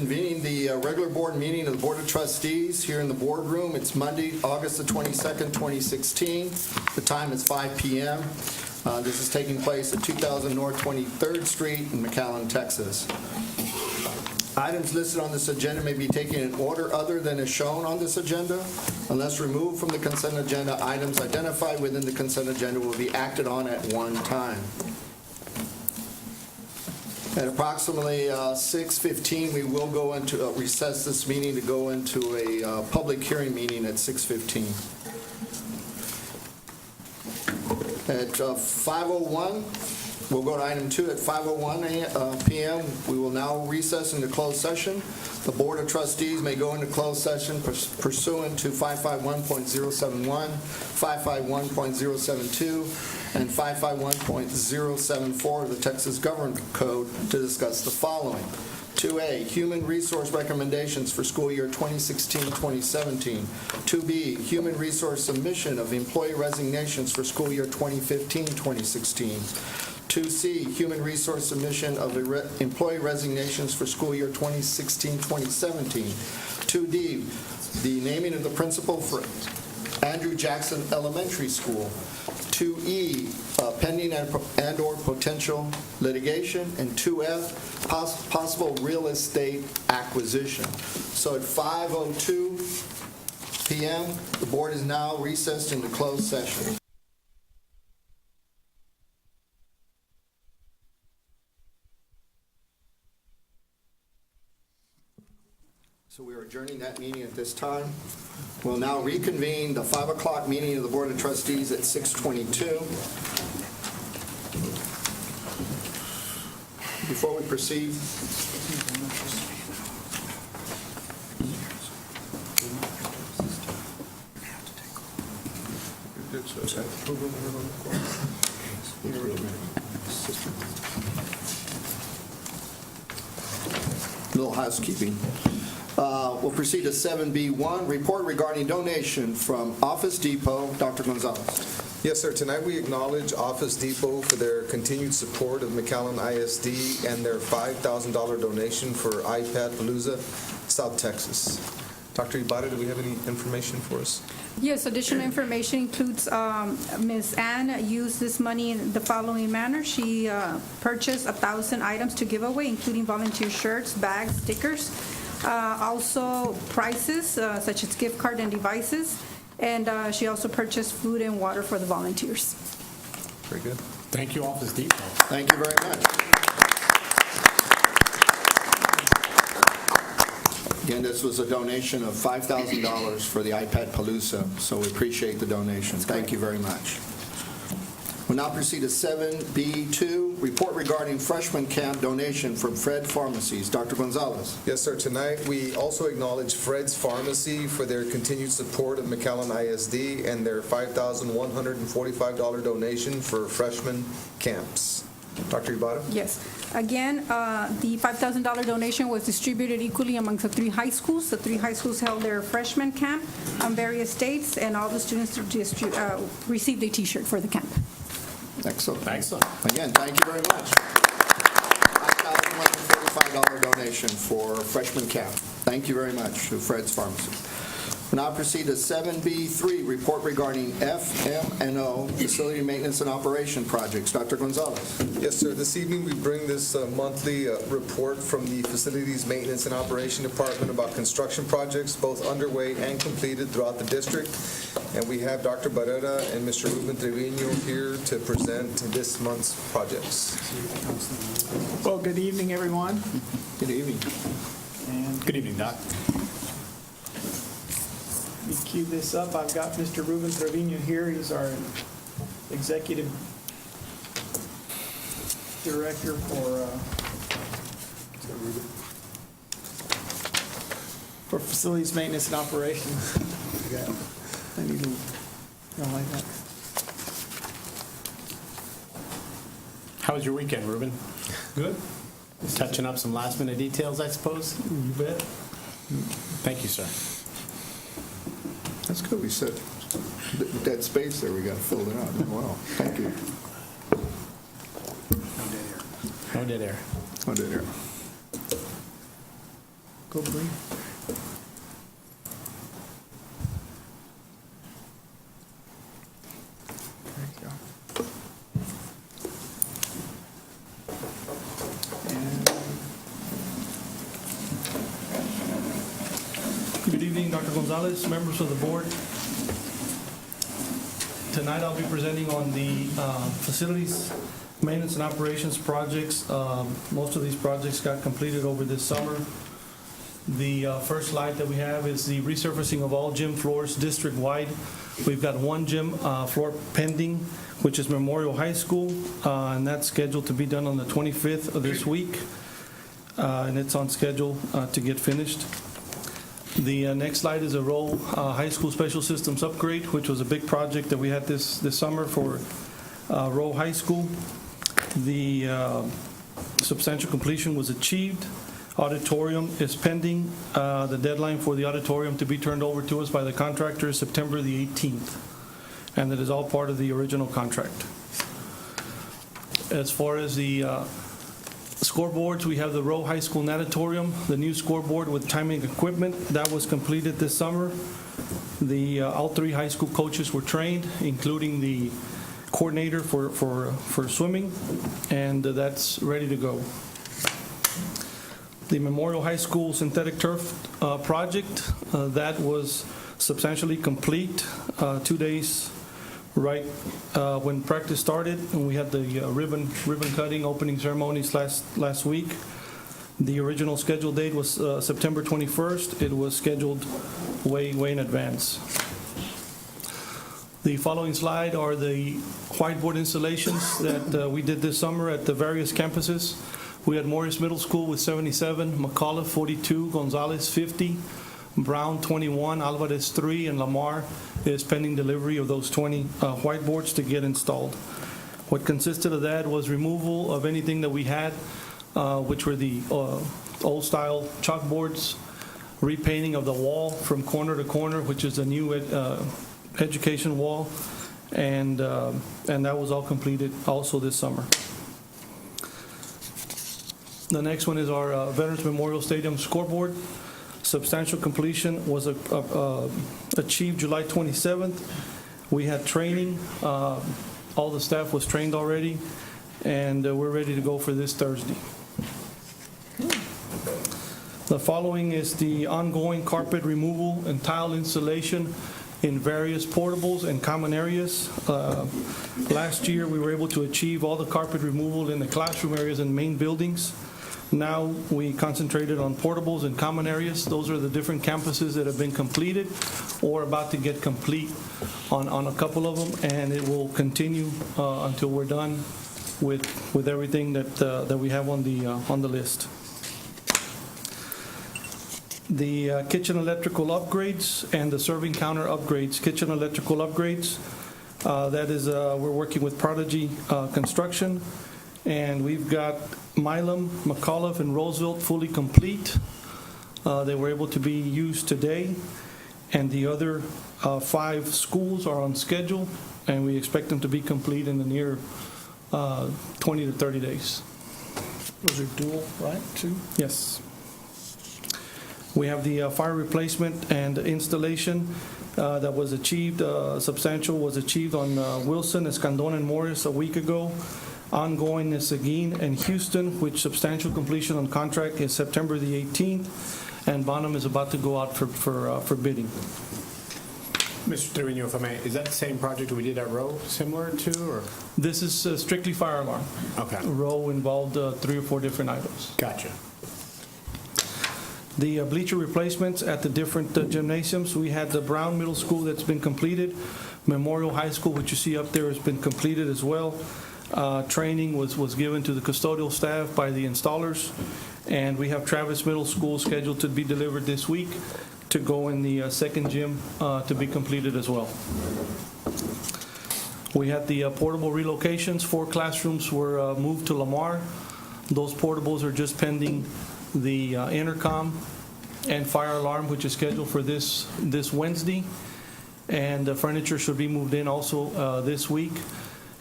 convening the regular board meeting of the Board of Trustees here in the boardroom. It's Monday, August the 22nd, 2016. The time is 5 p.m. This is taking place at 2000 North 23rd Street in McAllen, Texas. Items listed on this agenda may be taken in order other than as shown on this agenda. Unless removed from the consent agenda, items identified within the consent agenda will be acted on at one time. At approximately 6:15, we will go into recess this meeting to go into a public hearing meeting at 6:15. At 5:01, we'll go to item 2 at 5:01 p.m. We will now recess into closed session. The Board of Trustees may go into closed session pursuant to 551.071, 551.072, and 551.074 of the Texas Government Code to discuss the following. 2A, Human Resource Recommendations for School Year 2016-2017. 2B, Human Resource Submission of Employee Resignations for School Year 2015-2016. 2C, Human Resource Submission of Employee Resignations for School Year 2016-2017. 2D, the naming of the principal for Andrew Jackson Elementary School. 2E, pending and or potential litigation. And 2F, possible real estate acquisition. So at 5:02 p.m., the board is now recessed into closed session. So we are adjourning that meeting at this time. We'll now reconvene the 5 o'clock meeting of the Board of Trustees at 6:22. Before we proceed, little housekeeping. We'll proceed to 7B1, report regarding donation from Office Depot. Dr. Gonzalez. Yes, sir. Tonight we acknowledge Office Depot for their continued support of McAllen ISD and their $5,000 donation for iPad Palooza, South Texas. Dr. Ibarra, do we have any information for us? Yes, additional information includes Ms. Ann used this money in the following manner. She purchased 1,000 items to give away, including volunteer shirts, bags, stickers, also prizes such as gift card and devices, and she also purchased food and water for the volunteers. Very good. Thank you, Office Depot. Thank you very much. Again, this was a donation of $5,000 for the iPad Palooza, so we appreciate the donation. Thank you very much. We'll now proceed to 7B2, report regarding freshman camp donation from Fred Pharmacies. Dr. Gonzalez. Yes, sir. Tonight we also acknowledge Fred's Pharmacy for their continued support of McAllen ISD and their $5,145 donation for freshman camps. Dr. Ibarra? Yes. Again, the $5,000 donation was distributed equally amongst the 3 high schools. The 3 high schools held their freshman camp on various dates, and all the students received a T-shirt for the camp. Excellent. Excellent. Again, thank you very much. $5,145 donation for freshman camp. Thank you very much to Fred's Pharmacy. We'll now proceed to 7B3, report regarding FM&O, Facility Maintenance and Operation Projects. Dr. Gonzalez. Yes, sir. This evening we bring this monthly report from the Facilities Maintenance and Operation Department about construction projects, both underway and completed throughout the district. And we have Dr. Barrera and Mr. Ruben Trevino here to present this month's projects. Well, good evening, everyone. Good evening. And Good evening, Doc. let me cue this up. I've got Mr. Ruben Trevino here. He's our executive director for facilities maintenance and operations. I need to go like that. How was your weekend, Ruben? Good. Touching up some last-minute details, I suppose? You bet. Thank you, sir. That's good. We said that space there, we got to fill it out. Wow. Thank you. No dead air. Oh, did here. Go Bree. There you go. And Good evening, Dr. Gonzalez, members of the board. Tonight I'll be presenting on the facilities maintenance and operations projects. Most of these projects got completed over this summer. The first slide that we have is the resurfacing of all gym floors district-wide. We've got one gym floor pending, which is Memorial High School, and that's scheduled to be done on the 25th of this week, and it's on schedule to get finished. The next slide is a Rowe High School Special Systems upgrade, which was a big project that we had this summer for Rowe High School. The substantial completion was achieved. Auditorium is pending. The deadline for the auditorium to be turned over to us by the contractor is September the 18th, and that is all part of the original contract. As far as the scoreboards, we have the Rowe High School natatorium, the new scoreboard with timing equipment. That was completed this summer. All three high school coaches were trained, including the coordinator for swimming, and that's ready to go. The Memorial High School synthetic turf project, that was substantially complete 2 days right when practice started, and we had the ribbon cutting opening ceremonies last week. The original scheduled date was September 21st. It was scheduled way in advance. The following slide are the whiteboard installations that we did this summer at the various campuses. We had Morris Middle School with 77, McAuliffe 42, Gonzalez 50, Brown 21, Alvarez 3, and Lamar is pending delivery of those 20 whiteboards to get installed. What consisted of that was removal of anything that we had, which were the old-style chalkboards, repainting of the wall from corner to corner, which is a new education wall, and that was all completed also this summer. The next one is our Veterans Memorial Stadium scoreboard. Substantial completion was achieved July 27th. We had training. All the staff was trained already, and we're ready to go for this Thursday. The following is the ongoing carpet removal and tile installation in various portables and common areas. Last year, we were able to achieve all the carpet removal in the classroom areas and main buildings. Now, we concentrated on portables and common areas. Those are the different campuses that have been completed or about to get complete on a couple of them, and it will continue until we're done with everything that we have on the list. The kitchen electrical upgrades and the serving counter upgrades. Kitchen electrical upgrades, that is, we're working with Prodigy Construction, and we've got Milam, McAuliffe, and Roosevelt fully complete. They were able to be used today, and the other 5 schools are on schedule, and we expect them to be complete in the near 20 to 30 days. Those are dual, right? 2? Yes. We have the fire replacement and installation that was achieved, substantial was achieved on Wilson, Escandon, and Morris a week ago. Ongoing is Seguin and Houston, which substantial completion on contract is September the 18th, and Bonham is about to go out for bidding. Mr. Trevino, if I may, is that the same project we did at Rowe, similar to, or? This is strictly fire alarm. Okay, Row involved 3 or 4 different items. gotcha. The bleacher replacements at the different gymnasiums, we had the Brown Middle School that's been completed. Memorial High School, which you see up there, has been completed as well. Training was given to the custodial staff by the installers. And we have Travis Middle School scheduled to be delivered this week to go in the second gym to be completed as well. We had the portable relocations. 4 classrooms were moved to Lamar. Those portables are just pending the intercom and fire alarm, which is scheduled for this Wednesday. And the furniture should be moved in also this week.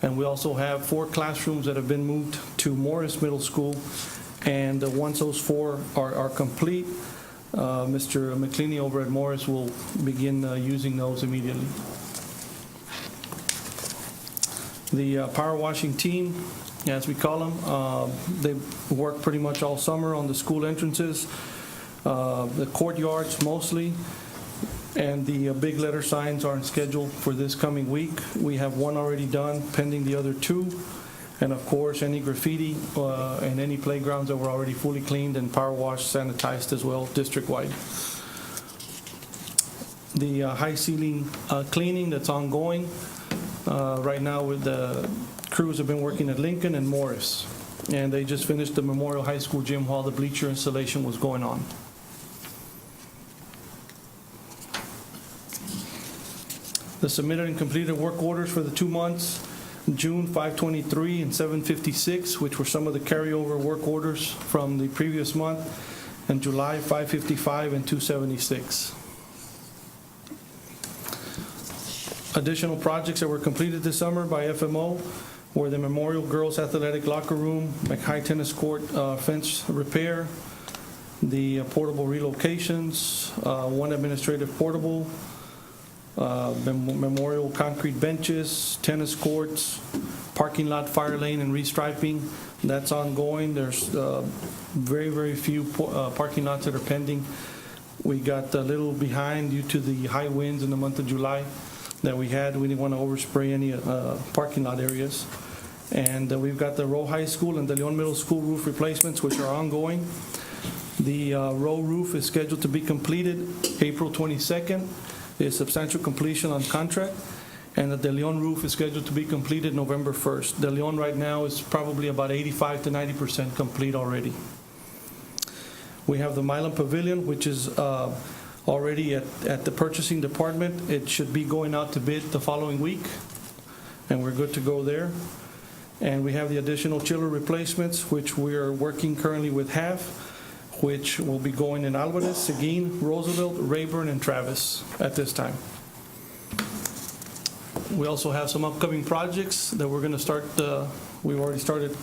And we also have 4 classrooms that have been moved to Morris Middle School. And once those 4 are complete, Mr. McCleany over at Morris will begin using those immediately. The power washing team, as we call them, they work pretty much all summer on the school entrances, the courtyards mostly, and the big letter signs aren't scheduled for this coming week. We have one already done, pending the other two. And of course, any graffiti and any playgrounds that were already fully cleaned and power washed, sanitized as well, district-wide. The high ceiling cleaning that's ongoing. Right now, with the crews have been working at Lincoln and Morris. And they just finished the Memorial High School gym while the bleacher installation was going on. The submitted and completed work orders for the 2 months, June 523 and 756, which were some of the carryover work orders from the previous month, and July 555 and 276. Additional projects that were completed this summer by FMO were the Memorial Girls Athletic Locker Room, McHigh Tennis Court fence repair, the portable relocations, one administrative portable, memorial concrete benches, tennis courts, parking lot fire lane and restriping. That's ongoing. There's very, very few parking lots that are pending. We got a little behind due to the high winds in the month of July that we had. We didn't want to overspray any parking lot areas. And we've got the Rowe High School and the Leon Middle School roof replacements, which are ongoing. The Rowe roof is scheduled to be completed April 22nd. Is substantial completion on contract, and the De Leon roof is scheduled to be completed November 1st. De Leon right now is probably about 85 to 90% complete already. We have the Milan Pavilion, which is already at the purchasing department. It should be going out to bid the following week, and we're good to go there. And we have the additional chiller replacements, which we're working currently with half, which will be going in Alvarez, Seguin, Roosevelt, Rayburn, and Travis at this time. We also have some upcoming projects that we're going to start, we've already started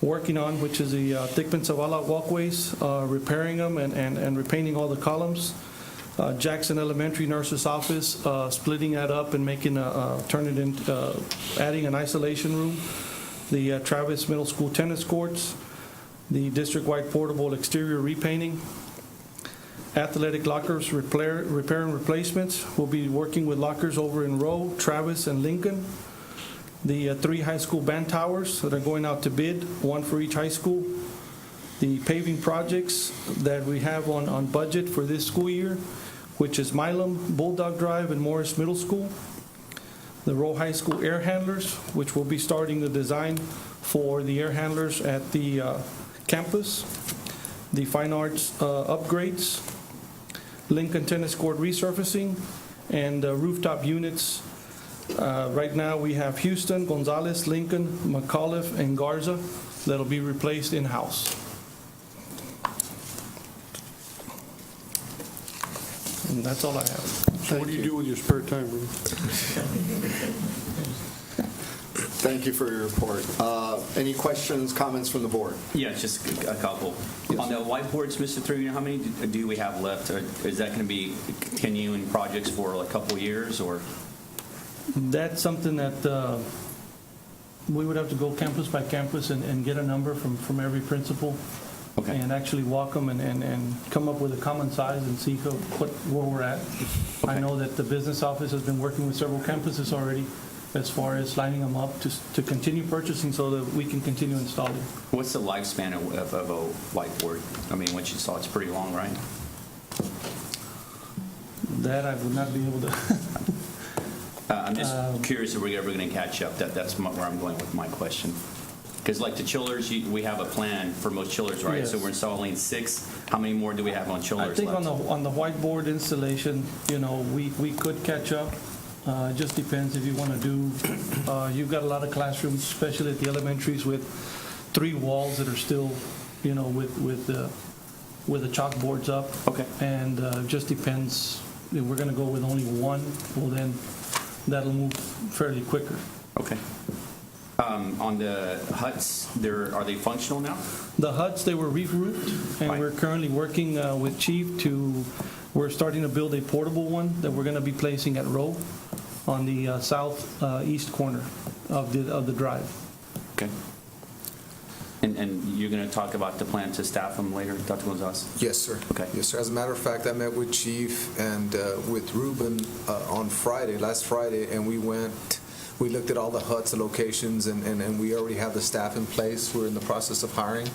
working on, which is the Thickman Zavala walkways, repairing them and repainting all the columns. Jackson Elementary Nurse's Office, splitting that up and making turn it into, adding an isolation room. The Travis Middle School tennis courts. The district-wide portable exterior repainting, athletic lockers repair and replacements. We'll be working with lockers over in Rowe, Travis, and Lincoln. The 3 high school band towers that are going out to bid, 1 for each high school. The paving projects that we have on budget for this school year, which is Milam, Bulldog Drive, and Morris Middle School. The Rowe High School air handlers, which will be starting the design for the air handlers at the campus, the fine arts upgrades, Lincoln Tennis Court resurfacing, and rooftop units. Right now we have Houston, Gonzalez, Lincoln, McAuliffe, and Garza that'll be replaced in-house. And that's all I have. So what do you do with your spare time, Rudy? Thank you for your report. Any questions, comments from the board? Yeah, just a couple. Yes. On the whiteboards, Mr. Trevino, how many do we have left? Or is that going to be continuing projects for a couple of years, or? That's something that we would have to go campus by campus and get a number from every principal. Okay. And actually walk them and come up with a common size and see where we're at. Okay. I know that the business office has been working with several campuses already as far as lining them up to continue purchasing so that we can continue installing. What's the lifespan of a whiteboard? I mean, once you saw it's pretty long, right? That I would not be able to. I'm just curious if we're ever going to catch up. That's where I'm going with my question. Because like the chillers, we have a plan for most chillers, right? Yes. So we're installing 6. How many more do we have on chillers I think left? on the whiteboard installation, we could catch up. It just depends if you want to do, you've got a lot of classrooms, especially at the elementaries, with 3 walls that are still, with the chalkboards up. Okay. And it just depends. If we're going to go with only 1, well then that'll move fairly quicker. Okay. On the huts, are they functional now? The huts, they were re-roofed, and Right. we're currently working with Chief we're starting to build a portable one that we're going to be placing at Row on the southeast corner of the drive. Okay. And you're going to talk about the plan to staff them later, Dr. Gonzalez? Yes, sir. Okay. Yes, sir. As a matter of fact, I met with Chief and with Ruben on last Friday, and we looked at all the huts, the locations, and we already have the staff in place. We're in the process of hiring.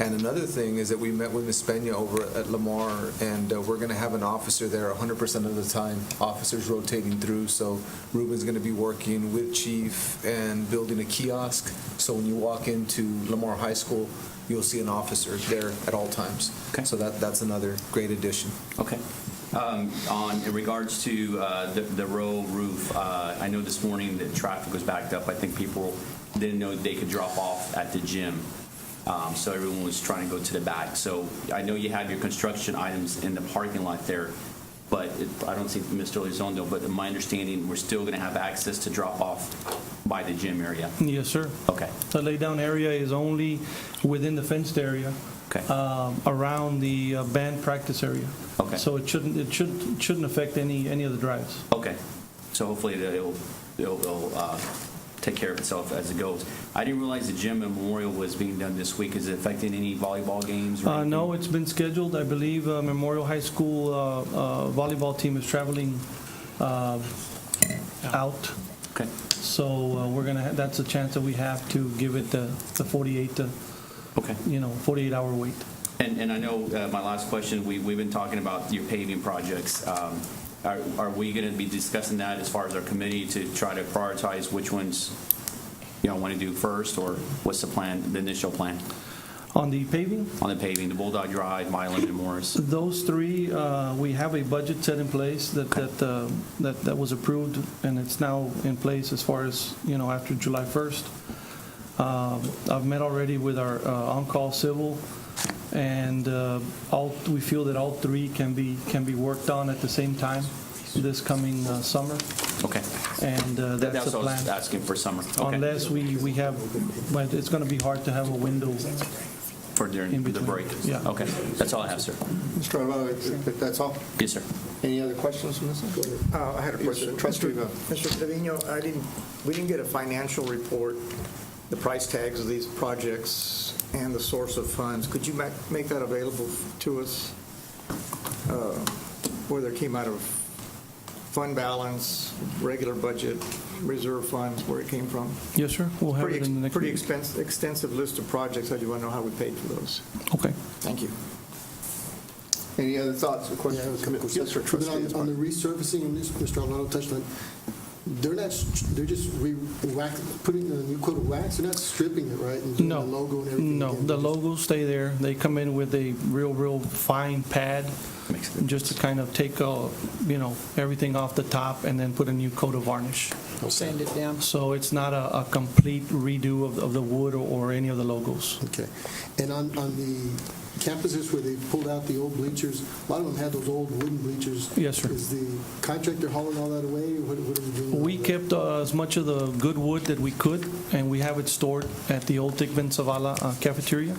And another thing is that we met with Ms. Peña over at Lamar, and we're going to have an officer there 100% of the time, officers rotating through. So Ruben's going to be working with Chief and building a kiosk. So when you walk into Lamar High School, you'll see an officer there at all times. Okay. So that's another great addition. Okay. In regards to the row roof, I know this morning that traffic was backed up. I think people didn't know they could drop off at the gym. So everyone was trying to go to the back. So I know you have your construction items in the parking lot there, but I don't see Mr. Elizondo, but in my understanding, we're still going to have access to drop off by the gym area. Yes, sir. Okay. The laydown area is only within the fenced area. Okay. Around the band practice area. Okay. So it shouldn't affect any of the drives. Okay. So hopefully it'll take care of itself as it goes. I didn't realize the gym memorial was being done this week. Is it affecting any volleyball games? Or anything? No, it's been scheduled. I believe Memorial High School volleyball team is traveling out. Okay. So that's a chance that we have to give it the 48-hour wait. And I know my last question, we've been talking about your paving projects. Are we going to be discussing that as far as our committee to try to prioritize which ones want to do first, or what's the plan, the initial plan? On the paving? On the paving, the Bulldog Drive, McAllen and Morris. Those three, we have a budget set in place that was approved, and it's now in place as far as, after July 1st. I've met already with our on-call civil, and we feel that all three can be worked on at the same time this coming summer. Okay. And that's the what I was plan. asking for summer. Okay. Unless we have, but it's going to be hard to have a window. For during in the between. break. Yeah. Okay. That's all I have, sir. Mr. Alvaro, that's all? Yes, sir. Any other questions from this? I had a question. Trustee Rivera. Mr. Trevino, we didn't get a financial report, the price tags of these projects and the source of funds. Could you make that available to us? Whether it came out of fund balance, regular budget, reserve funds, where it came from? Yes, sir. We'll have it in the next Pretty meeting. extensive list of projects. I do want to know how we paid for those. Okay. Thank you. Any other thoughts or questions? Yes, sir, Trustee On the Esparza. resurfacing, and this, Mr. Alvaro touched on, they're just putting a new coat of wax, they're not stripping it, right? And doing No. the logo and everything No, again. the logos stay there. They come in with a real fine pad, just to kind of take everything off the top and then put a new coat of varnish. Sand it down. So it's not a complete redo of the wood or any of the logos. Okay. And on the campuses where they pulled out the old bleachers, a lot of them had those old wooden bleachers. Yes, sir. Is the contractor hauling all that away? What are we doing? We kept as much of the good wood that we could, and we have it stored at the old Tigban Zavala cafeteria.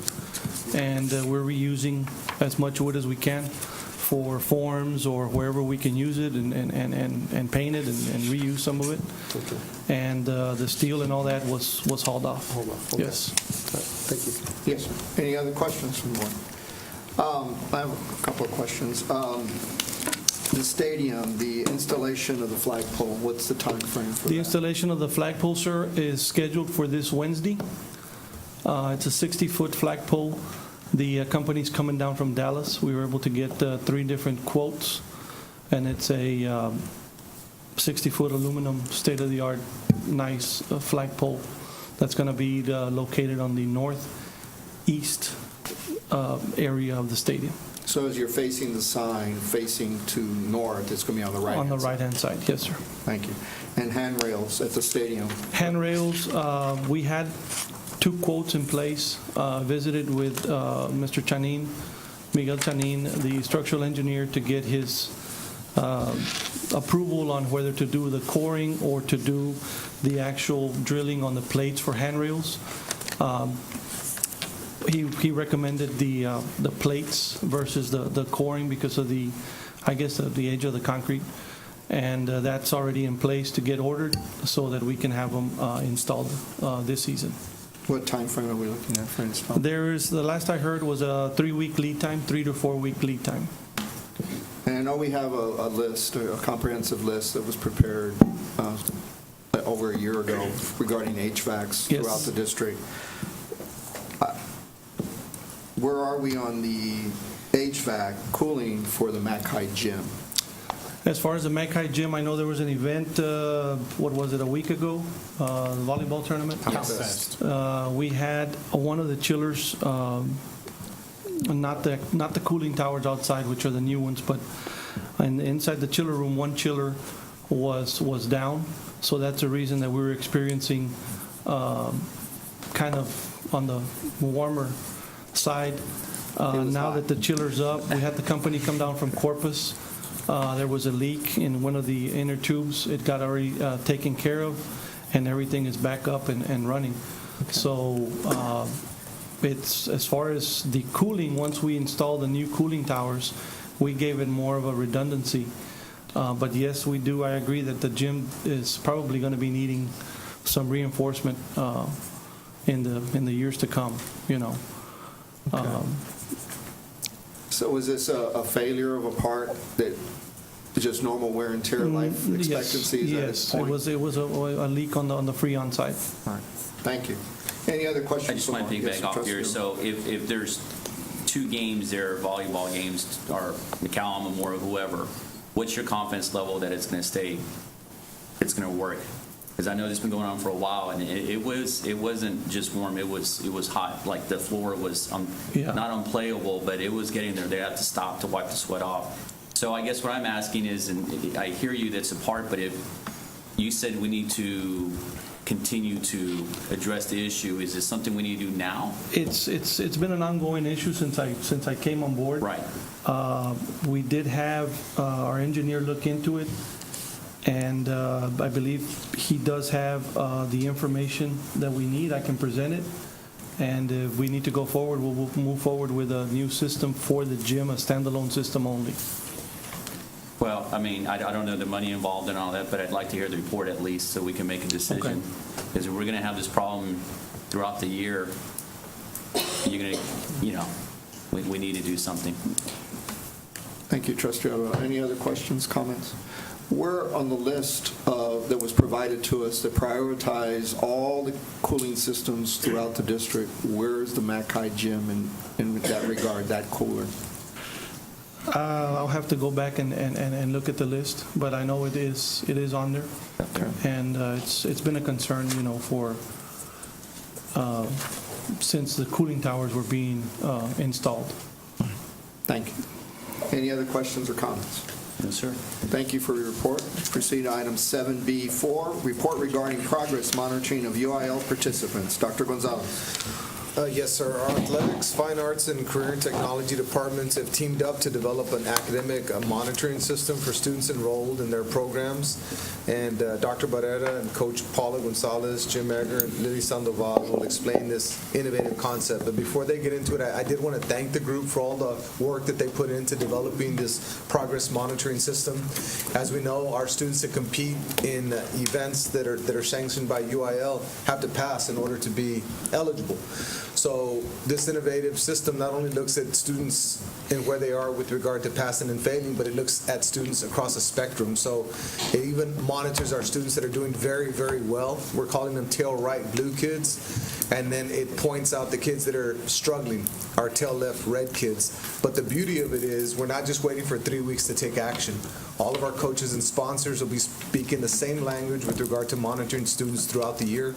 And we're reusing as much wood as we can for forms or wherever we can use it and paint it and reuse some of it. Okay. And the steel and all that was hauled off. Hold on. Okay. Yes. Thank you. Yes, sir. Any other questions from the board? I have a couple of questions. The stadium, the installation of the flagpole, what's the time frame for The that? installation of the flagpole, sir, is scheduled for this Wednesday. It's a 60-foot flagpole. The company's coming down from Dallas. We were able to get 3 different quotes, and it's a 60-foot aluminum, state-of-the-art, nice flagpole that's going to be located on the northeast area of the stadium. So as you're facing the sign, facing to north, it's going to be on the right? On the right-hand side, yes, sir. Thank you. And handrails at the stadium? Handrails, we had 2 quotes in place, visited with Mr. Chanin, Miguel Chanin, the structural engineer, to get his approval on whether to do the coring or to do the actual drilling on the plates for handrails. He recommended the plates versus the coring because of the age of the concrete. And that's already in place to get ordered so that we can have them installed this season. What time frame are we looking at for install? The last I heard was a 3-week lead time, 3 to 4 week lead time. And I know we have a list, a comprehensive list that was prepared over a year ago regarding HVACs Yes. throughout the district. Where are we on the HVAC cooling for the McAllen gym? As far as the McAllen gym, I know there was an event, a week ago, the volleyball tournament? Fest. We had one of the chillers, not the cooling towers outside, which are the new ones, but inside the chiller room, one chiller was down. So that's the reason that we were experiencing kind of on the warmer side. Now that the chiller's up, we had the company come down from Corpus. There was a leak in one of the inner tubes. It got already taken care of, and everything is back up and running. Okay. So it's as far as the cooling, once we install the new cooling towers, we gave it more of a redundancy. But yes, we do. I agree that the gym is probably going to be needing some reinforcement in the years to come. Okay. So was this a failure of a part that just normal wear and tear life expectancies at this point? Yes, it was a leak on the Freon side. All right. Thank you. Any other questions? I just want to piggyback off here. So if there's 2 games there, volleyball games, or McAllen Memorial, whoever, what's your confidence level that it's going to stay, it's going to work? Because I know this has been going on for a while, and it wasn't just warm, it was hot. Like the floor was not unplayable, but it was getting there. They had to stop to wipe the sweat off. So I guess what I'm asking is, and I hear you, that's a part, but if you said we need to continue to address the issue, is this something we need to do now? It's been an ongoing issue since I came on board. Right. We did have our engineer look into it, and I believe he does have the information that we need. I can present it, and if we need to go forward, we'll move forward with a new system for the gym, a standalone system only. Well, I mean, I don't know the money involved and all that, but I'd like to hear the report at least so we can make a decision. Because if we're going to have this problem throughout the year, you're going to, we need to do something. Thank you, Trustee Alvarado. Any other questions, comments? We're on the list that was provided to us that prioritize all the cooling systems throughout the district. Where is the McAllen gym in that regard, that cooler? I'll have to go back and look at the list, but I know it is on there. Okay. And it's been a concern, for since the cooling towers were being installed. Thank you. Any other questions or comments? Yes, sir. Thank you for your report. Proceed to item 7B4, report regarding progress monitoring of UIL participants. Dr. Gonzalez. Yes, sir. Our athletics, fine arts, and career and technology departments have teamed up to develop an academic monitoring system for students enrolled in their programs. And Dr. Barrera and Coach Paula Gonzalez, Jim Egger, and Lily Sandoval will explain this innovative concept. But before they get into it, I did want to thank the group for all the work that they put into developing this progress monitoring system. As we know, our students that compete in events that are sanctioned by UIL have to pass in order to be eligible. So this innovative system not only looks at students and where they are with regard to passing and failing, but it looks at students across a spectrum. So it even monitors our students that are doing very, very well. We're calling them tail right blue kids. And then it points out the kids that are struggling, our tail left red kids. But the beauty of it is we're not just waiting for 3 weeks to take action. All of our coaches and sponsors will be speaking the same language with regard to monitoring students throughout the year.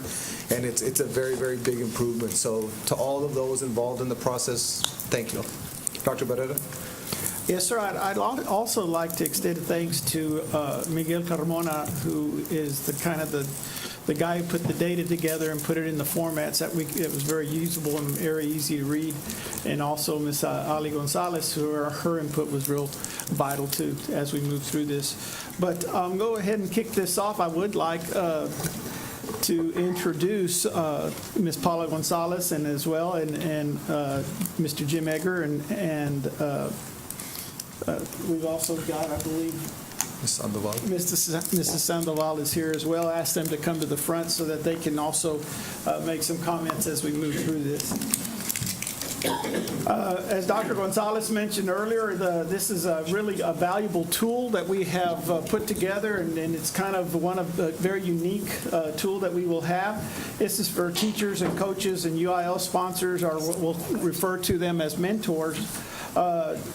And it's a very, very big improvement. So to all of those involved in the process, thank you. Dr. Barrera? Yes, sir. I'd also like to extend thanks to Miguel Carmona, who is the the guy who put the data together and put it in the formats that it was very usable and very easy to read. And also Ms. Ali Gonzalez, her input was real vital too as we move through this. But go ahead and kick this off. I would like to introduce Ms. Paula Gonzalez and as well and Mr. Jim Egger and we've also got, I believe, Ms. Sandoval. Mrs. Sandoval is here as well. Ask them to come to the front so that they can also make some comments as we move through this. As Dr. Gonzalez mentioned earlier, this is really a valuable tool that we have put together, and it's kind of one of the very unique tool that we will have. This is for teachers and coaches and UIL sponsors, or we'll refer to them as mentors,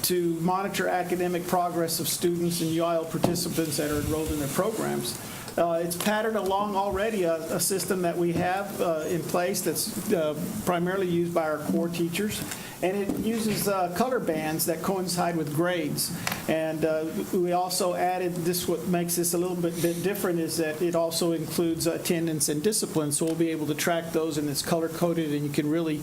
to monitor academic progress of students and UIL participants that are enrolled in their programs. It's patterned along already a system that we have in place that's primarily used by our core teachers, and it uses color bands that coincide with grades. And we also added this. What makes this a little bit different is that it also includes attendance and discipline, so we'll be able to track those, and it's color-coded, and you can really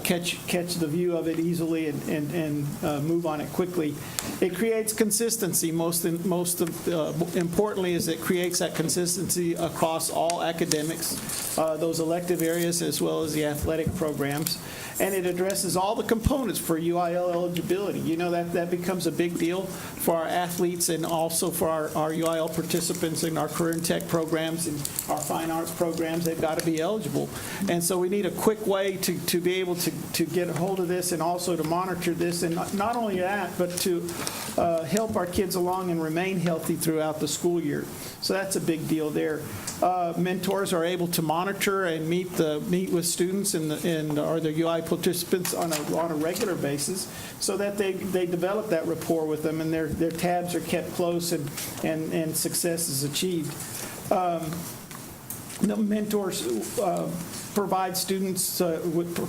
catch the view of it easily and move on it quickly. It creates consistency. Most importantly is it creates that consistency across all academics, those elective areas as well as the athletic programs. And it addresses all the components for UIL eligibility. You know, that becomes a big deal for our athletes and also for our UIL participants in our career and tech programs and our fine arts programs. They've got to be eligible. And so we need a quick way to be able to get a hold of this and also to monitor this. And not only that, but to help our kids along and remain healthy throughout the school year. So that's a big deal there. Mentors are able to monitor and meet with students and or the UI participants on a regular basis, so that they develop that rapport with them and their tabs are kept close and success is achieved. The mentors provide students,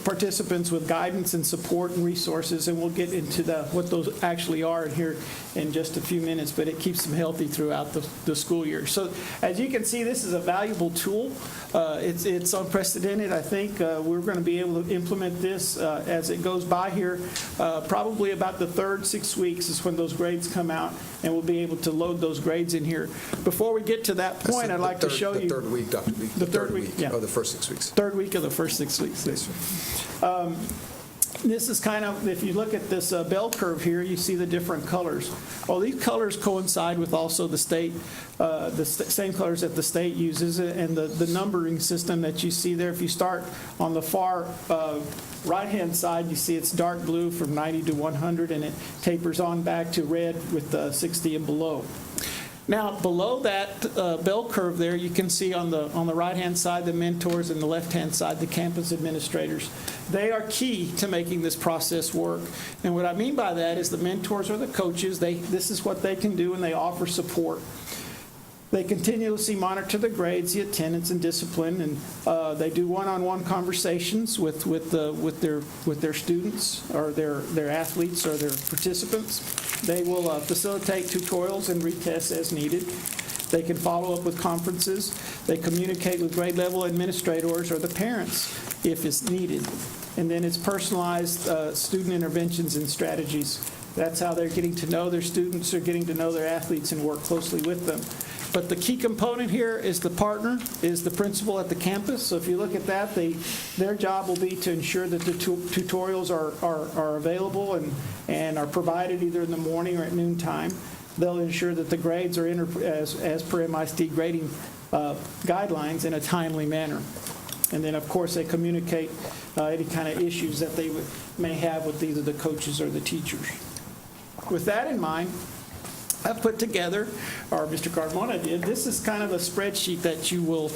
participants with guidance and support and resources, and we'll get into what those actually are here in just a few minutes, but it keeps them healthy throughout the school year. So as you can see, this is a valuable tool. It's unprecedented. I think we're going to be able to implement this as it goes by here. Probably about the third 6 weeks is when those grades come out, and we'll be able to load those grades in here. Before we get to that point, I'd like to show you. The third week, Dr. B. The third week, yeah. Of the first 6 weeks. Third week of the first 6 weeks. Yes, sir. This is kind of, if you look at this bell curve here, you see the different colors. Well, these colors coincide with also the state, same colors that the state uses, and the numbering system that you see there. If you start on the far right-hand side, you see it's dark blue from 90 to 100, and it tapers on back to red with 60 and below. Now, below that bell curve there, you can see on the right-hand side the mentors and the left-hand side the campus administrators. They are key to making this process work. And what I mean by that is the mentors or the coaches, this is what they can do, and they offer support. They continuously monitor the grades, the attendance, and discipline, and they do one-on-one conversations with their students or their athletes or their participants. They will facilitate tutorials and retests as needed. They can follow up with conferences. They communicate with grade level administrators or the parents if it's needed. And then it's personalized student interventions and strategies. That's how they're getting to know their students, they're getting to know their athletes and work closely with them. But the key component here is the partner, is the principal at the campus. So if you look at that, their job will be to ensure that the tutorials are available and are provided either in the morning or at noontime. They'll ensure that the grades are as per MISD grading guidelines in a timely manner. And then, of course, they communicate any kind of issues that they may have with either the coaches or the teachers. With that in mind, I've put together, or Mr. Carmona did, this is kind of a spreadsheet that you will,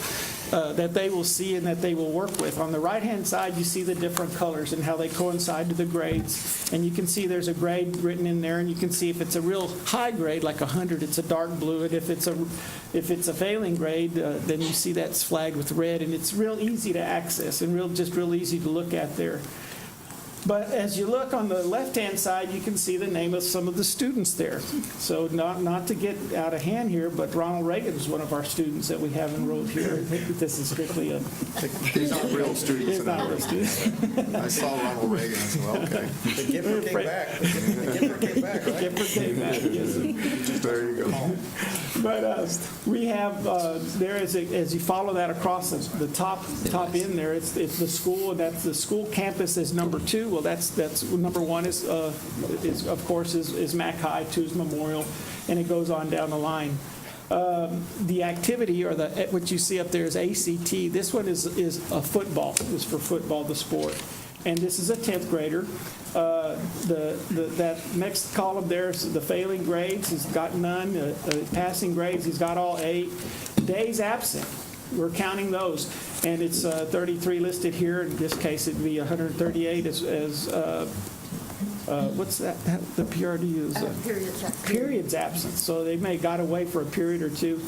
that they will see and that they will work with. On the right-hand side, you see the different colors and how they coincide to the grades. And you can see there's a grade written in there, and you can see if it's a real high grade, like 100, it's a dark blue. And if it's a failing grade, then you see that's flagged with red. And it's real easy to access and real easy to look at there. But as you look on the left-hand side, you can see the name of some of the students there. So not to get out of hand here, but Ronald Reagan is one of our students that we have enrolled here. I think that this is strictly a... These aren't real students. It's not real students. I saw Ronald Reagan as well, okay. The giver came back. The giver came back, right? Gipper came back, yes. There you go. But we have, there as you follow that across the top end there, it's the school, and that's the school campus is number 2. Well, that's number 1 is of course is Mac High, 2 is Memorial, and it goes on down the line. The activity, or what you see up there is ACT. This one is a football. It's for football, the sport. And this is a 10th grader. That next column there is the failing grades. He's got none. Passing grades, he's got all 8. Days absent, we're counting those. And it's 33 listed here. In this case, it'd be 138 as what's that? The PRD is periods absent. So they may have got away for a period or two.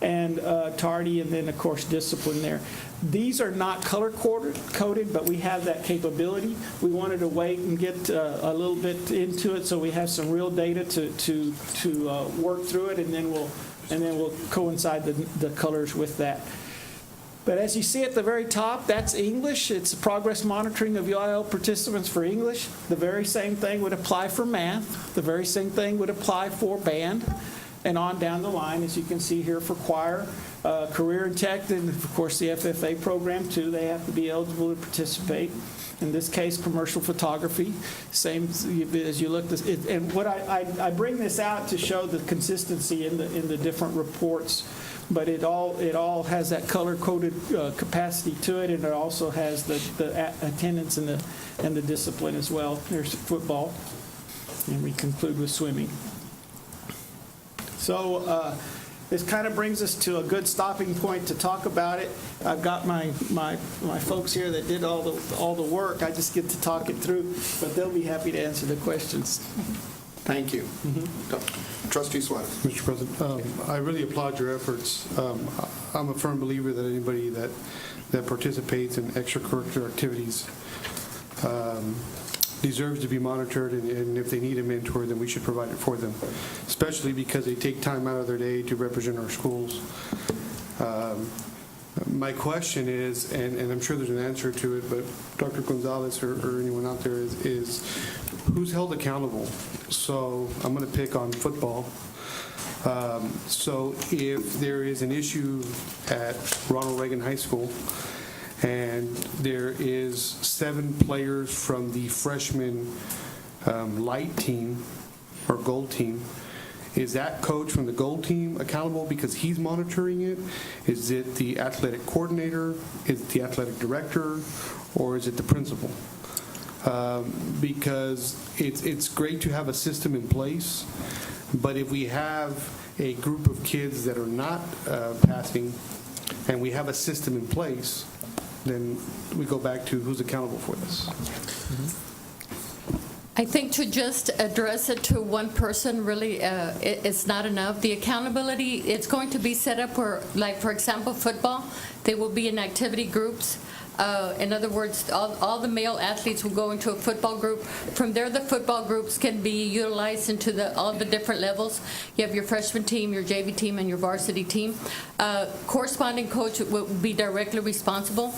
And tardy, and then, of course, discipline there. These are not color-coded, but we have that capability. We wanted to wait and get a little bit into it so we have some real data to work through it, and then we'll coincide the colors with that. But as you see at the very top, that's English. It's progress monitoring of UIL participants for English. The very same thing would apply for math. The very same thing would apply for band. And on down the line, as you can see here, for choir, career and tech, and of course the FFA program too, they have to be eligible to participate. In this case, commercial photography, same as you look. And what I bring this out to show the consistency in the different reports, but it all has that color-coded capacity to it, and it also has the attendance and the discipline as well. There's football, and we conclude with swimming. So this kind of brings us to a good stopping point to talk about it. I've got my folks here that did all the work. I just get to talk it through, but they'll be happy to answer the questions. Thank you. Trustee Suarez. Mr. President, I really applaud your efforts. I'm a firm believer that anybody that participates in extracurricular activities deserves to be monitored, and if they need a mentor, then we should provide it for them, especially because they take time out of their day to represent our schools. My question is, and I'm sure there's an answer to it, but Dr. Gonzalez or anyone out there is who's held accountable? So I'm going to pick on football. So if there is an issue at Ronald Reagan High School, and there is 7 players from the freshman light team or gold team, is that coach from the gold team accountable because he's monitoring it? Is it the athletic coordinator? Is it the athletic director? Or is it the principal? Because it's great to have a system in place, but if we have a group of kids that are not passing and we have a system in place, then we go back to who's accountable for this. I think to just address it to one person really it's not enough. The accountability, it's going to be set up where, like, for example, football, they will be in activity groups. In other words, all the male athletes will go into a football group. From there, the football groups can be utilized into all the different levels. You have your freshman team, your JV team, and your varsity team. Corresponding coach will be directly responsible.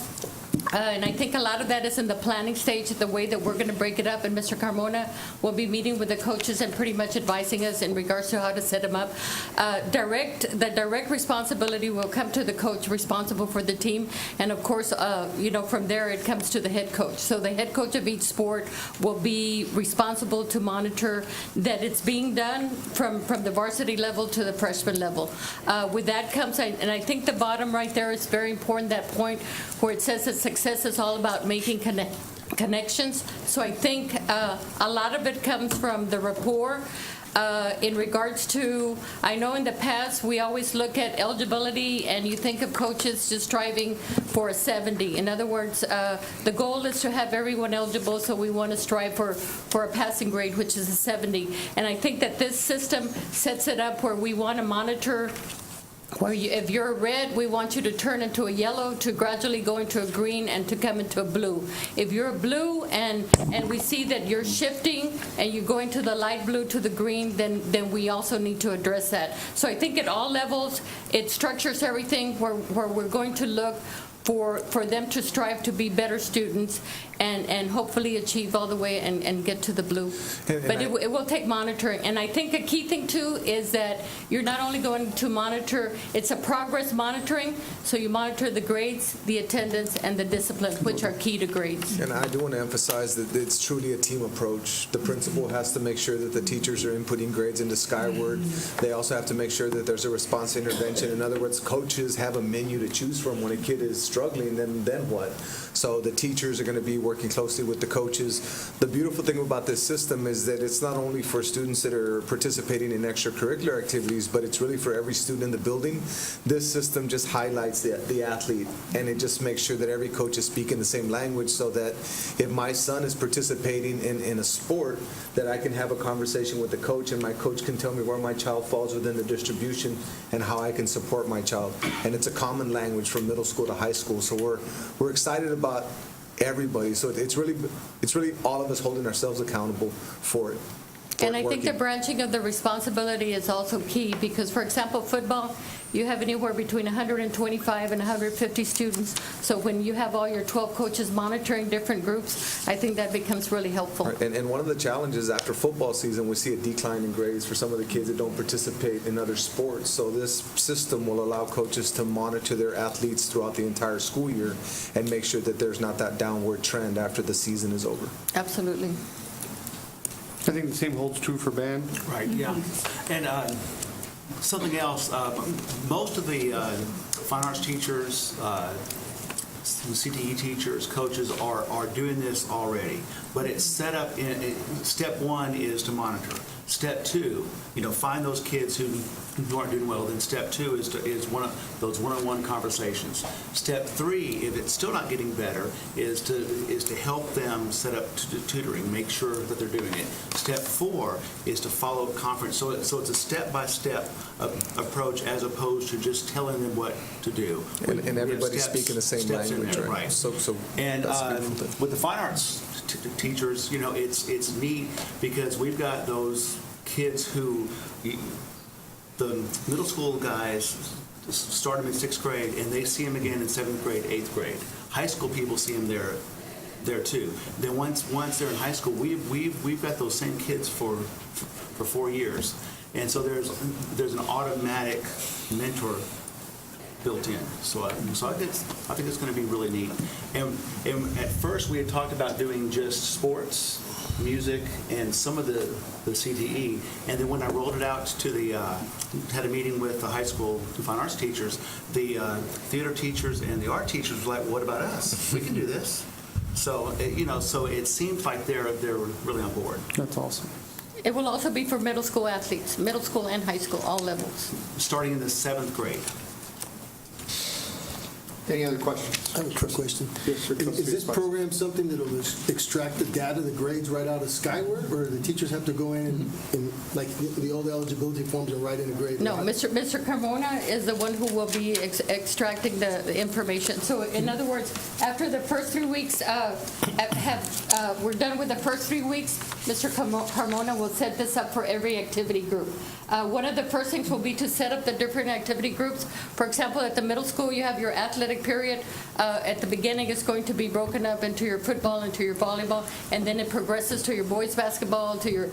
And I think a lot of that is in the planning stage, the way that we're going to break it up. And Mr. Carmona will be meeting with the coaches and pretty much advising us in regards to how to set them up. The direct responsibility will come to the coach responsible for the team. And of course, from there it comes to the head coach. So the head coach of each sport will be responsible to monitor that it's being done from the varsity level to the freshman level. With that comes, and I think the bottom right there is very important, that point where it says that success is all about making connections. So I think a lot of it comes from the rapport. In regards to, I know in the past we always look at eligibility and you think of coaches just striving for a 70. In other words, the goal is to have everyone eligible, so we want to strive for a passing grade, which is a 70. And I think that this system sets it up where we want to monitor where if you're red, we want you to turn into a yellow, to gradually go into a green, and to come into a blue. If you're blue and we see that you're shifting and you're going to the light blue to the green, then we also need to address that. So I think at all levels, it structures everything where we're going to look for them to strive to be better students and hopefully achieve all the way and get to the blue. But it will take monitoring. And I think a key thing, too, is that you're not only going to monitor, it's a progress monitoring, so you monitor the grades, the attendance, and the discipline, which are key to grades. And I do want to emphasize that it's truly a team approach. The principal has to make sure that the teachers are inputting grades into Skyward. They also have to make sure that there's a response intervention. In other words, coaches have a menu to choose from when a kid is struggling, then what? So the teachers are going to be working closely with the coaches. The beautiful thing about this system is that it's not only for students that are participating in extracurricular activities, but it's really for every student in the building. This system just highlights the athlete, and it just makes sure that every coach is speaking the same language, so that if my son is participating in a sport, that I can have a conversation with the coach, and my coach can tell me where my child falls within the distribution and how I can support my child. And it's a common language from middle school to high school. So we're excited about everybody. So it's really all of us holding ourselves accountable for it. And I think the branching of the responsibility is also key because, for example, football, you have anywhere between 125 and 150 students. So when you have all your 12 coaches monitoring different groups, I think that becomes really helpful. Right. And one of the challenges after football season, we see a decline in grades for some of the kids that don't participate in other sports. So this system will allow coaches to monitor their athletes throughout the entire school year and make sure that there's not that downward trend after the season is over. Absolutely. I think the same holds true for band. Right, yeah. And something else, most of the fine arts teachers, CTE teachers, coaches are doing this already. But it's set up in, step one is to monitor. Step two, find those kids who aren't doing well. Then step two is one of those one-on-one conversations. Step three, if it's still not getting better, is to help them set up tutoring, make sure that they're doing it. Step four is to follow a conference. So it's a step-by-step approach as opposed to just telling them what to do. And everybody's speaking the same language, right? Right. So and that's a beautiful thing. with the fine arts teachers, it's neat because we've got those kids who, the middle school guys start them in 6th grade and they see them again in 7th grade, 8th grade. High school people see them there too. Then once they're in high school, we've got those same kids for 4 years, and so there's an automatic mentor built in. So I think it's going to be really neat. And at first we had talked about doing just sports, music, and some of the CTE. And then when I rolled it out to had a meeting with the high school fine arts teachers, the theater teachers and the art teachers were like, "What about us? We can do this." So so it seems like they're really on board. That's awesome. It will also be for middle school athletes, middle school and high school, all levels. Starting in the 7th grade. Any other questions? I have a quick question. Yes, sir. Is this program something that will extract the data, the grades right out of Skyward, or the teachers have to go in and like the old eligibility forms and write in a grade? No, Mr. Carmona is the one who will be extracting the information. So in other words, after the first 3 weeks we're done with the first 3 weeks, Mr. Carmona will set this up for every activity group. One of the first things will be to set up the different activity groups. For example, at the middle school, you have your athletic period. At the beginning, it's going to be broken up into your football, into your volleyball, and then it progresses to your boys basketball, to your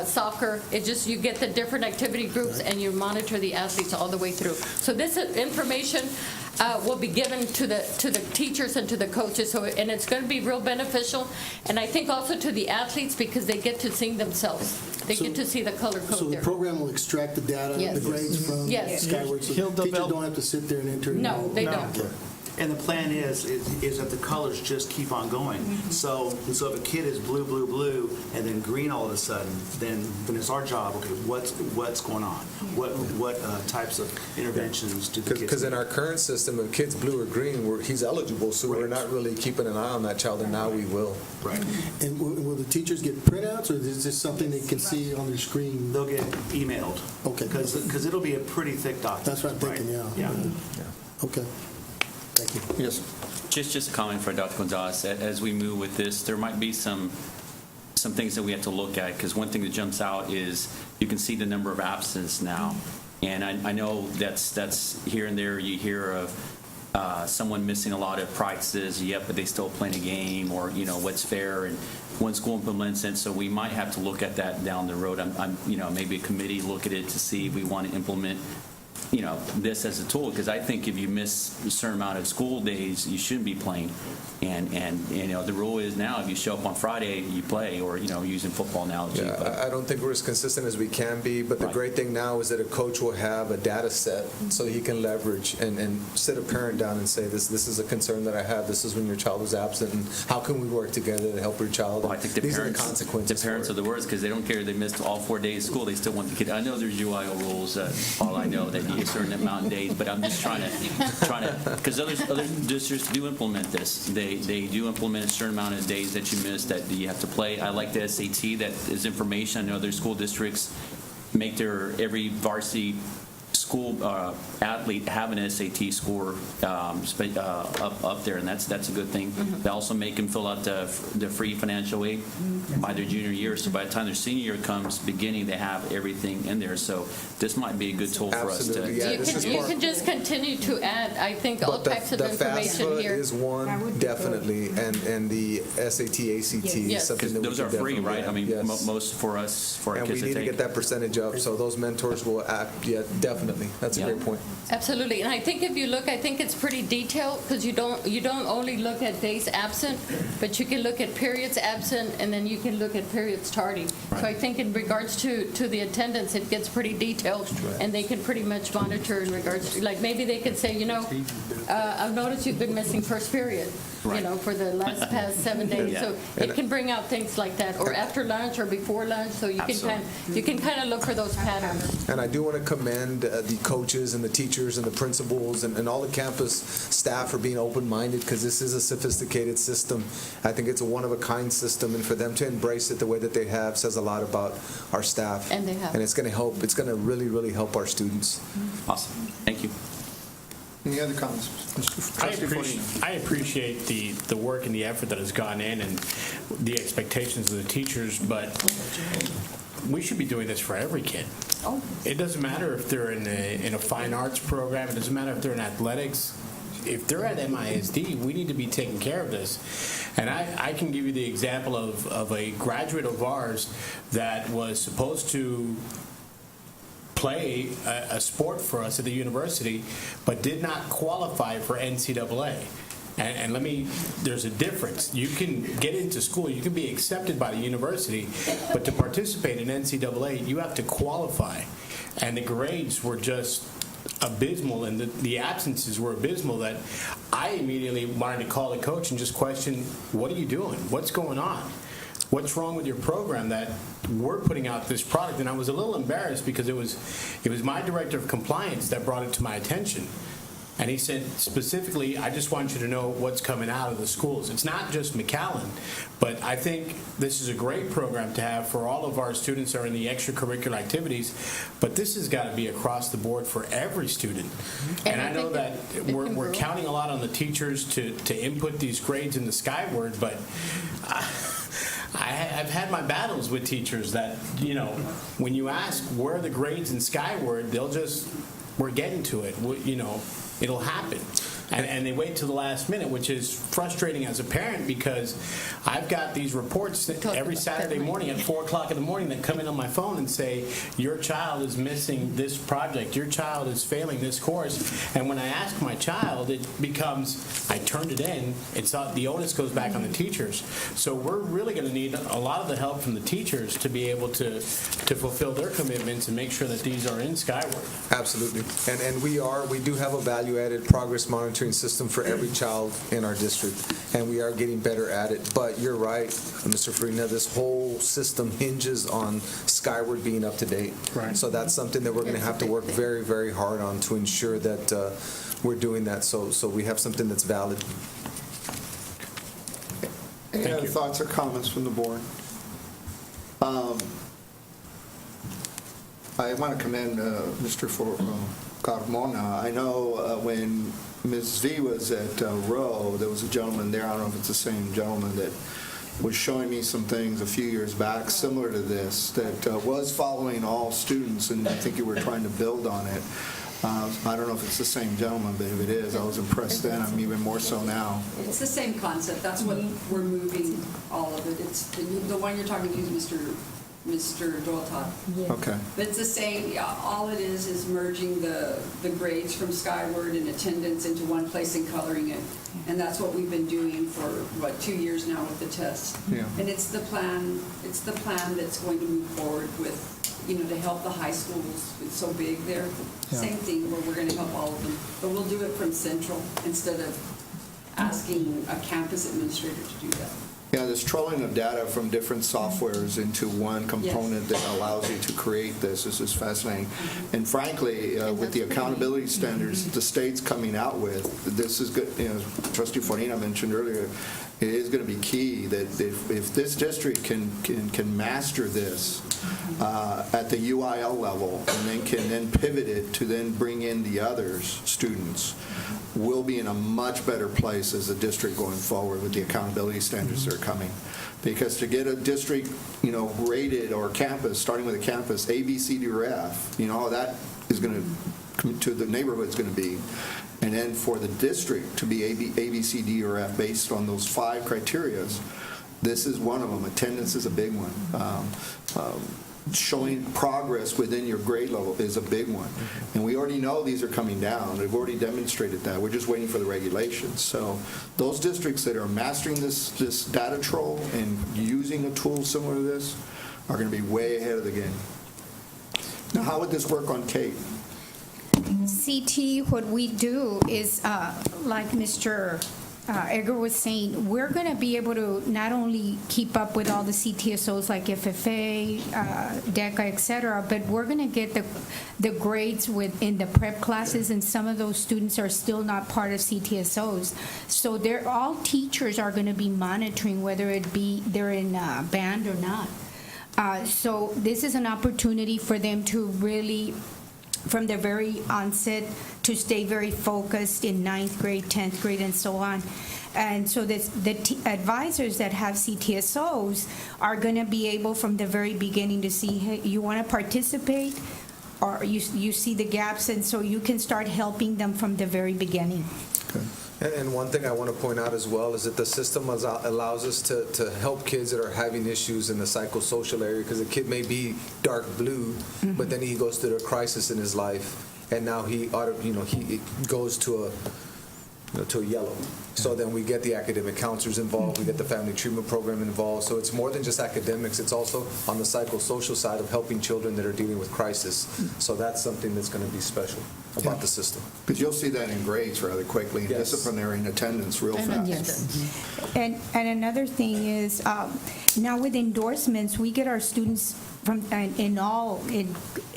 soccer. You get the different activity groups and you monitor the athletes all the way through. So this information will be given to the teachers and to the coaches, and it's going to be real beneficial. And I think also to the athletes because they get to see themselves. They get to see the color code So the there. program will extract the data, Yes. the grades from Yes. Skyward, so He'll teachers develop- don't have to sit there and enter. No, they don't. Okay. And the plan is that the colors just keep on going. So if a kid is blue, blue, blue, and then green all of a sudden, then it's our job. Okay, what's going on? What types of interventions do the kids? Because in our current system, if kid's blue or green, he's eligible, so we're not really keeping an eye on that child, and now we will. Right. And will the teachers get printouts, or is this something they can see on their screen? They'll get emailed. Okay. Because it'll be a pretty thick document. That's what I'm thinking, yeah. Okay. Thank you. Yes. Just a comment for Dr. Gonzalez. As we move with this, there might be some things that we have to look at, because one thing that jumps out is you can see the number of absences now. And I know that's here and there you hear of someone missing a lot of practices, but they still playing a game, or, what's fair, and one school implements it. So we might have to look at that down the road. Maybe a committee look at it to see if we want to implement this as a tool, because I think if you miss a certain amount of school days, you shouldn't be playing. And the rule is now, if you show up on Friday, you play, or, using football analogy. Yeah, I don't think we're as consistent as we can be, but the great thing now is that a coach will have a data set so he can leverage and sit a parent down and say, this is a concern that I have, this is when your child was absent, and how can we work together to help your child? Well, I think These are the consequences. The parents are the worst, because they don't care if they missed all 4 days of school. They still want the kid. I know there's UIO rules, all I know, that you get a certain amount of days, but I'm just trying to, because other districts do implement this. They do implement a certain amount of days that you miss that you have to play. I like the SAT, that is information. I know other school districts make every varsity school athlete have an SAT score up there, and that's a good thing. They also make them fill out the free financial aid by their junior year, so by the time their senior year comes beginning, they have everything in there. So this might be a good tool for us to. You can just continue to add, I think, all types of information FAFSA here. is one, definitely, and the SAT, ACT is something that we Those can are free, definitely right? add. I mean, Yes. most for us, for our And kids we to need to take. get that percentage up, so those mentors will act, definitely. That's a great point. Absolutely, and I think if you look, I think it's pretty detailed, because you don't only look at days absent, but you can look at periods absent, and then you can look at periods tardy. So I think in regards to the attendance, it gets pretty detailed, and they can pretty much monitor in regards to, like, maybe they could say, I've noticed you've been missing first period, for the last past 7 days. Yeah. So it can bring out things like that, or after lunch or before lunch, so you can kind of look for those patterns. And I do want to commend the coaches and the teachers and the principals and all the campus staff for being open-minded, because this is a sophisticated system. I think it's a one-of-a-kind system, and for them to embrace it the way that they have says a lot about our staff. And they have. And it's going to help. It's going to really, really help our students. Awesome. Thank you. Any other comments? I appreciate the work and the effort that has gone in, and the expectations of the teachers, but we should be doing this for every kid. It doesn't matter if they're in a fine arts program. It doesn't matter if they're in athletics. If they're at MISD, we need to be taking care of this. And I can give you the example of a graduate of ours that was supposed to play a sport for us at the university, but did not qualify for NCAA. And there's a difference. You can get into school, you can be accepted by the university, but to participate in NCAA, you have to qualify. And the grades were just abysmal, and the absences were abysmal, that I immediately wanted to call the coach and just question, what are you doing? What's going on? What's wrong with your program that we're putting out this product? And I was a little embarrassed, because it was my director of compliance that brought it to my attention. And he said, specifically, I just want you to know what's coming out of the schools. It's not just McAllen, but I think this is a great program to have for all of our students that are in the extracurricular activities, but this has got to be across the board for every student. And I know that we're counting a lot on the teachers to input these grades in the Skyward, but I've had my battles with teachers that, when you ask where are the grades in Skyward, they'll just, we're getting to it, it'll happen. And they wait till the last minute, which is frustrating as a parent, because I've got these reports that every Saturday morning at 4 o'clock in the morning that come in on my phone and say, your child is missing this project, your child is failing this course. And when I ask my child, it becomes, I turned it in, the onus goes back on the teachers. So we're really going to need a lot of the help from the teachers to be able to fulfill their commitments and make sure that these are in Skyward. Absolutely. And we do have a value-added progress monitoring monitoring system for every child in our district, and we are getting better at it. But you're right, Mr. Farina, this whole system hinges on Skyward being up to date. Right. So that's something that we're going to have to work very, very hard on to ensure that we're doing that, so we have something that's valid. Any other thoughts or comments from the board? I want to commend Mr. Carmona. I know when Ms. V was at Rowe, there was a gentleman there, I don't know if it's the same gentleman, that was showing me some things a few years back similar to this, that was following all students, and I think you were trying to build on it. I don't know if it's the same gentleman, but if it is, I was impressed then. I'm even more so now. It's the same concept. That's what we're moving all of it. It's the one you're talking to is Mr. Doyle Todd. Okay. But it's the same. All it is merging the grades from Skyward and attendance into one place and coloring it. And that's what we've been doing for 2 years now with the tests. Yeah. And it's the plan. It's the plan that's going to move forward with, to help the high schools. It's so big there. Yeah. Same thing where we're going to help all of them. But we'll do it from Central instead of asking a campus administrator to do that. Yeah, this trolling of data from different softwares into one component that allows you to create this is fascinating. And frankly, with the accountability standards the state's coming out with, this is good. Trustee Farina mentioned earlier, it is going to be key that if this district can master this at the UIL level and then can pivot it to then bring in the others, students, we'll be in a much better place as a district going forward with the accountability standards that are coming. Because to get a district, rated, or campus, starting with a campus, A, B, C, D, or F, that is going to the neighborhood's going to be. And then for the district to be A, B, C, D, or F based on those 5 criteria, this is one of them. Attendance is a big one. Showing progress within your grade level is a big one. And we already know these are coming down. They've already demonstrated that. We're just waiting for the regulations. So those districts that are mastering this data troll and using a tool similar to this are going to be way ahead of the game. Now, how would this work on Kate? CT, what we do is, like Mr. Edgar was saying, we're going to be able to not only keep up with all the CTSOs like FFA, DECA, et cetera, but we're going to get the grades within the prep classes, and some of those students are still not part of CTSOs. So all teachers are going to be monitoring whether it be they're in band or not. So this is an opportunity for them to really, from the very onset, to stay very focused in 9th grade, 10th grade, and so on. And so the advisors that have CTSOs are going to be able from the very beginning to see, hey, you want to participate, or you see the gaps, and so you can start helping them from the very beginning. Okay. And one thing I want to point out as well is that the system allows us to help kids that are having issues in the psychosocial area, because a kid may be dark blue, but then he goes through a crisis in his life, and now he goes to a yellow. So then we get the academic counselors involved, we get the family treatment program involved. So it's more than just academics, it's also on the psychosocial side of helping children that are dealing with crisis. So that's something that's going to be special about the system. Because you'll see that in grades rather quickly, and Yes. disciplinary and attendance real fast. Yes. And another thing is, now with endorsements, we get our students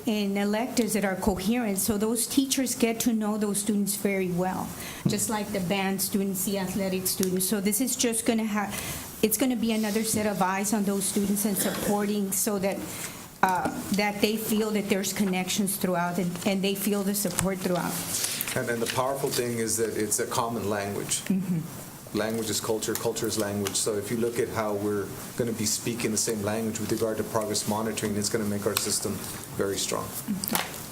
in electives that are coherent, so those teachers get to know those students very well, just like the band students, the athletic students. So this is just going to it's going to be another set of eyes on those students and supporting, so that that they feel that there's connections throughout, and they feel the support throughout. And then the powerful thing is that it's a common language. Language is culture, culture is language. So if you look at how we're going to be speaking the same language with regard to progress monitoring, it's going to make our system very strong.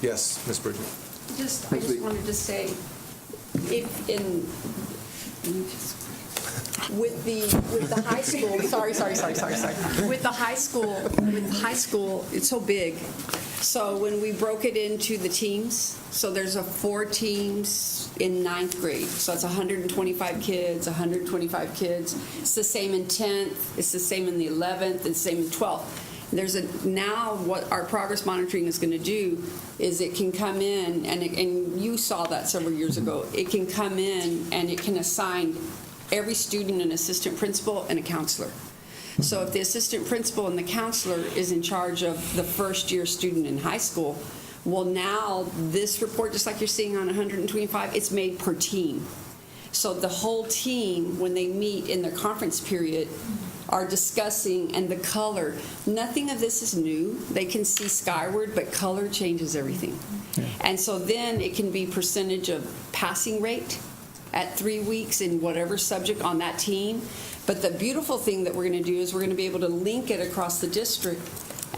Yes, Ms. Bridget. I just wanted to say, with the high school, sorry. With the high school, it's so big. So when we broke it into the teams, so there's 4 teams in 9th grade. So it's 125 kids, 125 kids. It's the same in 10th, it's the same in the 11th, it's the same in 12th. Now what our progress monitoring is going to do is it can come in, and you saw that several years ago, it can come in and it can assign every student an assistant principal and a counselor. So if the assistant principal and the counselor is in charge of the first-year student in high school, well, now this report, just like you're seeing on 125, it's made per team. So the whole team, when they meet in their conference period, are discussing, and the color, nothing of this is new. They can see skyward, but color changes everything. And so then it can be percentage of passing rate at 3 weeks in whatever subject on that team. But the beautiful thing that we're going to do is we're going to be able to link it across the district.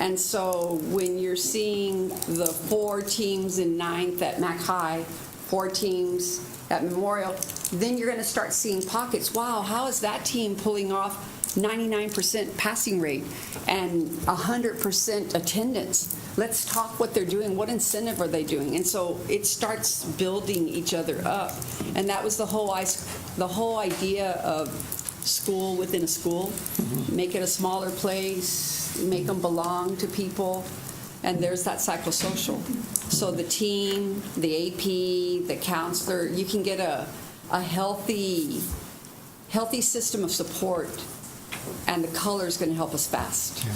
And so when you're seeing the 4 teams in 9th at Mac High, 4 teams at Memorial, then you're going to start seeing pockets. Wow, how is that team pulling off 99% passing rate and 100% attendance? Let's talk what they're doing. What incentive are they doing? And so it starts building each other up. And that was the whole idea of school within a school. Make it a smaller place, make them belong to people, and there's that psychosocial. So the team, the AP, the counselor, you can get a healthy system of support, and the color is going to help us fast.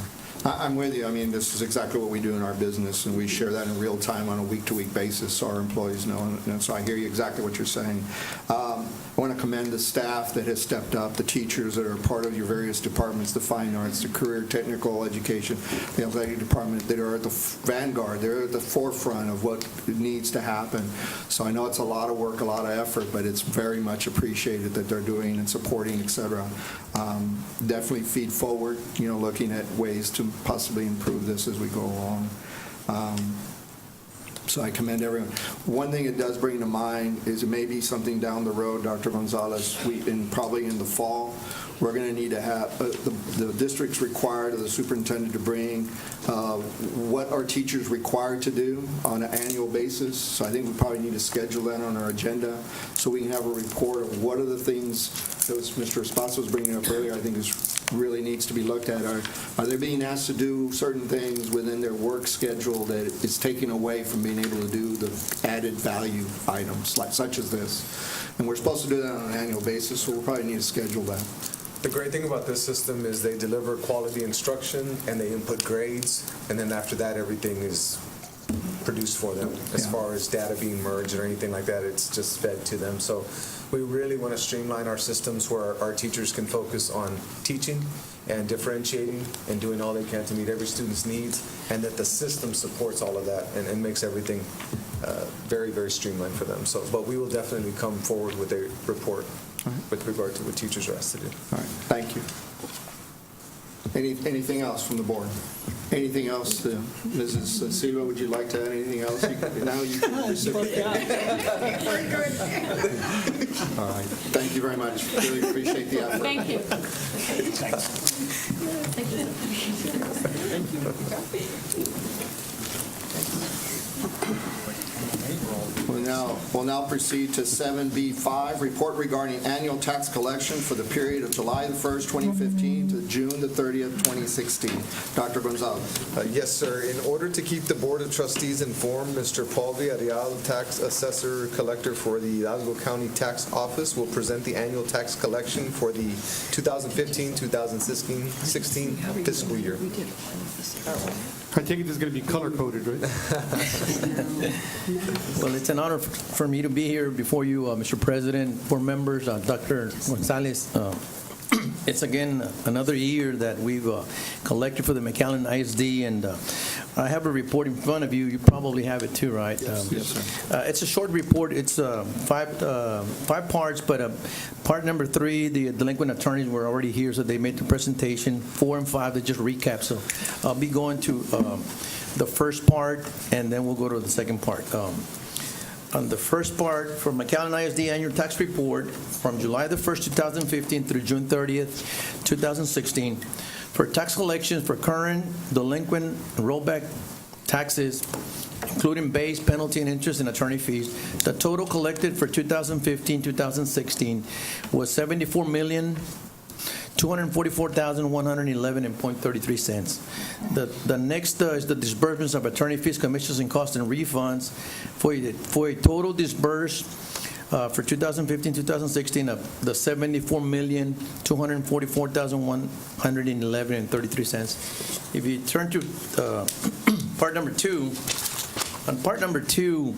I'm with you. I mean, this is exactly what we do in our business, and we share that in real time on a week-to-week basis so our employees know. And so I hear you exactly what you're saying. I want to commend the staff that has stepped up, the teachers that are part of your various departments, the fine arts, the career technical education, the athletic department, that are at the vanguard. They're at the forefront of what needs to happen. So I know it's a lot of work, a lot of effort, but it's very much appreciated that they're doing and supporting, et cetera. Definitely feed forward, looking at ways to possibly improve this as we go along. So I commend everyone. One thing it does bring to mind is it may be something down the road, Dr. Gonzalez, probably in the fall, we're going to need to have, the district's required of the superintendent to bring what are teachers required to do on an annual basis. So I think we probably need to schedule that on our agenda so we can have a report of what are the things that Mr. Espacio was bringing up earlier, I think really needs to be looked at. Are they being asked to do certain things within their work schedule that is taking away from being able to do the added value items such as this? And we're supposed to do that on an annual basis, so we'll probably need to schedule that. The great thing about this system is they deliver quality instruction and they input grades, and then after that everything is produced for them. As far as data being merged or anything like that, it's just fed to them. So we really want to streamline our systems where our teachers can focus on teaching and differentiating and doing all they can to meet every student's needs, and that the system supports all of that and makes everything very, very streamlined for them. So, but we will definitely come forward with a report with regard to what teachers are asked to do. All right, thank you. Anything else from the board? Anything else? Mrs. Silva, would you like to add anything else? Now you can reciprocate. All right, thank you very much. Really appreciate the effort. Thank you. Thanks. We'll now proceed to 7B5, report regarding annual tax collection for the period of July the 1st, 2015 to June the 30th, 2016. Dr. Gonzalez. Yes, sir. In order to keep the Board of Trustees informed, Mr. Paul Villarreal, tax assessor collector for the Hidalgo County Tax Office, will present the annual tax collection for the 2015-2016 fiscal year. I take it this is going to be color-coded, right? Well, it's an honor for me to be here before you, Mr. President, board members, Dr. Gonzalez. It's again another year that we've collected for the McAllen ISD, and I have a report in front of you. You probably have it too, right? Yes, sir. It's a short report. It's five parts, but part number 3, the delinquent attorneys were already here, so they made the presentation. 4 and 5, they just recap. So I'll be going to the first part, and then we'll go to the second part. On the first part, for McAllen ISD annual tax report from July the 1st, 2015 through June 30th, 2016, for tax collections for current, delinquent, and rollback taxes, including base, penalty, and interest and attorney fees, the total collected for 2015-2016 was $74,292,900. $244,111.33. The next is the disbursements of attorney fees, commissions, and costs and refunds for a total disbursed for 2015-2016 of the $74,244,111.33. If you turn to part number 2, on part number 2,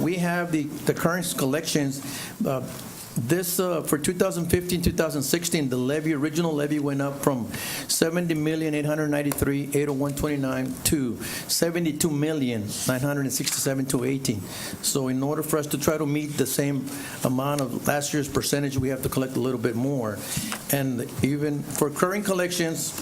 we have the current collections. This, for 2015-2016, the original levy went up from $70,893,801.29 to $72,967,218. So in order for us to try to meet the same amount of last year's percentage, we have to collect a little bit more. And even for current collections,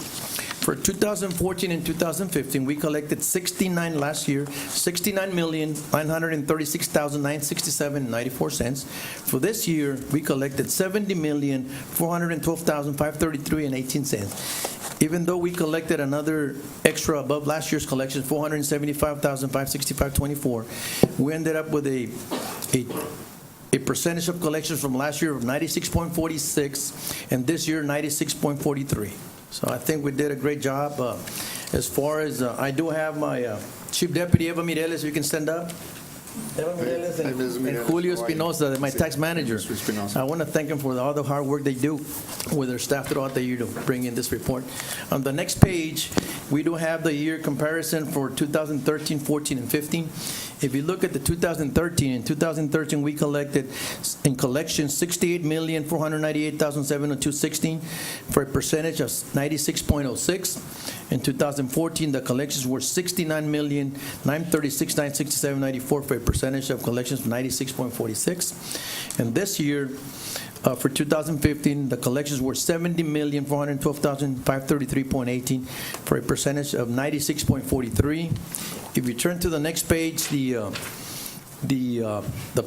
for 2014 and 2015, we collected 69 last year, $69,936,967.94 cents. For this year, we collected $70,412,533.18 cents. Even though we collected another extra above last year's collection, $475,565.24, we ended up with a percentage of collections from last year of 96.46, and this year 96.43. So I think we did a great job. As far as, I do have my Chief Deputy, Eva Mireles, you can stand up. Eva Mireles and Julio Espinosa, my tax manager. I want to thank them for all the hard work they do with their staff throughout the year to bring in this report. On the next page, we do have the year comparison for 2013, 14, and 15. If you look at the 2013, we collected in collections $68,498,702.16 for a percentage of 96.06. In 2014, the collections were $69,936,967.94 for a percentage of collections of 96.46. And this year, for 2015, the collections were $70,412,533.18 for a percentage of 96.43. If you turn to the next page, the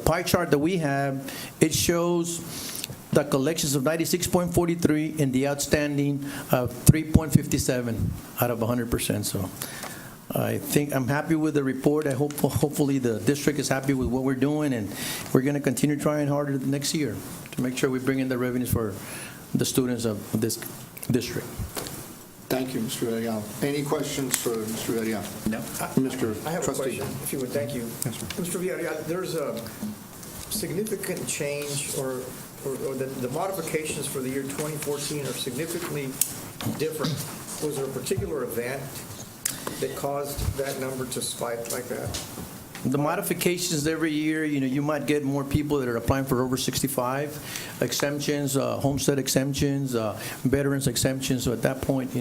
pie chart that we have, it shows the collections of 96.43 and the outstanding of 3.57 out of 100%. So I think I'm happy with the report. I hope hopefully the district is happy with what we're doing, and we're going to continue trying harder the next year to make sure we bring in the revenues for the students of this district. Thank you, Mr. Arellano. Any questions for Mr. Arellano? No. Mr. I have a Trustee. question, if you would. Thank you. Mr. Villarreal, there's a significant change, or the modifications for the year 2014 are significantly different. Was there a particular event that caused that number to spike like that? The modifications every year, you might get more people that are applying for over 65, exemptions, homestead exemptions, veterans exemptions. So at that point,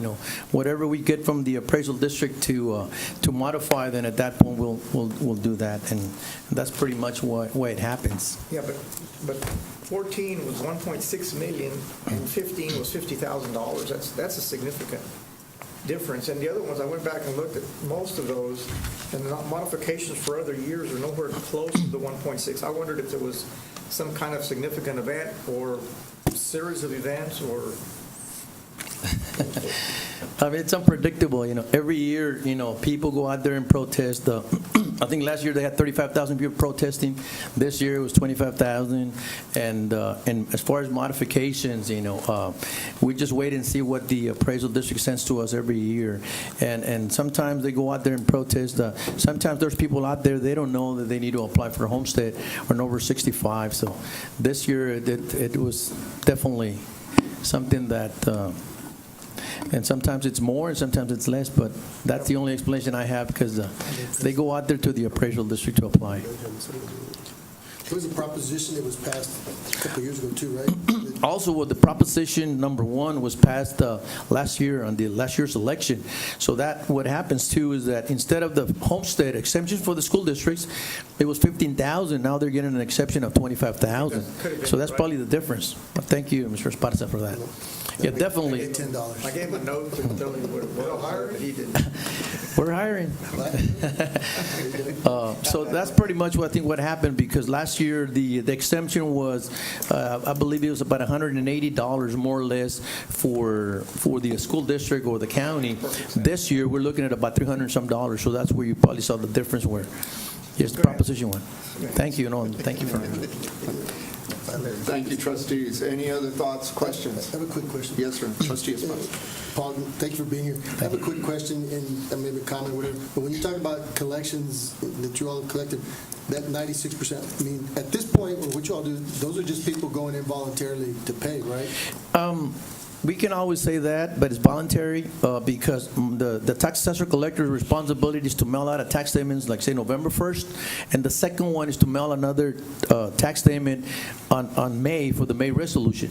whatever we get from the appraisal district to modify, then at that point we'll do that, and that's pretty much why it happens. Yeah, but 14 was 1.6 million, and 15 was $50,000. That's a significant difference. And the other ones, I went back and looked at most of those, and the modifications for other years are nowhere close to the 1.6. I wondered if there was some kind of significant event or series of events, or I mean, it's unpredictable. Every year, people go out there and protest. I think last year they had 35,000 people protesting. This year it was 25,000. And as far as modifications, we just wait and see what the appraisal district sends to us every year. And sometimes they go out there and protest. Sometimes there's people out there, they don't know that they need to apply for a homestead or an over 65. So this year it was definitely something that, and sometimes it's more and sometimes it's less, but that's the only explanation I have, because they go out there to the appraisal district to apply. There was a proposition that was passed a couple of years ago too, right? Also, the proposition number 1 was passed last year on the last year's election. So that what happens too is that instead of the homestead exemption for the school districts, it was 15,000. Now they're getting an exception of 25,000. So that's probably the difference. Thank you, Mr. Esparza, for that. Yeah, definitely. I get $10. I gave him a note to tell me what it was, but he didn't. We're hiring. So that's pretty much what happened, because last year the exemption was, I believe it was about $180 more or less for the school district or the county. This year we're looking at about $300 some. So that's where you probably saw the difference where. Yes, the proposition 1. Thank you. No, thank you for. Thank you, trustees. Any other thoughts, questions? I have a quick question. Yes, sir. Trustee Esposito. Paul, thank you for being here. I have a quick question and maybe a comment, whatever. But when you talk about collections that you all collected, that 96%, I mean, at this point, what you all do, those are just people going in voluntarily to pay, right? We can always say that, but it's voluntary because the tax assessor collector's responsibility is to mail out a tax statement, like say November 1st, and the second one is to mail another tax statement on May for the May resolution.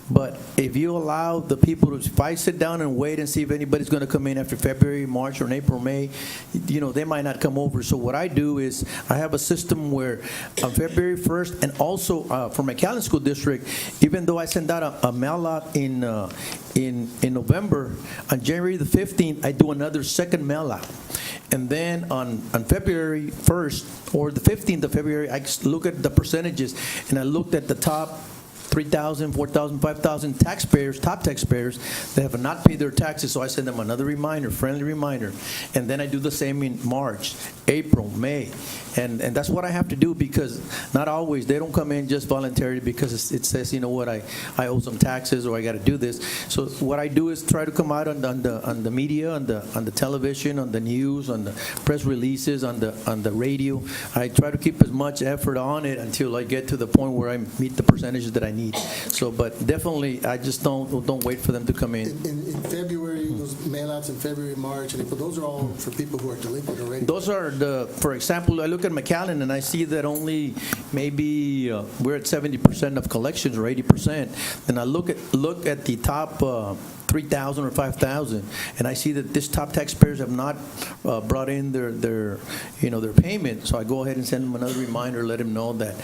But if you allow the people to, if I sit down and wait and see if anybody's going to come in after February, March, or in April, May, they might not come over. So what I do is I have a system where on February 1st, and also for McAllen School District, even though I send out a mail out in November, on January the 15th, I do another second mail out. And then on February 1st or the 15th of February, I look at the percentages, and I looked at the top 3,000, 4,000, 5,000 taxpayers, top taxpayers that have not paid their taxes. So I send them another reminder, friendly reminder. And then I do the same in March, April, May. And that's what I have to do because not always, they don't come in just voluntarily because it says, you know what, I owe some taxes or I got to do this. So what I do is try to come out on the media, on the television, on the news, on the press releases, on the radio. I try to keep as much effort on it until I get to the point where I meet the percentages that I need. So, but definitely, I just don't wait for them to come in. In February, those mailouts in February, March, and April, those are all for people who are delinquent already. Those are for example, I look at McAllen and I see that only maybe we're at 70% of collections or 80%. Then I look at the top 3,000 or 5,000, and I see that this top taxpayers have not brought in their payment. So I go ahead and send them another reminder, let them know that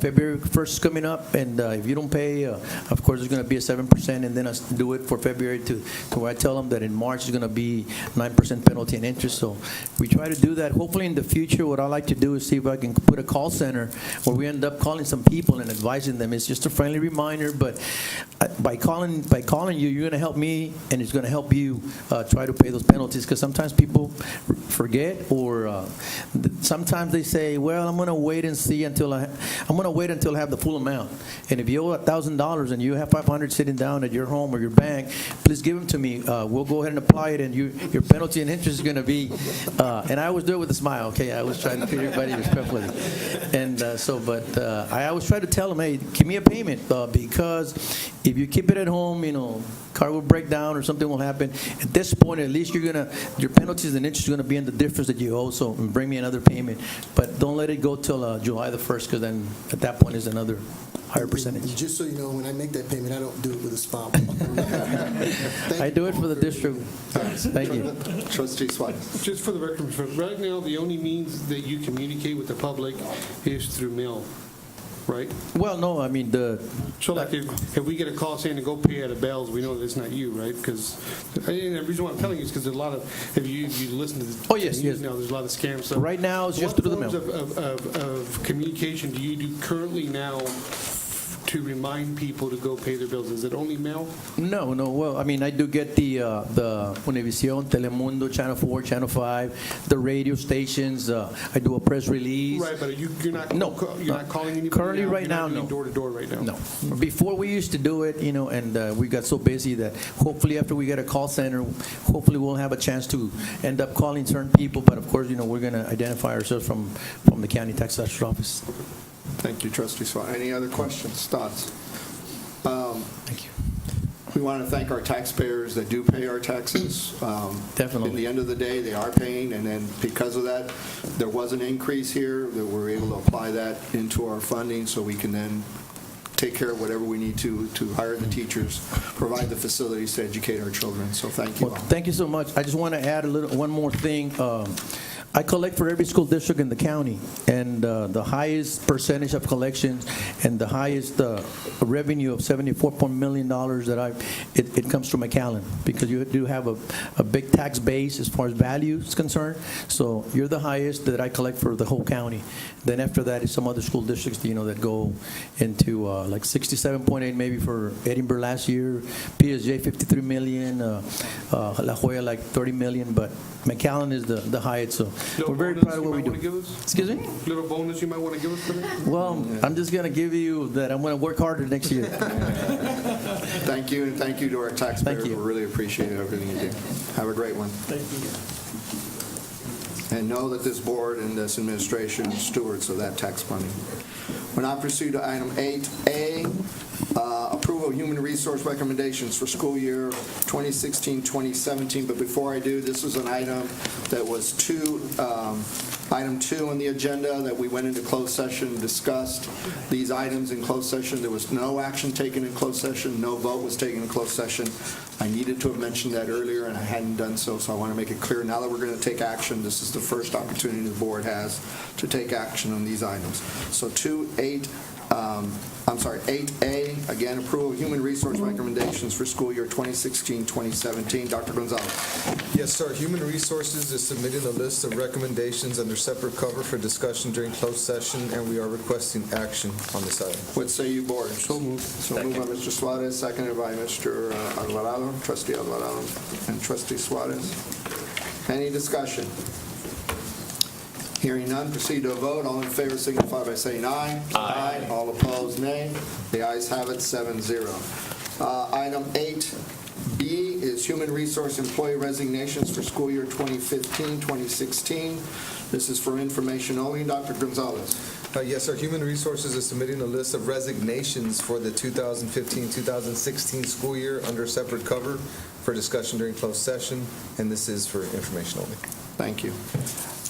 February 1st is coming up, and if you don't pay, of course, there's going to be a 7%, and then I do it for February to where I tell them that in March is going to be 9% penalty and interest. So we try to do that. Hopefully in the future, what I like to do is see if I can put a call center where we end up calling some people and advising them. It's just a friendly reminder, but by calling you, you're going to help me, and it's going to help you try to pay those penalties, because sometimes people forget, or sometimes they say, well, I'm going to wait and see until I have the full amount. And if you owe $1,000 and you have $500 sitting down at your home or your bank, please give them to me. We'll go ahead and apply it, and your penalty and interest is going to be, and I always do it with a smile, okay? I always try to treat everybody respectfully. And I always try to tell them, hey, give me a payment, because if you keep it at home, car will break down or something will happen. At this point, at least your penalties and interest are going to be in the difference that you owe, so bring me another payment. But don't let it go till July the 1st, because then at that point is another higher percentage. Just so you know, when I make that payment, I don't do it with a smile. I do it for the district. Thank you. Trustee Suarez. Just for the record, right now, the only means that you communicate with the public is through mail, right? Well, no, I mean, So like if we get a call saying to go pay at a Bell's, we know that it's not you, right? Because the reason why I'm telling you is because there's a lot of, if you listen to the news now, there's a lot of scams. So right now, it's just through the mail. What forms of communication do you do currently now to remind people to go pay their bills? Is it only mail? No. Well, I mean, I do get the Univision, Telemundo, Channel 4, Channel 5, the radio stations. I do a press release. Right, but you're not calling anybody currently now? right now, no. Door to door right now. No. Before we used to do it, and we got so busy that hopefully after we get a call center, hopefully we'll have a chance to end up calling certain people. But of course, we're going to identify ourselves from the county tax assessor's office. Thank you, Trustee Suarez. Any other questions, thoughts? Thank you. We want to thank our taxpayers that do pay our taxes. Definitely. At the end of the day, they are paying, and then because of that, there was an increase here that we're able to apply that into our funding, so we can then take care of whatever we need to hire the teachers, provide the facilities to educate our children. So thank you all. Thank you so much. I just want to add one more thing. I collect for every school district in the county, and the highest percentage of collections and the highest revenue of $74 million it comes from McAllen, because you do have a big tax base as far as value is concerned. So you're the highest that I collect for the whole county. Then after that is some other school districts, that go into like 67.8 maybe for Edinburgh last year, PSJ 53 million, La Jolla like 30 million, but McAllen is the highest. So we're very bonus proud of you what we might wanna do. give us? Excuse me? Little bonus you might want to give us for that? Well, I'm just going to give you that I'm going to work harder next year. Thank you, and thank you to our taxpayers. Thank you. We really appreciate everything you do. Have a great one. Thank you. And know that this board and this administration are stewards of that tax money. We'll now proceed to item 8A, approval of human resource recommendations for school year 2016-2017. But before I do, this was an item that was item 2 on the agenda that we went into closed session and discussed these items in closed session. There was no action taken in closed session. No vote was taken in closed session. I needed to have mentioned that earlier, and I hadn't done so, so I want to make it clear. Now that we're going to take action, this is the first opportunity the board has to take action on these items. So 8A, again, approval of human resource recommendations for school year 2016-2017. Dr. Gonzalez. Yes, sir. Human Resources is submitting a list of recommendations under separate cover for discussion during closed session, and we are requesting action on this item. What say you, board? So moved. So moved by Mr. Suarez, seconded by Mr. Alvarado, Trustee Alvarado, and Trustee Suarez. Any discussion? Hearing none, proceed to a vote. All in favor signify by saying aye. Aye. All opposed, nay. The ayes have it, 7-0. Item 8B is human resource employee resignations for school year 2015-2016. This is for information only. Dr. Gonzalez. Yes, sir. Human Resources is submitting a list of resignations for the 2015-2016 school year under separate cover for discussion during closed session, and this is for information only. Thank you.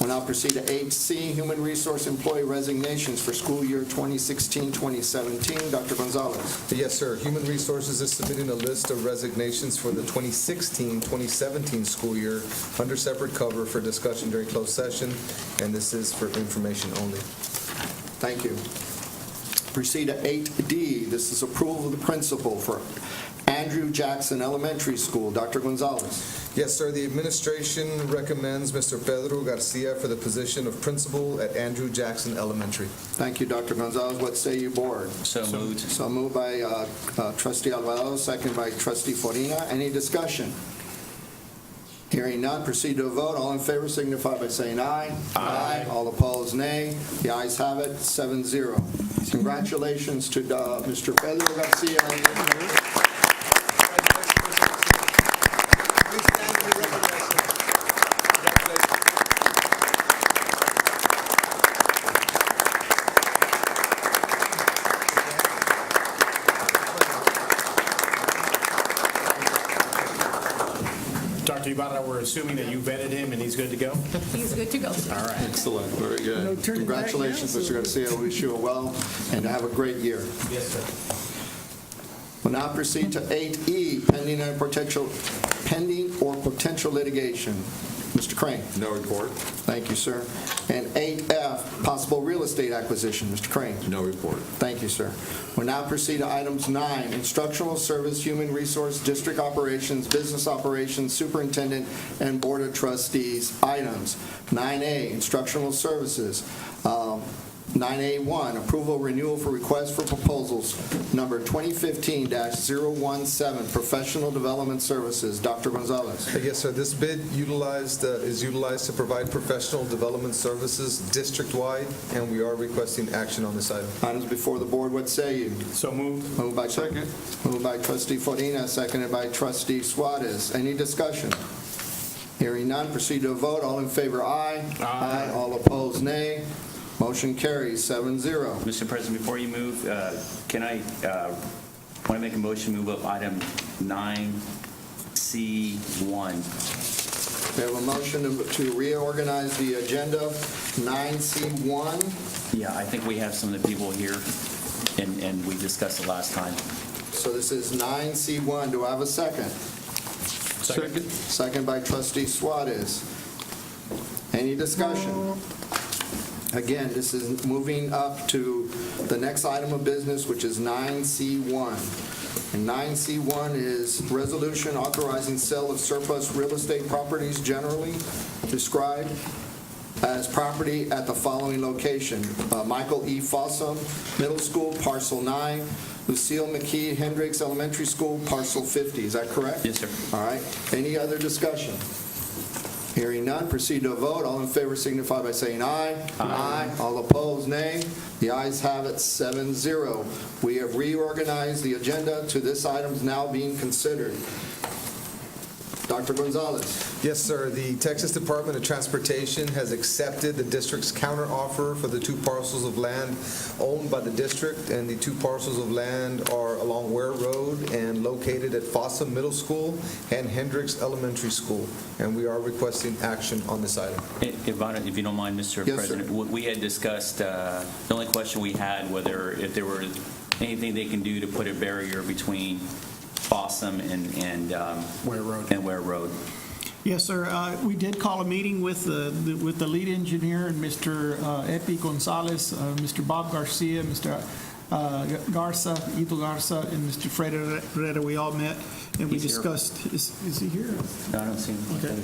We'll now proceed to 8C, human resource employee resignations for school year 2016-2017. Dr. Gonzalez. Yes, sir. Human Resources is submitting a list of resignations for the 2016-2017 school year under separate cover for discussion during closed session, and this is for information only. Thank you. Proceed to 8D. This is approval of the principal for Andrew Jackson Elementary School. Dr. Gonzalez. Yes, sir. The administration recommends Mr. Pedro Garcia for the position of principal at Andrew Jackson Elementary. Thank you, Dr. Gonzalez. What say you, board? So moved. So moved by Trustee Alvarado, second by Trustee Forina. Any discussion? Hearing none, proceed to a vote. All in favor signify by saying aye. Aye. All opposed, nay. The ayes have it, 7-0. Congratulations to Mr. Pedro Garcia. Dr. Ibarra, we're assuming that you vetted him and he's good to go? He's good to go. All right. Excellent, very good. Congratulations, Mr. Garcia. We wish you well and have a great year. Yes, sir. We'll now proceed to 8E, pending or potential litigation. Mr. Crane. No report. Thank you, sir. And 8F, possible real estate acquisition. Mr. Crane. No report. Thank you, sir. We'll now proceed to items 9, instructional service, human resource, district operations, business operations, superintendent, and board of trustees items. 9A, instructional services. 9A1, approval renewal for request for proposals, number 2015-017, professional development services. Dr. Gonzalez. Yes, sir. This bid is utilized to provide professional development services district-wide, and we are requesting action on this item. Items before the board, what say you? So moved. Moved by Trustee Forina, seconded by Trustee Suarez. Any discussion? Hearing none, proceed to a vote. All in favor, aye. Aye. All opposed, nay. Motion carries 7-0. Mr. President, before you move, can I want to make a motion to move up item 9C1? We have a motion to reorganize the agenda, 9C1. Yeah, I think we have some of the people here, and we discussed it last time. So this is 9C1. Do I have a second? Second. Second by Trustee Suarez. Any discussion? Again, this is moving up to the next item of business, which is 9C1. And 9C1 is resolution authorizing sale of surplus real estate properties generally described as property at the following location. Michael E. Fossum Middle School, Parcel 9. Lucille McKee Hendricks Elementary School, Parcel 50. Is that correct? Yes, sir. All right. Any other discussion? Hearing none, proceed to a vote. All in favor signify by saying aye. Aye. All opposed, nay. The ayes have it, 7-0. We have reorganized the agenda to this item now being considered. Dr. Gonzalez. Yes, sir. The Texas Department of Transportation has accepted the district's counteroffer for the 2 parcels of land owned by the district, and the 2 parcels of land are along Ware Road and located at Fossum Middle School and Hendricks Elementary School, and we are requesting action on this item. If you don't mind, Mr. Yes, President, we had discussed, the only question we had, whether if there were anything they can do to put a barrier between Fossum and Ware Road. Yes, sir. We did call a meeting with the lead engineer and Mr. Epi Gonzalez, Mr. Bob Garcia, Mr. Ito Garza, and Mr. Fred Herrera. We all met and we discussed. Is he here? No, I don't see him. Okay.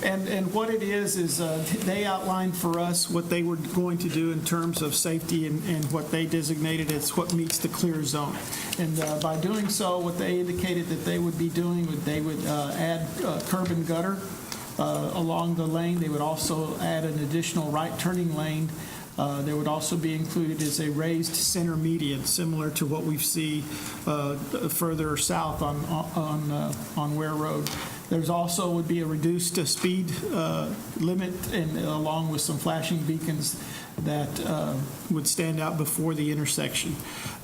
And what it is they outlined for us what they were going to do in terms of safety and what they designated as what meets the clear zone. And by doing so, what they indicated that they would be doing, they would add curb and gutter along the lane. They would also add an additional right turning lane. There would also be included as a raised center median, similar to what we see further south on Ware Road. There's also would be a reduced speed limit, and along with some flashing beacons that would stand out before the intersection.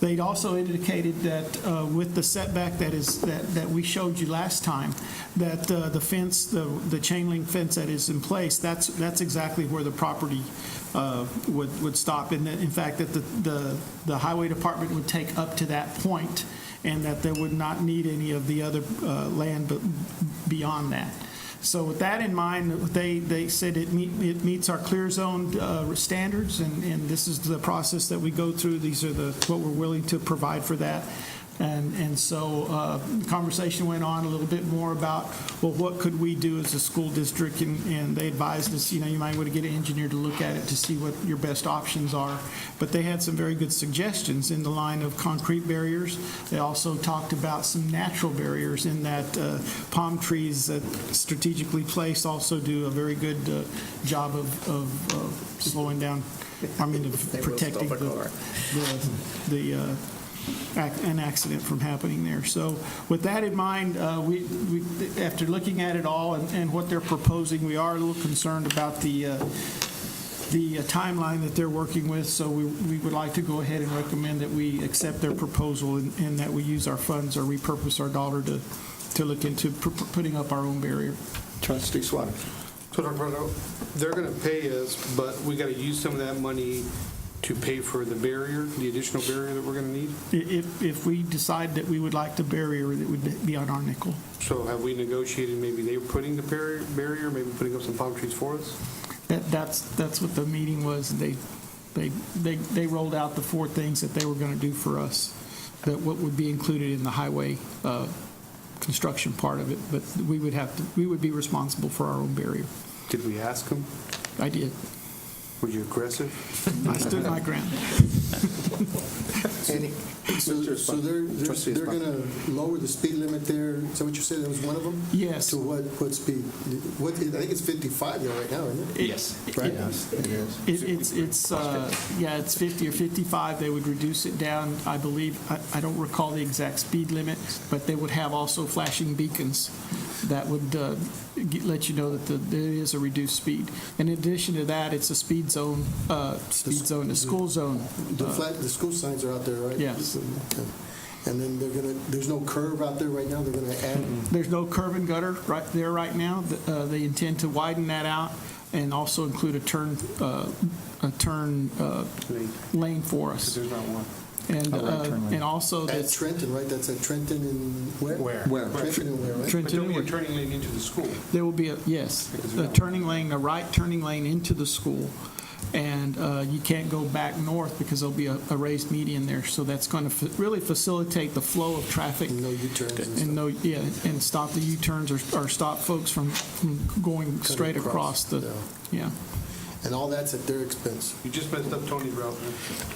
They'd also indicated that with the setback that we showed you last time, that the fence, the chain link fence that is in place, that's exactly where the property would stop. And that, in fact, that the highway department would take up to that point, and that they would not need any of the other land but beyond that. So with that in mind, they said it meets our clear zone standards, and this is the process that we go through. These are what we're willing to provide for that. And so the conversation went on a little bit more about, well, what could we do as a school district? And they advised us, you might want to get an engineer to look at it to see what your best options are. But they had some very good suggestions in the line of concrete barriers. They also talked about some natural barriers in that palm trees that strategically placed also do a very good job of slowing down, of protecting an accident from happening there. So with that in mind, we after looking at it all and what they're proposing, we are a little concerned about the timeline that they're working with. So we would like to go ahead and recommend that we accept their proposal and that we use our funds or repurpose our dollar to look into putting up our own barrier. Trustee Suarez. So, Dr. Brando, they're going to pay us, but we got to use some of that money to pay for the barrier, the additional barrier that we're going to need? If we decide that we would like the barrier, it would be on our nickel. So have we negotiated, maybe they were putting the barrier, maybe putting up some palm trees for us? That's what the meeting was. They rolled out the 4 things that they were going to do for us, that what would be included in the highway construction part of it, but we would be responsible for our own barrier. Did we ask them? I did. Were you aggressive? I stood my ground. So they're going to lower the speed limit there. Is that what you said? That was one of them? Yes. To what speed? I think it's 55 there right now, isn't it? Yes. Right? It's 50 or 55. They would reduce it down, I believe. I don't recall the exact speed limit, but they would have also flashing beacons that would let you know that there is a reduced speed. In addition to that, it's a speed zone, a school zone. The school signs are out there, right? Yes. Okay. And then there's no curve out there right now? They're going to add? There's no curb and gutter right there right now. They intend to widen that out and also include a turn lane for us. There's not one. And also At Trenton, right? That's at Trenton and where? Where? Trenton and where, right? But there'll be a turning lane into the school. There will be a turning lane, a right turning lane into the school, and you can't go back north because there'll be a raised median there. So that's going to really facilitate the flow of traffic. And no U-turns. And stop the U-turns or stop folks from going straight across the. Yeah. And all that's at their expense. You just messed up Tony's route, man.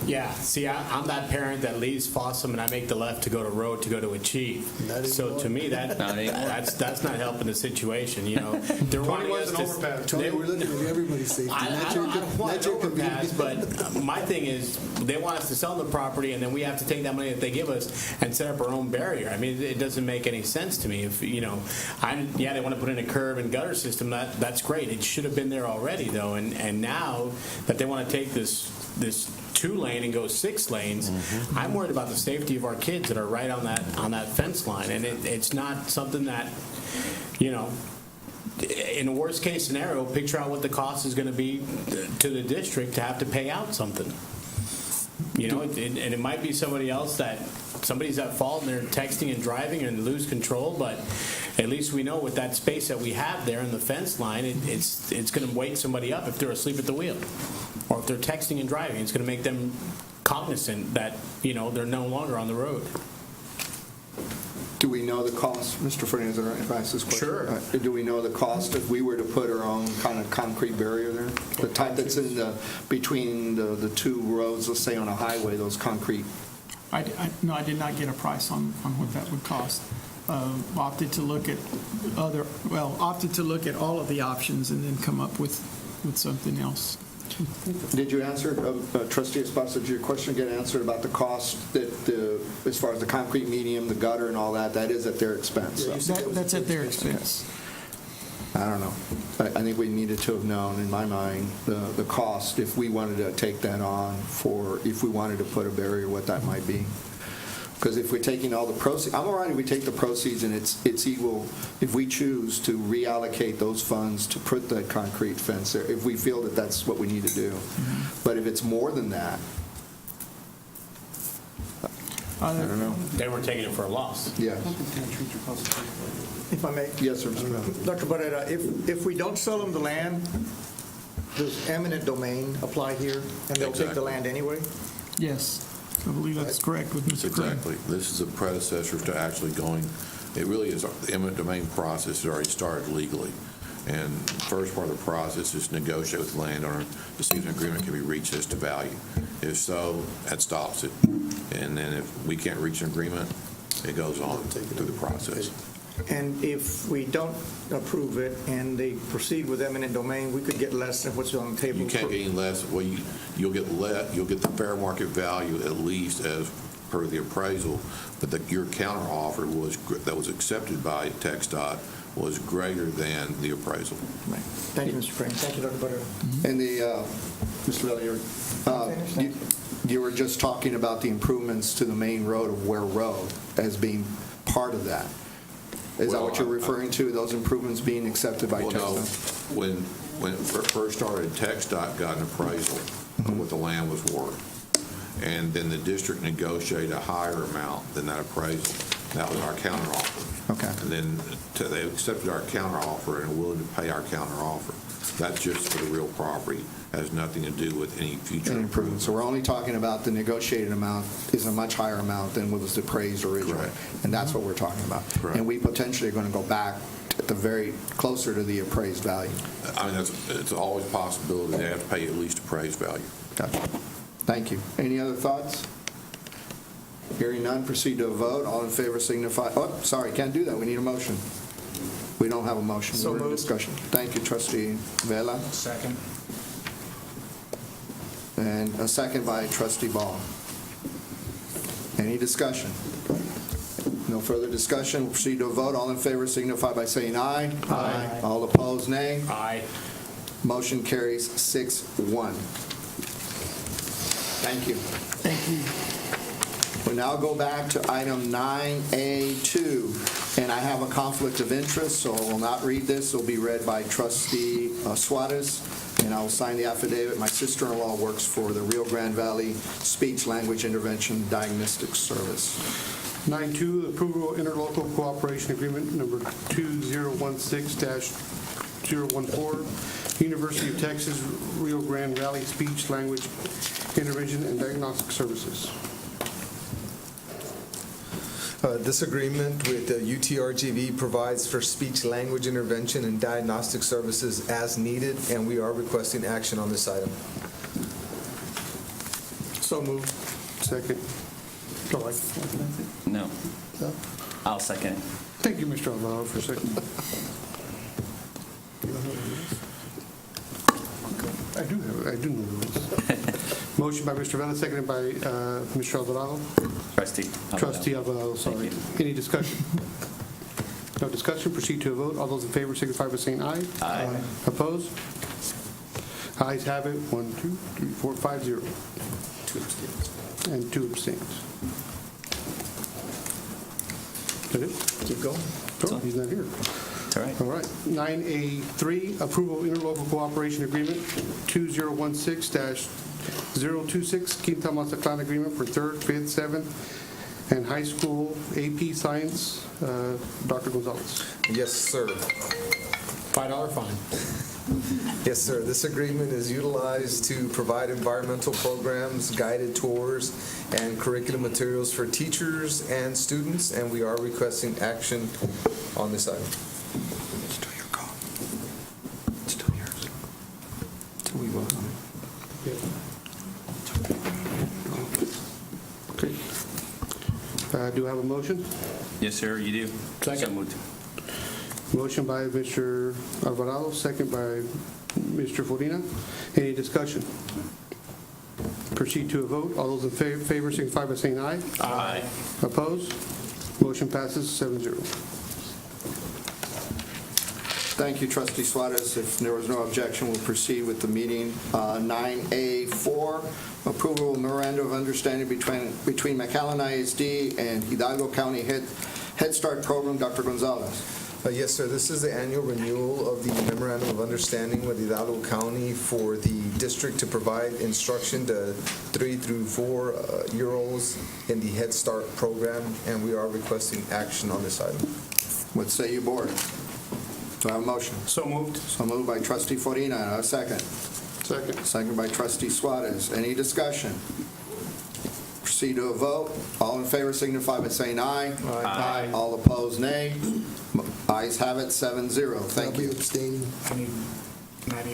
Yeah, see, I'm that parent that leaves Fossum and I make the left to go to Road to go to Achieve. Not So anymore. to me, Not anymore. that's not helping the situation, you know. They're wanting us to. overpass. Tony, we're looking at everybody's safety, I not don't want your an community. overpass, but my thing is, they want us to sell the property, and then we have to take that money that they give us and set up our own barrier. I mean, it doesn't make any sense to me. If they want to put in a curb and gutter system. That's great. It should have been there already, though. And now that they want to take this 2-lane and go 6 lanes, I'm worried about the safety of our kids that are right on that fence line, and it's not something that, you know. In a worst case scenario, picture out what the cost is going to be to the district to have to pay out something. You know, and it might be somebody's at fault and they're texting and driving and lose control, but at least we know with that space that we have there in the fence line, it's going to wake somebody up if they're asleep at the wheel. Or if they're texting and driving, it's going to make them cognizant that, you know, they're no longer on the road. Do we know the cost, Mr. Fernandez, if I ask this question? Sure. Do we know the cost if we were to put our own kind of concrete barrier there? The type that's between the two roads, let's say on a highway, those concrete. No, I did not get a price on what that would cost. Opted to look at all of the options and then come up with something else. Did you answer, Trustee Esparza, did your question get answered about the cost that as far as the concrete medium, the gutter and all that is at their expense? So. That's at their expense. I don't know. I think we needed to have known, in my mind, the cost if we wanted to take that on if we wanted to put a barrier, what that might be. Because if we're taking all the proceeds, I'm all right if we take the proceeds and it's equal, if we choose to reallocate those funds to put the concrete fence there, if we feel that that's what we need to do. But if it's more than that, I don't know. They were taking it for a loss. Yeah. If I may. Yes, sir, Mr. Miller. Dr. Barrera, if we don't sell them the land, does eminent domain apply here, and they'll take the land anyway? Yes, I believe that's correct with Mr. Craig. Exactly. This is a predecessor to actually going, it really is, the eminent domain process has already started legally. And the first part of the process is to negotiate with the landowner to see if an agreement can be reached as to value. If so, that stops it. And then if we can't reach an agreement, it goes on through the process. And if we don't approve it and they proceed with eminent domain, we could get less than what's on the table. You can't get any less. Well, you'll get the fair market value at least as per the appraisal, but your counter offer that was accepted by TxDOT was greater than the appraisal. Right. Thank you, Mr. Frank. Thank you, Dr. Barrera. And Mr. Miller, you were just talking about the improvements to the main road of Ware Road as being part of that. Is that what you're referring to, those improvements being accepted by TxDOT? No. When it first started, TxDOT got an appraisal of what the land was worth. And then the district negotiated a higher amount than that appraisal. That was our counteroffer. Okay. And then they accepted our counteroffer and are willing to pay our counteroffer. That's just for the real property. Has nothing to do with any future improvements. So we're only talking about the negotiated amount is a much higher amount than what was appraised originally. Correct. And that's what we're talking about. Correct. And we potentially are going to go back at the very closer to the appraised value. I mean, it's always a possibility they have to pay at least appraised value. Gotcha. Thank you. Any other thoughts? Hearing none, proceed to a vote. All in favor signify, can't do that. We need a motion. We don't have a motion. So We're in moved. discussion. Thank you, Trustee Vela. Second. And a second by Trustee Ball. Any discussion? No further discussion. We'll proceed to a vote. All in favor signify by saying aye. Aye. All opposed, nay. Aye. Motion carries 6-1. Thank you. Thank you. We'll now go back to item 9A2, and I have a conflict of interest, so I will not read this. It will be read by Trustee Suarez, and I will sign the affidavit. My sister-in-law works for the Rio Grande Valley Speech Language Intervention Diagnostic Service. 9.2, approval interlocal cooperation agreement number 2016-014, University of Texas Rio Grande Valley Speech Language Intervention and Diagnostic Services. This agreement with UTRGV provides for speech-language intervention and diagnostic services as needed, and we are requesting action on this item. So moved. Second. Go ahead. No. I'll second it. Thank you, Mr. Alvarado, for a second. I do know the rules. Motion by Mr. Vela, seconded by Mr. Alvarado. Trustee Alvarado, sorry. Any discussion? No discussion, proceed to a vote. All those in favor signify by saying aye. Aye. Opposed? Ayes have it, 1, 2, 3, 4, 5, 0. 2 abstains. And 2 abstains. Is that it? Keep going. Oh, he's not here. It's all right. All right. 9A3, approval of interlocal cooperation agreement 2016-026, Quinta Mazatlán agreement for 3rd, 5th, 7th, and high school AP Science. Dr. Gonzalez. Yes, sir. $5 fine. Yes, sir. This agreement is utilized to provide environmental programs, guided tours, and curriculum materials for teachers and students, and we are requesting action on this item. It's still your call. It's still yours. Till we vote on it. Okay. Do I have a motion? Yes, sir, you do. Second. So moved. Motion by Mr. Alvarado, second by Mr. Forina. Any discussion? Proceed to a vote. All those in favor signify by saying aye. Aye. Opposed? Motion passes 7-0. Thank you, Trustee Suarez. If there was no objection, we'll proceed with the meeting. 9A4, approval of memorandum of understanding between McAllen ISD and Hidalgo County Head Start Program. Dr. Gonzalez. Yes, sir. This is the annual renewal of the Memorandum of Understanding with Hidalgo County for the district to provide instruction to 3 through 4-year-olds in the Head Start program, and we are requesting action on this item. What say you, board? Do I have a motion? So moved. So moved by Trustee Forina. A second. Second. Second by Trustee Suarez. Any discussion? Proceed to a vote. All in favor signify by saying aye. Aye. All opposed, nay. Ayes have it, 7-0. Thank I'll be you. abstaining. I need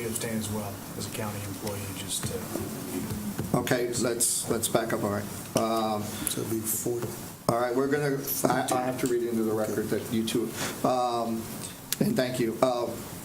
to abstain as well as a county employee, just to... Okay, let's back up, all right. So it'll be 4 to... All right, we're going to, I have to read into the record that you two, and thank you.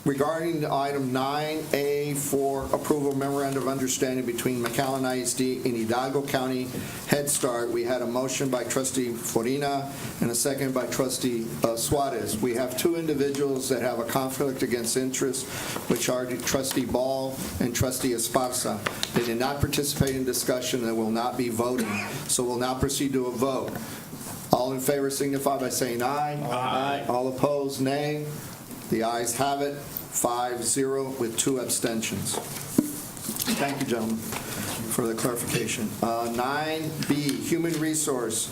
Regarding item 9A4, approval memorandum of understanding between McAllen ISD and Hidalgo County Head Start, we had a motion by Trustee Forina and a second by Trustee Suarez. We have 2 individuals that have a conflict against interest, which are Trustee Ball and Trustee Esparza. They did not participate in discussion and will not be voting, so we'll now proceed to a vote. All in favor signify by saying aye. Aye. All opposed, nay. The ayes have it, 5-0 with 2 abstentions. Thank you, gentlemen, for the clarification. 9B, human resource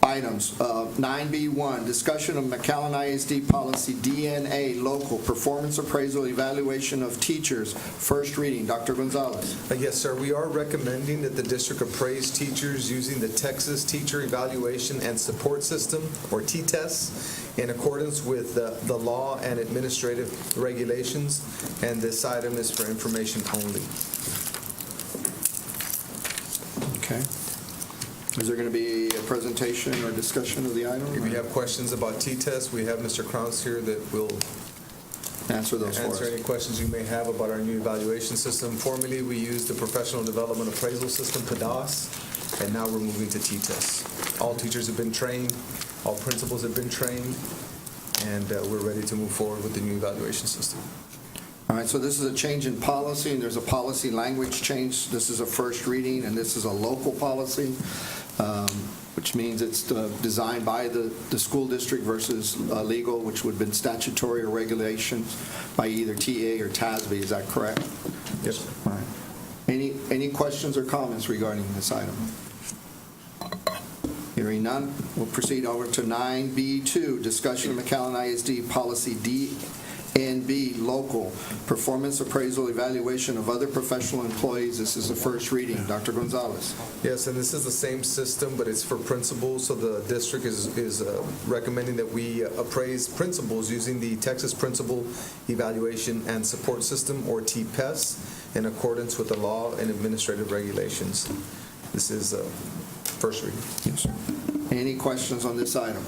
items. 9B1, discussion of McAllen ISD policy DNA, local performance appraisal evaluation of teachers. First reading. Dr. Gonzalez. Yes, sir. We are recommending that the district appraise teachers using the Texas Teacher Evaluation and Support System, or TTES, in accordance with the law and administrative regulations, and this item is for information only. Okay. Is there going to be a presentation or discussion of the item? If you have questions about TTES, we have Mr. Kraus here that will answer those for us. Answer any questions you may have about our new evaluation system. Formerly, we used the Professional Development Appraisal System, PDAS, and now we're moving to TTES. All teachers have been trained, all principals have been trained, and we're ready to move forward with the new evaluation system. All right, so this is a change in policy, and there's a policy language change. This is a first reading, and this is a local policy, which means it's designed by the school district versus legal, which would have been statutory or regulations by either TA or TASB. Is that correct? Yes. All right. Any questions or comments regarding this item? Hearing none, we'll proceed over to 9B2, discussion of McAllen ISD policy 2NB Local, Performance Appraisal Evaluation of Other Professional Employees. This is the first reading. Dr. Gonzalez. Yes, and this is the same system, but it's for principals. So the district is recommending that we appraise principals using the Texas Principal Evaluation and Support System, or TPES, in accordance with the law and administrative regulations. This is first reading. Yes, sir. Any questions on this item?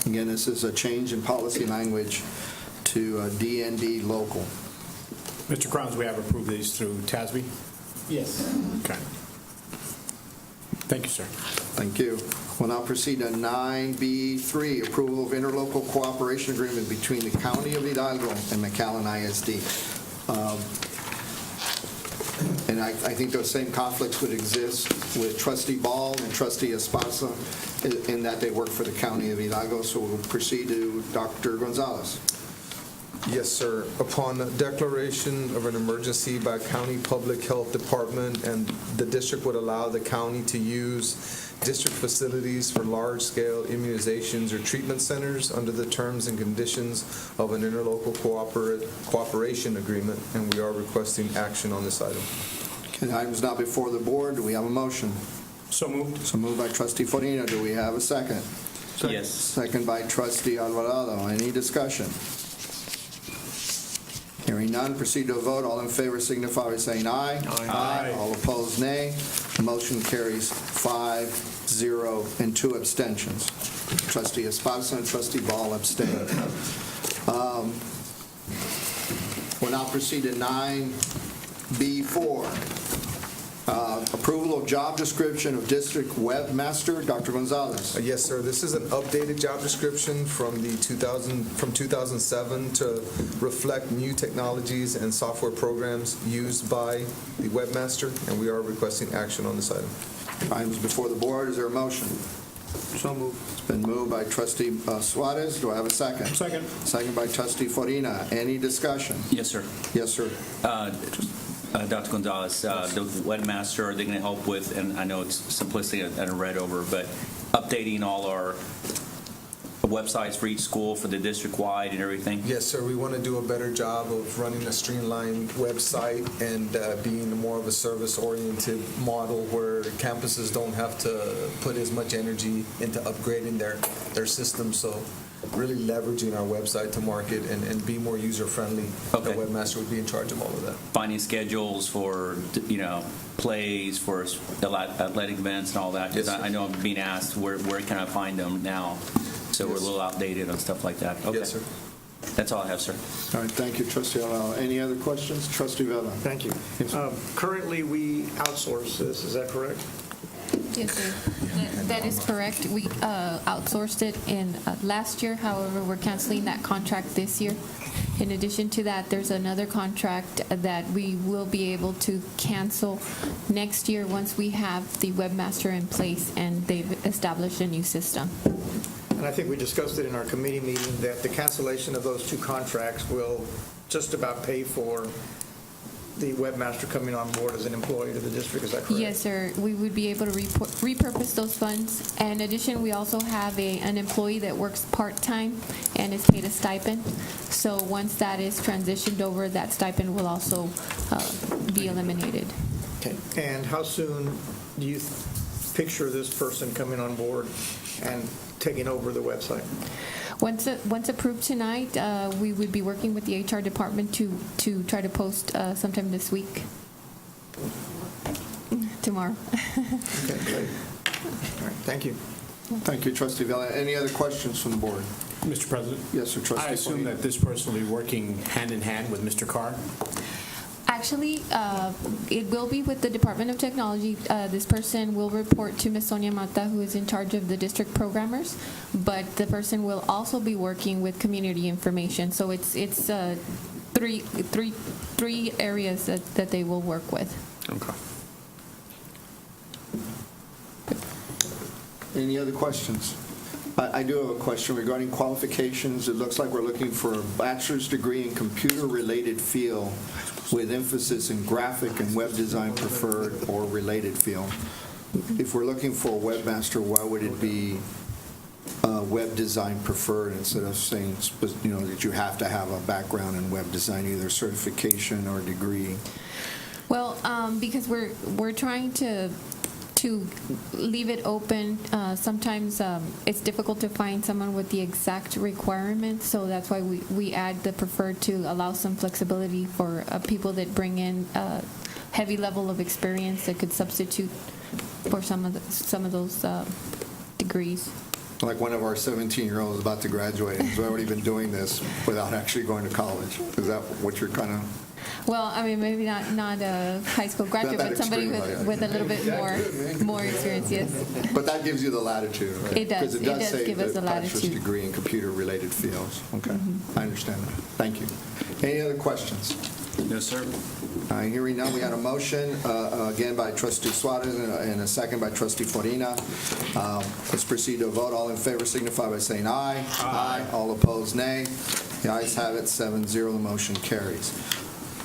Again, this is a change in policy language to DND Local. Mr. Crowns, we have approved these through TASB? Yes. Okay. Thank you, sir. Thank you. We'll now proceed to 9B3, approval of interlocal cooperation agreement between the County of Hidalgo and McAllen ISD. And I think those same conflicts would exist with Trustee Ball and Trustee Espasa in that they work for the County of Hidalgo. So we'll proceed to Dr. Gonzalez. Yes, sir. Upon declaration of an emergency by County Public Health Department, and the district would allow the county to use district facilities for large-scale immunizations or treatment centers under the terms and conditions of an interlocal cooperation agreement, and we are requesting action on this item. Okay, the item is now before the board. Do we have a motion? So moved. So moved by Trustee Forina. Do we have a second? Yes. Second by Trustee Alvarado. Any discussion? Hearing none, proceed to a vote. All in favor signify by saying aye. Aye. All opposed, nay. Motion carries 5-0 and 2 abstentions. Trustee Esparza and Trustee Ball abstain. We'll now proceed to 9B4. Approval of job description of district webmaster. Dr. Gonzalez. Yes, sir. This is an updated job description from 2007 to reflect new technologies and software programs used by the webmaster, and we are requesting action on this item. Items before the board. Is there a motion? So moved. It's been moved by Trustee Suarez. Do I have a second? Second. Second by Trustee Forina. Any discussion? Yes, sir. Yes, sir. Dr. Gonzalez, the webmaster, are they going to help with, and I know it's simplistic and I read over, but updating all our websites for each school for the district-wide and everything? Yes, sir. We want to do a better job of running a streamlined website and being more of a service-oriented model where campuses don't have to put as much energy into upgrading their systems. So really leveraging our website to market and be more user-friendly. Okay. The webmaster would be in charge of all of that. Finding schedules for, plays, for athletic events and all that? Because Yes, sir. I know I'm being asked, where can I find them now? So we're a little outdated on stuff like that. Okay. Yes, sir. That's all I have, sir. All right, thank you, Trustee Alvarado. Any other questions? Trustee Vela. Thank you. Currently, we outsource this, is that correct? Yes, sir. That is correct. We outsourced it in last year. However, we're canceling that contract this year. In addition to that, there's another contract that we will be able to cancel next year once we have the webmaster in place and they've established a new system. And I think we discussed it in our committee meeting that the cancellation of those two contracts will just about pay for the webmaster coming on board as an employee to the district. Is that correct? Yes, sir. We would be able to repurpose those funds. And in addition, we also have an employee that works part-time and is paid a stipend. So once that is transitioned over, that stipend will also be eliminated. Okay. And how soon do you picture this person coming on board and taking over the website? Once approved tonight, we would be working with the HR department to try to post sometime this week. Tomorrow. Okay, great. All right, thank you. Thank you, Trustee Vela. Any other questions from the board? Mr. President? Yes, sir, Trustee I assume Forina. that this person will be working hand-in-hand with Mr. Carr? Actually, it will be with the Department of Technology. This person will report to Ms. Sonia Mata, who is in charge of the district programmers, but the person will also be working with community information. So it's three areas that they will work with. Okay. Any other questions? I do have a question regarding qualifications. It looks like we're looking for a bachelor's degree in computer-related field with emphasis in graphic and web design preferred or related field. If we're looking for a webmaster, why would it be web design preferred instead of saying, that you have to have a background in web design, either certification or degree? Well, because we're trying to leave it open. Sometimes it's difficult to find someone with the exact requirements, so that's why we add the preferred to allow some flexibility for people that bring in a heavy level of experience that could substitute for some of those degrees. Like one of our 17-year-olds about to graduate, and has already been doing this without actually going to college. Is that what you're kind of? Well, I mean, maybe not a high school graduate, Not that but somebody extreme, with a little bit more experience, yes. But that gives you the latitude, right? It does. Because it does say give us the bachelor's latitude. degree in computer-related fields. Okay, I understand that. Thank you. Any other questions? No, sir. Hearing none, we had a motion, again by trustee Suarez and a second by trustee Farina. Let's proceed to a vote. All in favor signify by saying aye. Aye. All opposed, nay. The ayes have it, 7-0, the motion carries.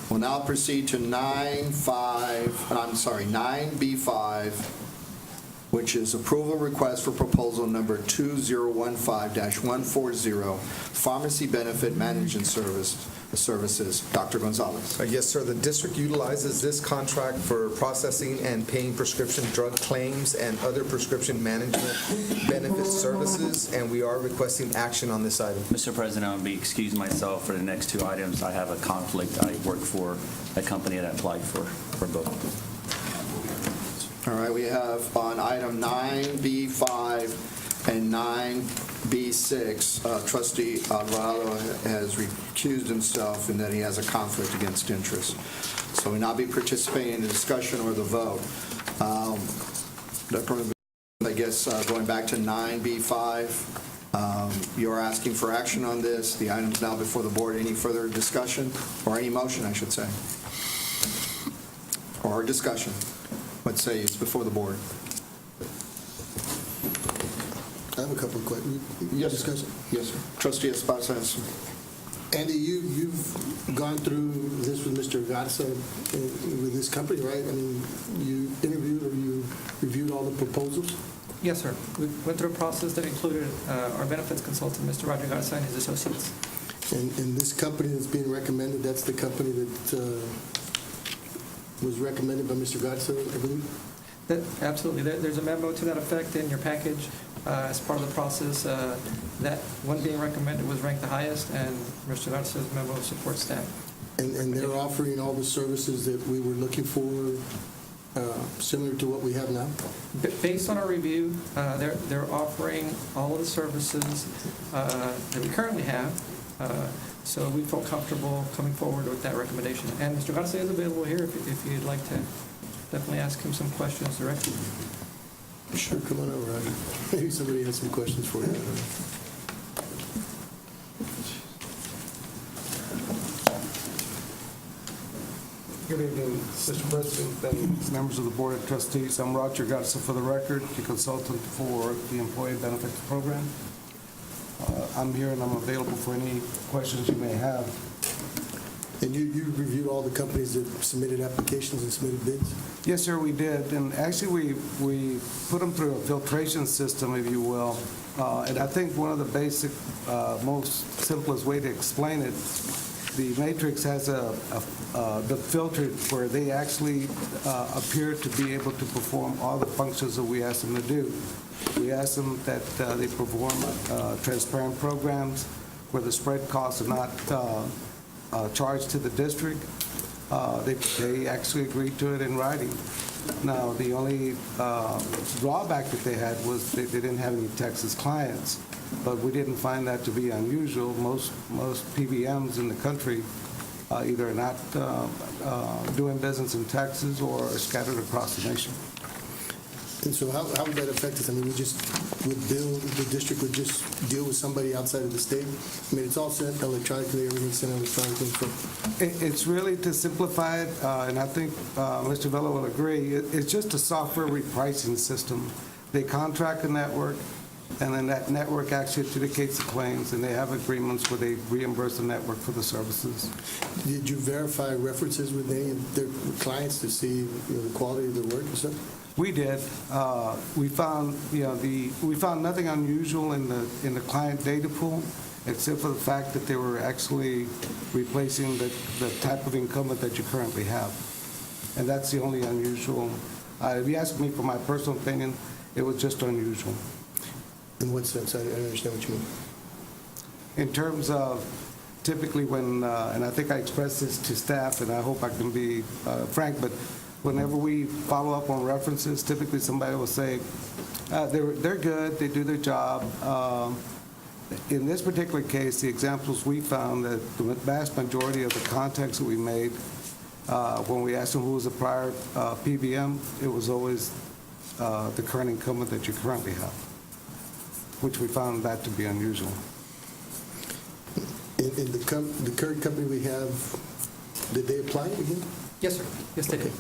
We'll now proceed to 9B5, which is approval request for proposal number 2015-140, pharmacy benefit management services. Dr. Gonzalez. Yes, sir. The district utilizes this contract for processing and paying prescription drug claims and other prescription management benefit services, and we are requesting action on this item. Mr. President, I'll be excusing myself for the next two items. I have a conflict. I work for a company that I applied for both. All right, we have on item 9B5 and 9B6, trustee Alvarado has recused himself in that he has a conflict against interest. So we will not be participating in the discussion or the vote. I guess going back to 9B5, you're asking for action on this. The item's now before the board. Any further discussion or any motion, I should say, or discussion? Let's say it's before the board. I have a couple of questions. Yes, Discussion? Yes, sir. Trustee Esparza has. Andy, you've gone through this with Mr. Garza with this company, right? I mean, you interviewed or you reviewed all the proposals? Yes, sir. We went through a process that included our benefits consultant, Mr. Roger Garza, and his associates. And this company that's being recommended, that's the company that was recommended by Mr. Garza, I believe? Absolutely. There's a memo to that effect in your package as part of the process. That one being recommended was ranked the highest, and Mr. Garza's memo supports that. And they're offering all the services that we were looking for, similar to what we have now? Based on our review, they're offering all of the services that we currently have. So we felt comfortable coming forward with that recommendation. And Mr. Garza is available here if you'd like to definitely ask him some questions directly. Sure, come on over. Maybe somebody has some questions for you. Good evening, Mr. President and members of the Board of Trustees. I'm Roger Garza for the record, the consultant for the Employee Benefits Program. I'm here and I'm available for any questions you may have. And you reviewed all the companies that submitted applications and submitted bids? Yes, sir, we did. And actually, we put them through a filtration system, if you will. And I think one of the basic, most simplest way to explain it, the matrix has the filter where they actually appear to be able to perform all the functions that we ask them to do. We ask them that they perform transparent programs where the spread costs are not charged to the district. They actually agreed to it in writing. Now, the only drawback that they had was they didn't have any Texas clients, but we didn't find that to be unusual. Most PBMs in the country either are not doing business in Texas or are scattered across the nation. And so how would that affect us? I mean, the district would just deal with somebody outside of the state? I mean, it's all sent electronically, everything's sent electronically. It's really to simplify it, and I think Mr. Vela will agree, it's just a software repricing system. They contract a network, and then that network actually adjudicates the claims, and they have agreements where they reimburse the network for the services. Did you verify references with any of their clients to see the quality of their work and stuff? We did. We found, we found nothing unusual in the client data pool, except for the fact that they were actually replacing the type of incumbent that you currently have. And that's the only unusual. If you ask me for my personal opinion, it was just unusual. In what sense? I don't understand what you mean. In terms of typically when, and I think I expressed this to staff, and I hope I can be frank, but whenever we follow up on references, typically somebody will say, they're good, they do their job. In this particular case, the examples we found that the vast majority of the contacts that we made, when we asked them who was the prior PBM, it was always the current incumbent that you currently have, which we found that to be unusual. In the current company we have, did they apply again? Yes, sir. Yes, they did.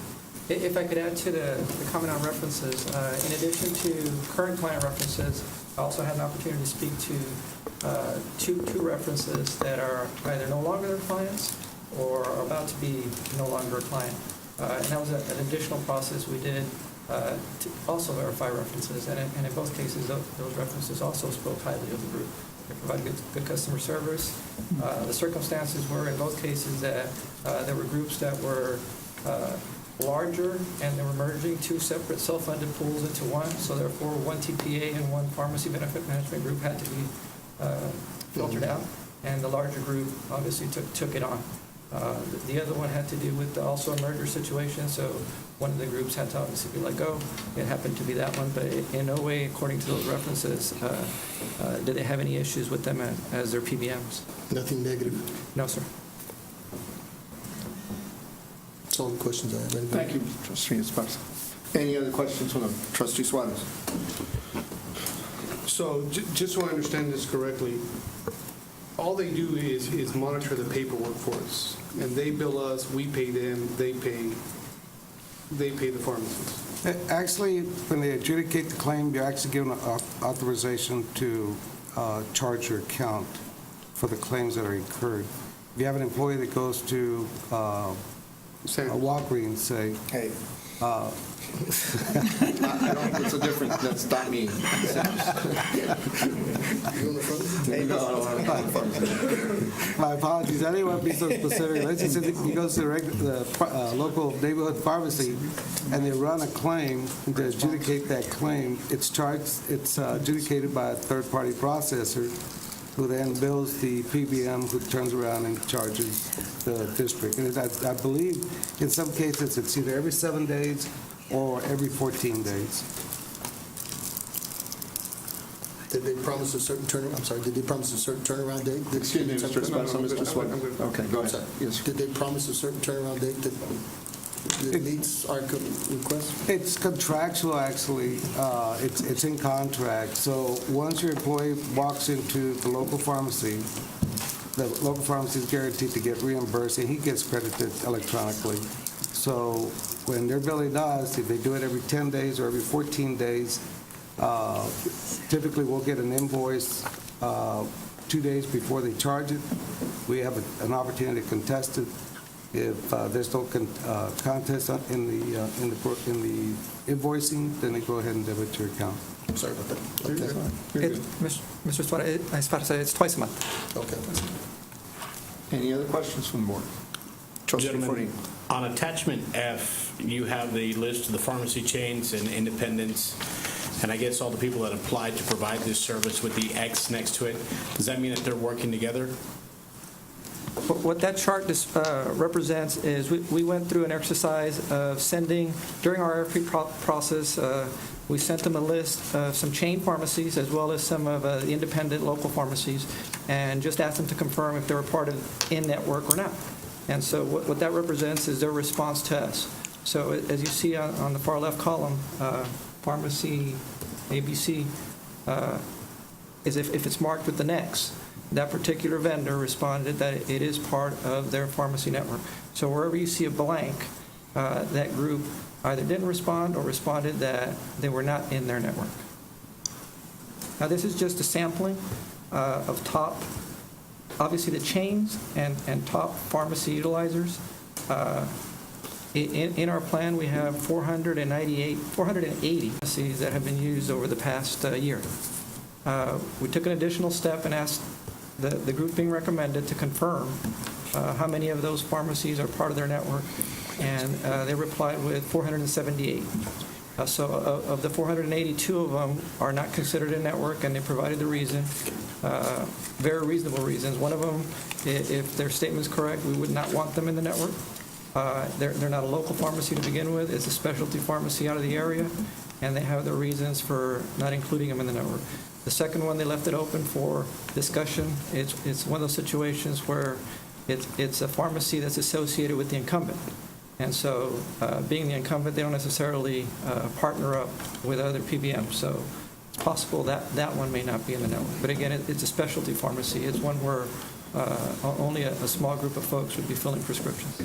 If I could add to the comment on references, in addition to current client references, I also had an opportunity to speak to two references that are either no longer their clients or are about to be no longer a client. And that was an additional process we did to also verify references. And in both cases, those references also spoke highly of the group. They provided good customer service. The circumstances were, in both cases, that there were groups that were larger, and they were merging two separate self-funded pools into one. So therefore, one TPA and one pharmacy benefit management group had to be filtered out, and the larger group obviously took it on. The other one had to do with also a merger situation, so one of the groups had to obviously be let go. It happened to be that one, but in no way, according to those references, did they have any issues with them as their PBMs. Nothing negative? No, sir. That's all the questions I have. Thank you, Trustee Esparza. Any other questions from Trustee Suarez? So just so I understand this correctly, all they do is monitor the paperwork for us, and they bill us, we pay them, they pay the pharmacist. Actually, when they adjudicate the claim, you're actually given authorization to charge your account for the claims that are incurred. If you have an employee that goes to Walgreens, say, Hey. I don't, it's a different, that's not me. My apologies, I didn't want to be so specific. Let's just say he goes to the local neighborhood pharmacy, and they run a claim, and to adjudicate that claim, it's adjudicated by a third-party processor, who then bills the PBM, who turns around and charges the district. And I believe in some cases it's either every 7 days or every 14 days. Did they promise a certain turnaround? I'm sorry. Did they promise a certain turnaround date? Excuse me, Mr. Esparza, Mr. Sweat. Okay, go ahead. Yes. Did they promise a certain turnaround date that meets our request? It's contractual, actually. It's in contract. So once your employee walks into the local pharmacy is guaranteed to get reimbursed, and he gets credited electronically. So when they're billing us, if they do it every 10 days or every 14 days, typically we'll get an invoice 2 days before they charge it. We have an opportunity to contest it. If there's no contest in the invoicing, then they go ahead and debit to your account. Sorry about that. Okay. Mr. Esparza, it's twice a month. Okay. Any other questions from the board? Trustee Gentlemen, Fordine. on attachment F, you have the list of the pharmacy chains and independents, and I guess all the people that applied to provide this service with the X next to it. Does that mean that they're working together? What that chart represents is we went through an exercise of sending, during our RFP process, we sent them a list of some chain pharmacies as well as some of the independent local pharmacies, and just asked them to confirm if they were part of in-network or not. And so what that represents is their response to us. So as you see on the far left column, pharmacy ABC, is if it's marked with the X, that particular vendor responded that it is part of their pharmacy network. So wherever you see a blank, that group either didn't respond or responded that they were not in their network. Now this is just a sampling of top, obviously the chains and top pharmacy utilizers. In our plan, we have 480 pharmacies that have been used over the past year. We took an additional step and asked the group being recommended to confirm how many of those pharmacies are part of their network, and they replied with 478. So of the 482 of them are not considered a network, and they provided the reason, very reasonable reasons. One of them, if their statement's correct, we would not want them in the network. They're not a local pharmacy to begin with. It's a specialty pharmacy out of the area, and they have their reasons for not including them in the network. The second one, they left it open for discussion. It's one of those situations where it's a pharmacy that's associated with the incumbent. And so being the incumbent, they don't necessarily partner up with other PBMs. So it's possible that that one may not be in the network. But again, it's a specialty pharmacy. It's one where only a small group of folks would be filling prescriptions.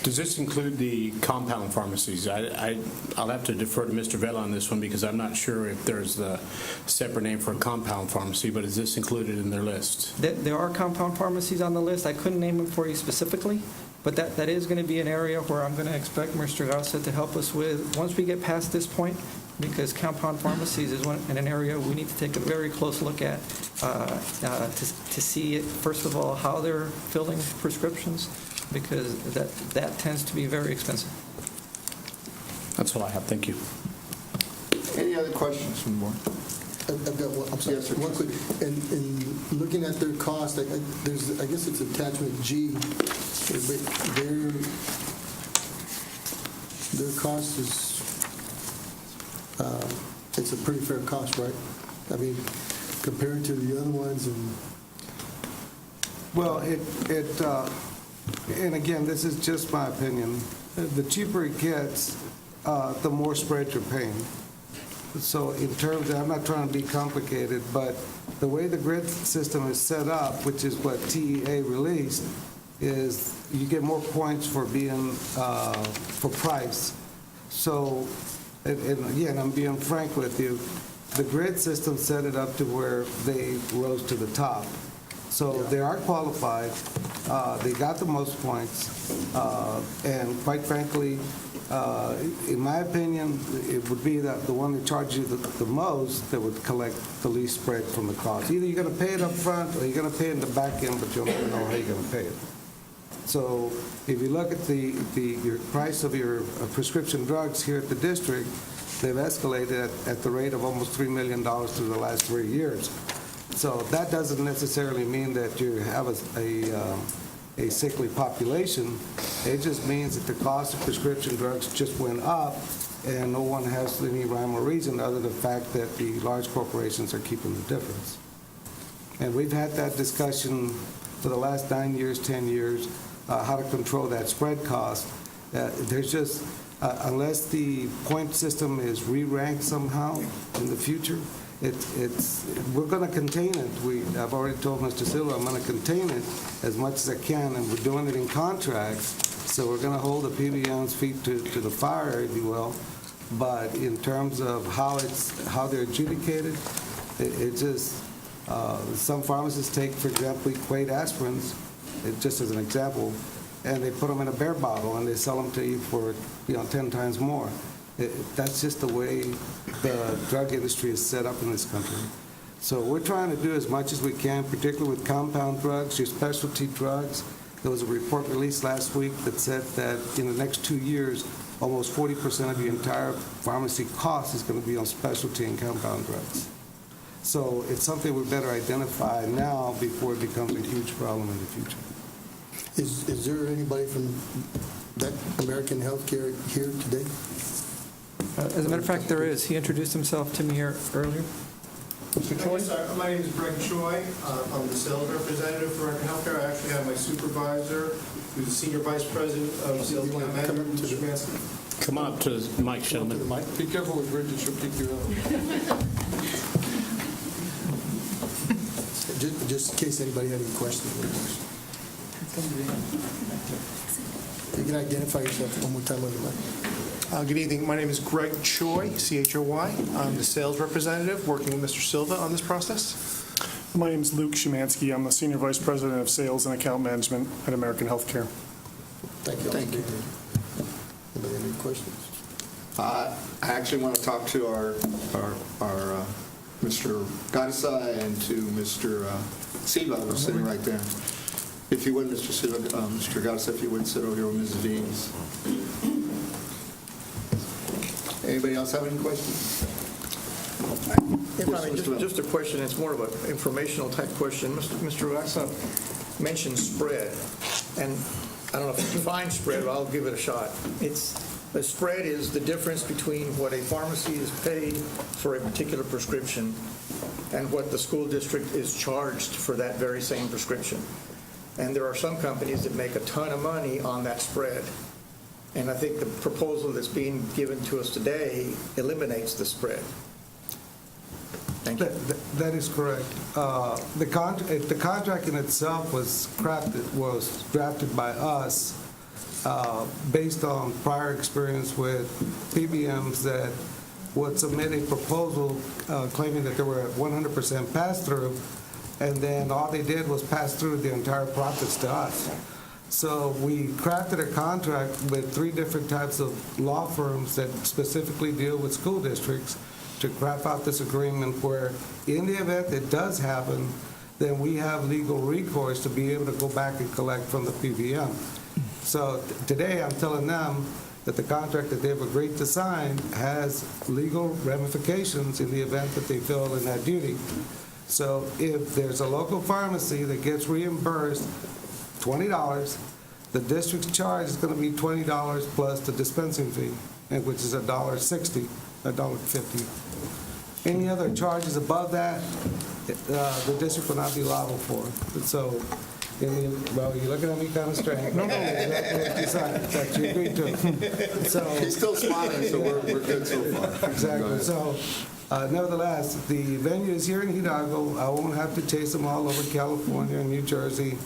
Does this include the compound pharmacies? I'll have to defer to Mr. Vela on this one because I'm not sure if there's a separate name for a compound pharmacy, but is this included in their list? There are compound pharmacies on the list. I couldn't name them for you specifically, but that is going to be an area where I'm going to expect Mr. Garza to help us with once we get past this point, because compound pharmacies is an area we need to take a very close look at to see, first of all, how they're filling prescriptions, because that tends to be very expensive. That's all I have. Thank you. Any other questions from the board? I've got one, I'm sorry, Yes, sir. one quick. In looking at their cost, I guess it's attachment G, but their cost is, it's a pretty fair cost, right? I mean, compared to the other ones and... Well, and again, this is just my opinion, the cheaper it gets, the more spread you're paying. So in terms of, I'm not trying to be complicated, but the way the grid system is set up, which is what TEA released, is you get more points for being, for price. So, and again, I'm being frank with you, the grid system set it up to where they rose to the top. So they are qualified, they got the most points, and quite frankly, in my opinion, it would be that the one that charges you the most that would collect the least spread from the cost. Either you're going to pay it up front or you're going to pay it in the back end, but you'll never know how you're going to pay it. So if you look at your price of your prescription drugs here at the district, they've escalated at the rate of almost $3 million through the last 3 years. So that doesn't necessarily mean that you have a sickly population. It just means that the cost of prescription drugs just went up, and no one has any rhyme or reason other than the fact that the large corporations are keeping the difference. And we've had that discussion for the last 9 years, 10 years, how to control that spread cost. There's just, unless the point system is re-ranked somehow in the future, we're going to contain it. I've already told Mr. Silva I'm going to contain it as much as I can, and we're doing it in contracts. So we're going to hold the PBM's feet to the fire, if you will. But in terms of how they're adjudicated, it just some pharmacists take, for example, equate aspirins, just as an example, and they put them in a bear bottle and they sell them to you for 10 times more. That's just the way the drug industry is set up in this country. So we're trying to do as much as we can, particularly with compound drugs, your specialty drugs. There was a report released last week that said that in the next 2 years, almost 40% of your entire pharmacy cost is going to be on specialty and compound drugs. So it's something we better identify now before it becomes a huge problem in the future. Is there anybody from that American Healthcare here today? As a matter of fact, there is. He introduced himself to me earlier. Mr. Choi? Yes, my name is Greg Choi. I'm the sales representative for American Healthcare. I actually have my supervisor, who's the senior vice president of sales account management, Mr. Szymanski. Come on up to the mic, gentlemen. Be careful with Bridget, she'll kick you out. Just in case anybody had any questions. You can identify yourself one more time on the mic. Good evening. My name is Greg Choi, C-H-O-Y. I'm the sales representative working with Mr. Silva on this process. My name is Luke Szymanski. I'm the Senior Vice President of Sales and Account Management at American Healthcare. Thank you. Thank you. questions? I actually want to talk to our Mr. Garza and to Mr. Silva, who's sitting right there. If you would, Mr. Silva, Mr. Garza, if you would sit over here with Ms. Deans. Anybody else have any questions? If I may, just a question, it's more of an informational type question. Mr. Garza mentioned spread, and I don't know if you define spread, but I'll give it a shot. The spread is the difference between what a pharmacy is paid for a particular prescription and what the school district is charged for that very same prescription. And there are some companies that make a ton of money on that spread. And I think the proposal that's being given to us today eliminates the spread. Thank you. That is correct. The contract in itself was drafted by us based on prior experience with PBMs that would submit a proposal claiming that they were at 100% pass-through, and then all they did was pass through the entire profits to us. So we crafted a contract with 3 different types of law firms that specifically deal with school districts to craft out this agreement where, in the event it does happen, then we have legal recourse to be able to go back and collect from the PBM. So today I'm telling them that the contract that they've agreed to sign has legal ramifications in the event that they fail in that duty. So if there's a local pharmacy that gets reimbursed $20, the district's charge is going to be $20 plus the dispensing fee, which is $1.60, $1.50. Any other charges above that, the district will not be liable for. So, well, you're looking at me kind of strange. No, that you agreed to. So he's still smiling, so we're good so far. Exactly. So, nevertheless, the venue is here in Hidalgo. I won't have to chase them all over California and New Jersey.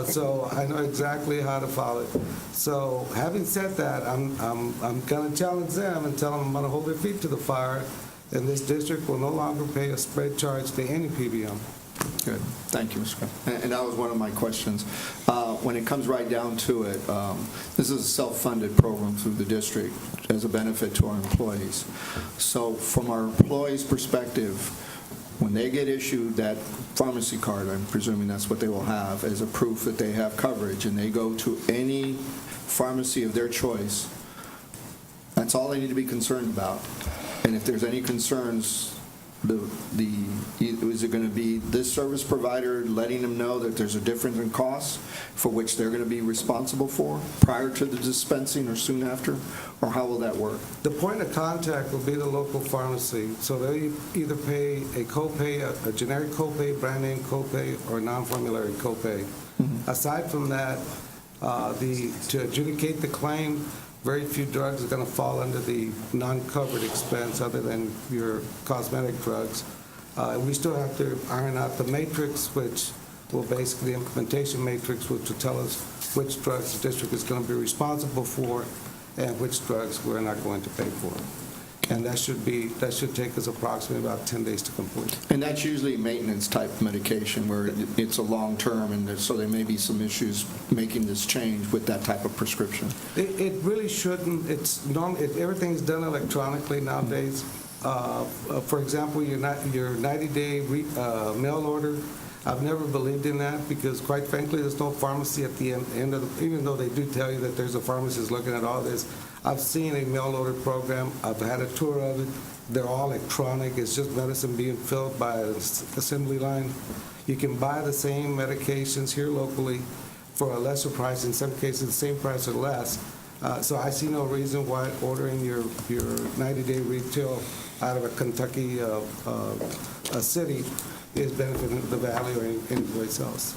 So I know exactly how to follow it. So having said that, I'm going to challenge them and tell them I'm going to hold their feet to the fire, and this district will no longer pay a spread charge to any PBM. Good. Thank you, Mr. Graham. And that was one of my questions. When it comes right down to it, this is a self-funded program through the district as a benefit to our employees. So from our employees' perspective, when they get issued that pharmacy card, I'm presuming that's what they will have as a proof that they have coverage, and they go to any pharmacy of their choice, that's all they need to be concerned about. And if there's any concerns, is it going to be this service provider letting them know that there's a difference in costs for which they're going to be responsible for prior to the dispensing or soon after? Or how will that work? The point of contact will be the local pharmacy. So they either pay a copay, a generic copay, brand name copay, or non-formulary copay. Aside from that, to adjudicate the claim, very few drugs are going to fall under the non-covered expense other than your cosmetic drugs. We still have to iron out the matrix, which will basically the implementation matrix, which will tell us which drugs the district is going to be responsible for and which drugs we're not going to pay for. And that should take us approximately about 10 days to complete. And that's usually maintenance type medication where it's a long term, and so there may be some issues making this change with that type of prescription. It really shouldn't. Everything's done electronically nowadays. For example, your 90-day mail order, I've never believed in that because, quite frankly, there's no pharmacy at the end of the, even though they do tell you that there's a pharmacist looking at all this. I've seen a mail order program. I've had a tour of it. They're all electronic. It's just medicine being filled by an assembly line. You can buy the same medications here locally for a lesser price, in some cases the same price or less. So I see no reason why ordering your 90-day retail out of a Kentucky a city is benefiting the Valley or any place else.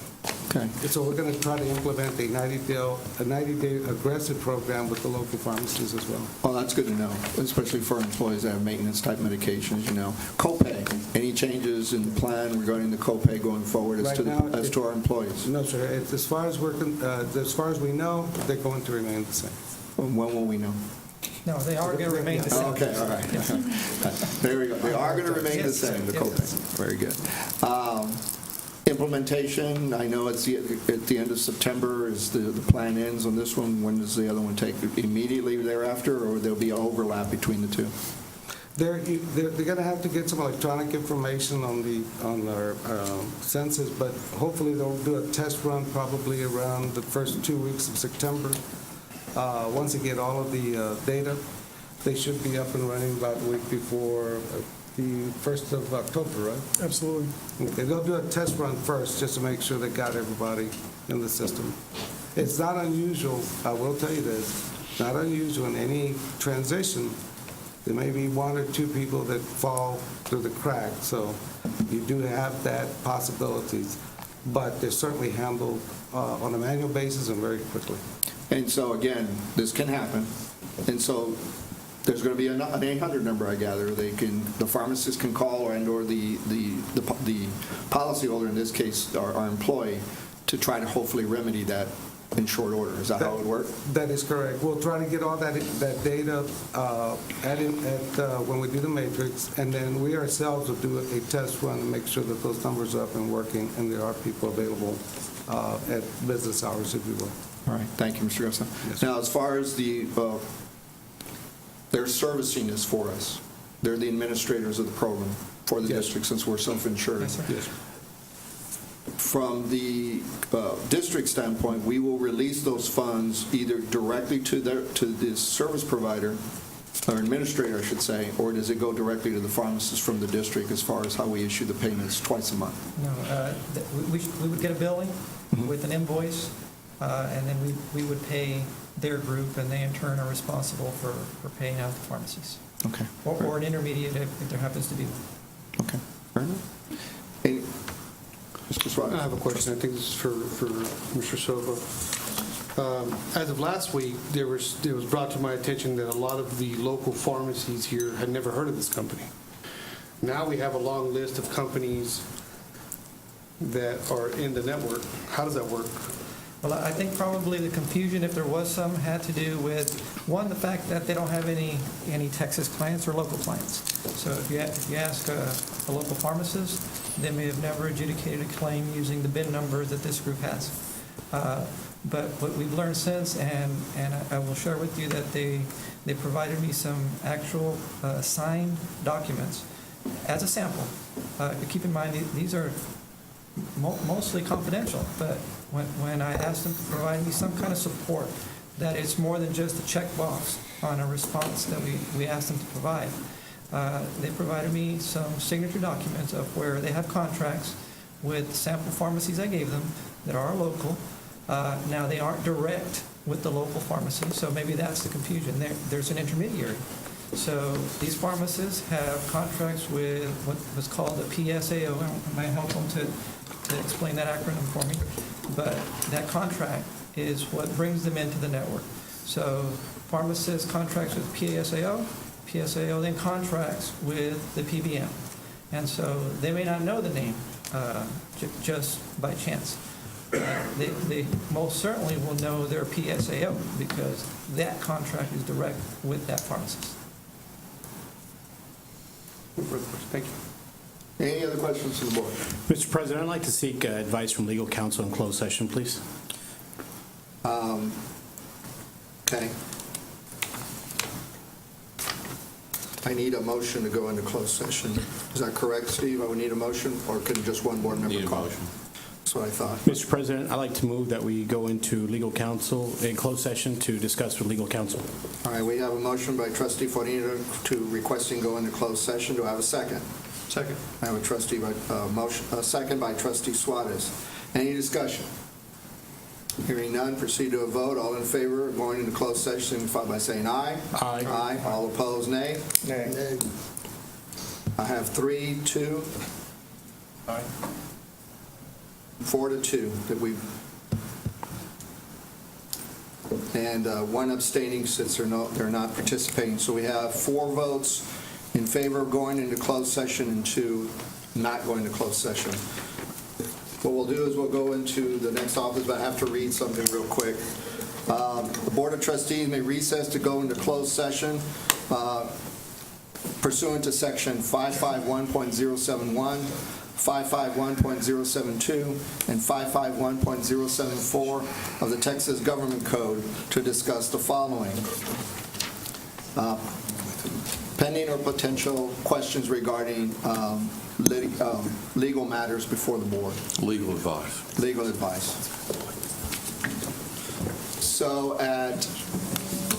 Okay. So we're going to try to implement a 90-day aggressive program with the local pharmacies as well. Well, that's good to know, especially for employees that have maintenance-type medications, Copay, any changes in the plan regarding the copay going forward as to our employees? No, sir. As far as we know, they're going to remain the same. When will we know? No, they are going to remain the same. Okay, all right. There we go. They are going to remain the same, the copay. Very good. Implementation, I know it's at the end of September is the plan ends on this one. When does the other one take? Immediately thereafter, or there'll be an overlap between the two? They're going to have to get some electronic information on their census, but hopefully they'll do a test run probably around the first 2 weeks of September. Once they get all of the data, they should be up and running about the week before the 1st of October, right? Absolutely. Okay, they'll do a test run first just to make sure they got everybody in the system. It's not unusual, I will tell you this, not unusual in any transition. There may be 1 or 2 people that fall through the cracks, so you do have that possibilities, but they're certainly handled on a manual basis and very quickly. And so, again, this can happen. And so there's going to be an 800 number, I gather. The pharmacist can call or the policyholder, in this case, our employee, to try to hopefully remedy that in short order. Is that how it would work? That is correct. We'll try to get all that data when we do the matrix, and then we ourselves will do a test run to make sure that those numbers are up and working, and there are people available at business hours, if you will. All right. Thank you, Mr. Garza. Yes. Now, as far as they're servicing this for us. They're the administrators of the program for the district, since we're self-insured. Yes. From the district standpoint, we will release those funds either directly to the service provider, or administrator, I should say, or does it go directly to the pharmacist from the district as far as how we issue the payments twice a month? No, we would get a billing with an invoice, and then we would pay their group, and they in turn are responsible for paying out the pharmacies. Okay. Or an intermediate if there happens to be one. Okay. Fair enough. Any, Mr. Suarez? I have a question. I think this is for Mr. Silva. As of last week, it was brought to my attention that a lot of the local pharmacies here had never heard of this company. Now we have a long list of companies that are in the network. How does that work? Well, I think probably the confusion, if there was some, had to do with, one, the fact that they don't have any Texas clients or local clients. So if you ask a local pharmacist, they may have never adjudicated a claim using the BIN number that this group has. But what we've learned since, and I will share with you that they provided me some actual signed documents as a sample. Keep in mind, these are mostly confidential, but when I asked them to provide me some kind of support, that it's more than just a checkbox on a response that we asked them to provide, they provided me some signature documents of where they have contracts with sample pharmacies I gave them that are local. Now, they aren't direct with the local pharmacy, so maybe that's the confusion. There's an intermediary. So these pharmacists have contracts with what was called a PSAO. It might help them to explain that acronym for me. But that contract is what brings them into the network. So pharmacists contracts with PSAO. PSAO then contracts with the PBM. And so they may not know the name just by chance. They most certainly will know their PSAO because that contract is direct with that pharmacist. Thank you. Any other questions from the board? Mr. President, I'd like to seek advice from legal counsel in closed session, please. Okay. I need a motion to go into closed session. Is that correct, Steve? I would need a motion, or can just one board member call? Need a motion. That's what I thought. Mr. President, I'd like to move that we go into legal counsel, in closed session to discuss with legal counsel. All right, we have a motion by Trustee Fornito to requesting go into closed session. Do I have a second? Second. I have a second by Trustee Suarez. Any discussion? Hearing none, proceed to a vote. All in favor of going into closed session, signify by saying aye. Aye. Aye. All opposed, nay. Nay. I have 3-2. Aye. 4-2 that we, and one abstaining since they're not participating. So we have 4 votes in favor of going into closed session and 2 not going to closed session. What we'll do is we'll go into the next office, but I have to read something real quick. The Board of Trustees may recess to go into closed session pursuant to Section 551.071, 551.072, and 551.074 of the Texas Government Code to discuss the following. Pending or potential questions regarding legal matters before the board. Legal advice. Legal advice. So at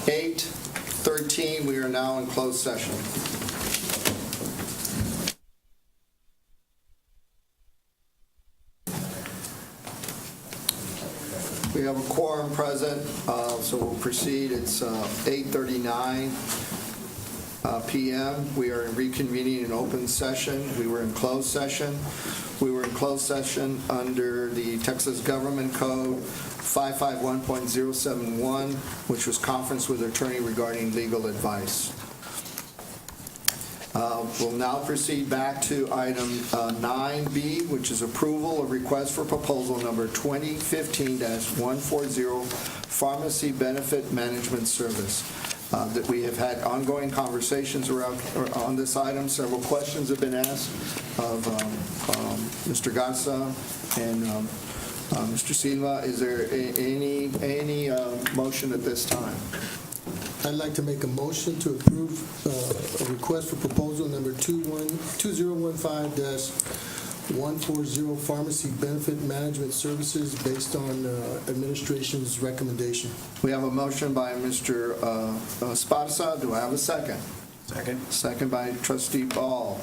8:13, we are now in closed session. We have a quorum present, so we'll proceed. It's 8:39 p.m. We are reconvening in open session. We were in closed session. We were in closed session under the Texas Government Code 551.071, which was conference with attorney regarding legal advice. We'll now proceed back to item 9B, which is approval of request for proposal number 2015-140, Pharmacy Benefit Management Service. That we have had ongoing conversations on this item. Several questions have been asked of Mr. Garza and Mr. Silva. Is there any motion at this time? I'd like to make a motion to approve a request for proposal number 2015-140 Pharmacy Benefit Management Services based on administration's recommendation. We have a motion by Mr. Esparza. Do I have a second? Second. Second by Trustee Ball.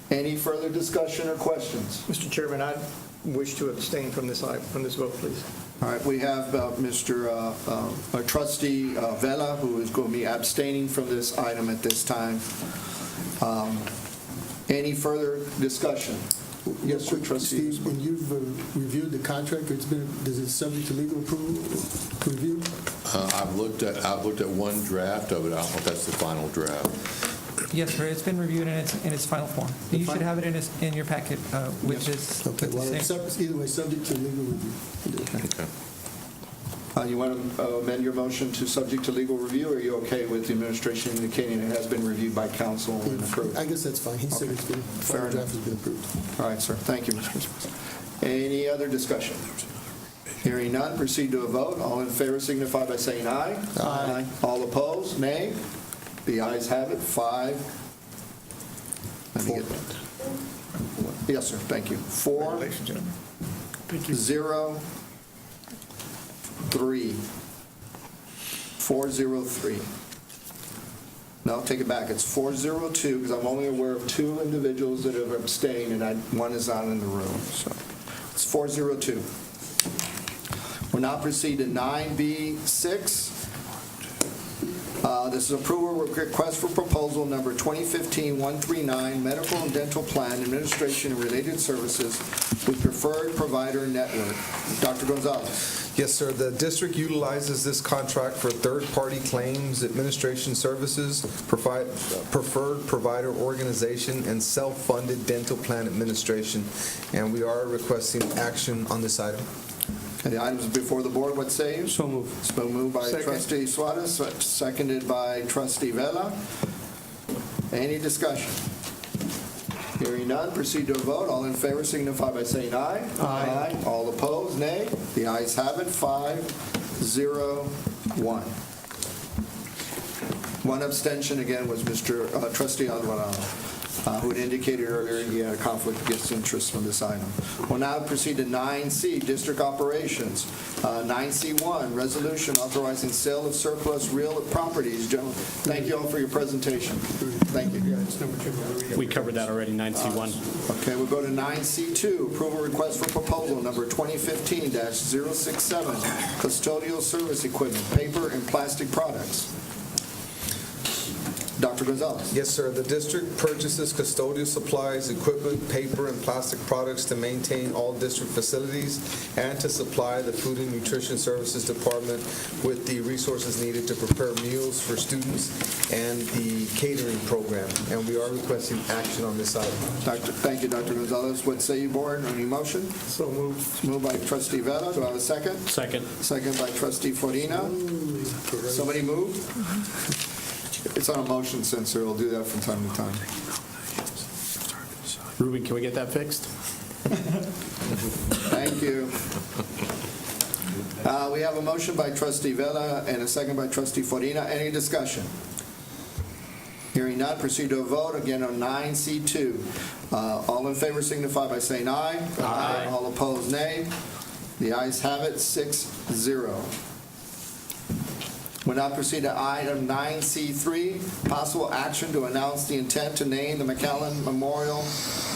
Any further discussion or questions? Mr. Chairman, I wish to abstain from this vote, please. All right, we have Mr. Trustee Vela, who is going to be abstaining from this item at this time. Any further discussion? Yes, sir, Trustee. Steve, when you've reviewed the contract, is it subject to legal approval review? I've looked at one draft of it. I don't know if that's the final draft. Yes, sir, it's been reviewed in its final form. You should have it in your packet with this. Okay, well, it's either way, subject to legal review. Okay. You want to amend your motion to subject to legal review, or are you okay with the administration indicating it has been reviewed by council and approved? I guess that's fine. He said it's been, Fair draft enough. has been approved. All right, sir. Thank you, Mr. Esparza. Any other discussion? Hearing none, proceed to a vote. All in favor signify by saying aye. Aye. All opposed, nay. The ayes have it. 5. Let me get that. Yes, sir. Thank you. 4, 0, 3. 403. No, take it back. It's 402 because I'm only aware of 2 individuals that have abstained, and one is not in the room. So it's 402. We'll now proceed to 9B6. This is approval request for proposal number 2015-139, Medical and Dental Plan Administration and Related Services with Preferred Provider Network. Dr. Gonzalez. Yes, sir. The district utilizes this contract for third-party claims administration services, preferred provider organization, and self-funded dental plan administration, and we are requesting action on this item. Okay, the items before the board, what say you? So moved. It's been moved by Second. Trustee Suarez, seconded by Trustee Vela. Any discussion? Hearing none, proceed to a vote. All in favor signify by saying aye. Aye. All opposed, nay. The ayes have it. 501. One abstention again was Mr. Trustee Alvarado, who had indicated earlier he had a conflict against interest on this item. We'll now proceed to 9C, District Operations. 9C1, Resolution authorizing sale of surplus real properties. Gentlemen, thank you all for your presentation. Thank you. We covered that already, 9C1. Okay, we'll go to 9C2, Approval Request for Proposal Number 2015-067, Custodial Service Equipment, Paper and Plastic Products. Dr. Gonzalez. Yes, sir. The district purchases custodial supplies, equipment, paper, and plastic products to maintain all district facilities and to supply the Food and Nutrition Services Department with the resources needed to prepare meals for students and the catering program. And we are requesting action on this item. Thank you, Dr. Gonzalez. What say you, board? Any motion? So moved. Moved by Trustee Vela. Do I have a second? Second. Second by Trustee Forina. Somebody move? It's on a motion sensor. We'll do that from time to time. Ruben, can we get that fixed? Thank you. We have a motion by trustee Vela and a second by trustee Farina. Any discussion? Hearing none, proceed to a vote again on 9C2. All in favor signify by saying aye. Aye. All opposed, nay. The ayes have it, 6-0. We'll now proceed to item 9C3, possible action to announce the intent to name the McAllen Memorial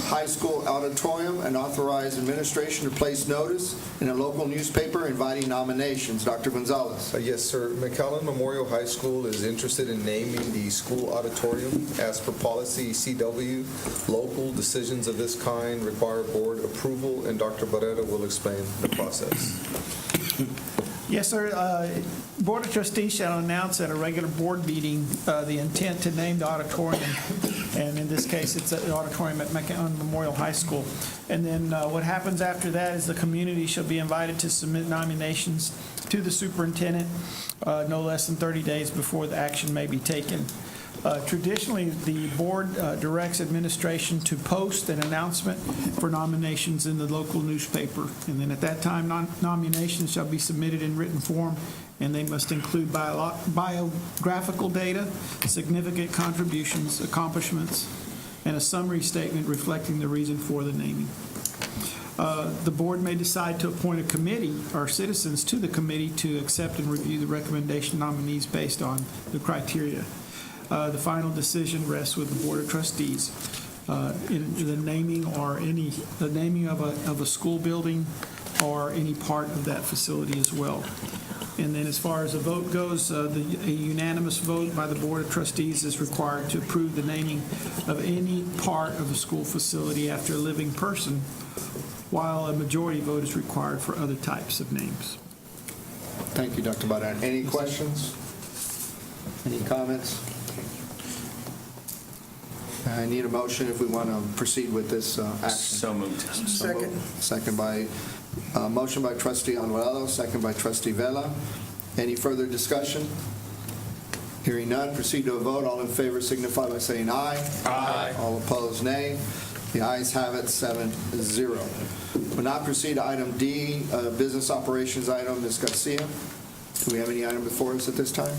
High School auditorium and authorize administration to place notice in a local newspaper inviting nominations. Dr. Gonzalez. Yes, sir. McAllen Memorial High School is interested in naming the school auditorium. As per policy CW, local decisions of this kind require board approval, and Dr. Barrera will explain the process. Yes, sir. Board of Trustees shall announce at a regular board meeting the intent to name the auditorium, and in this case, it's the auditorium at McAllen Memorial High School. And then what happens after that is the community shall be invited to submit nominations to the superintendent no less than 30 days before the action may be taken. Traditionally, the board directs administration to post an announcement for nominations in the local newspaper. And then at that time, nominations shall be submitted in written form, and they must include biographical data, significant contributions, accomplishments, and a summary statement reflecting the reason for the naming. The board may decide to appoint a committee or citizens to the committee to accept and review the recommendation nominees based on the criteria. The final decision rests with the Board of Trustees in the naming of a school building or any part of that facility as well. And then as far as the vote goes, a unanimous vote by the Board of Trustees is required to approve the naming of any part of a school facility after a living person, while a majority vote is required for other types of names. Thank you, Dr. Baran. Any questions? Any comments? I need a motion if we want to proceed with this action. So moved. Second. Second by, motion by trustee Anuelo, second by trustee Vela. Any further discussion? Hearing none, proceed to a vote. All in favor signify by saying aye. Aye. All opposed, nay. The ayes have it, 7-0. We'll now proceed to item D, business operations item. Ms. Garcia, do we have any item before us at this time?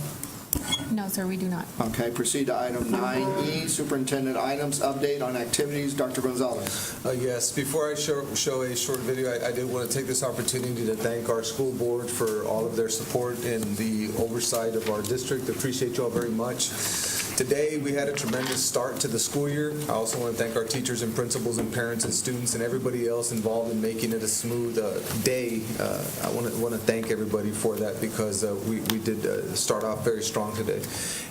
No, sir, we do not. Okay, proceed to item 9E, superintendent items, update on activities. Dr. Gonzalez. Yes, before I show a short video, I did want to take this opportunity to thank our school board for all of their support in the oversight of our district. Appreciate you all very much. Today, we had a tremendous start to the school year. I also want to thank our teachers and principals and parents and students and everybody else involved in making it a smooth day. I want to thank everybody for that because we did start off very strong today.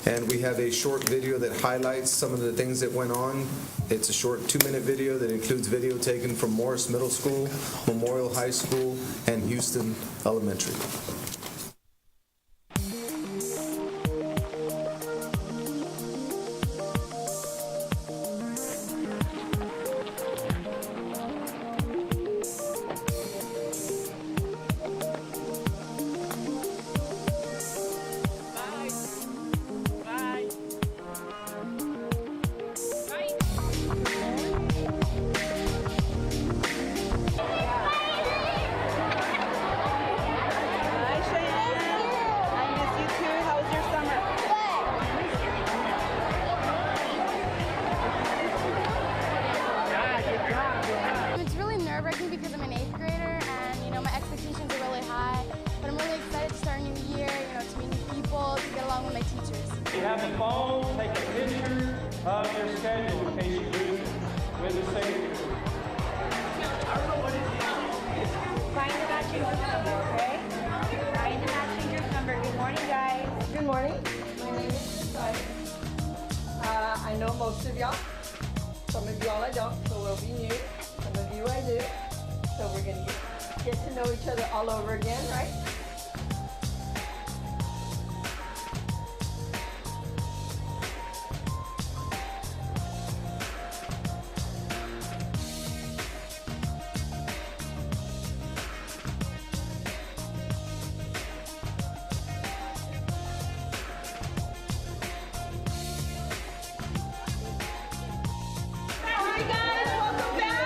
And we have a short video that highlights some of the things that went on. It's a short 2-minute video that includes video taken from Morris Middle School, Memorial High School, and Houston Elementary. It's really nerve-wracking because I'm an 8th grader and, my expectations are really high. But I'm really excited to start a new year, to meet new people, to get along with my teachers. If you have a phone, take a picture of your schedule in case you lose it with the signature. Find the matching group number, okay? Find the matching group number. Good morning, guys. Good morning. My name is Sai. I know most of y'all. Some of y'all I don't, so we'll be new. Some of you I do. So we're going to get to know each other all over again, right? Hi, guys. Welcome back.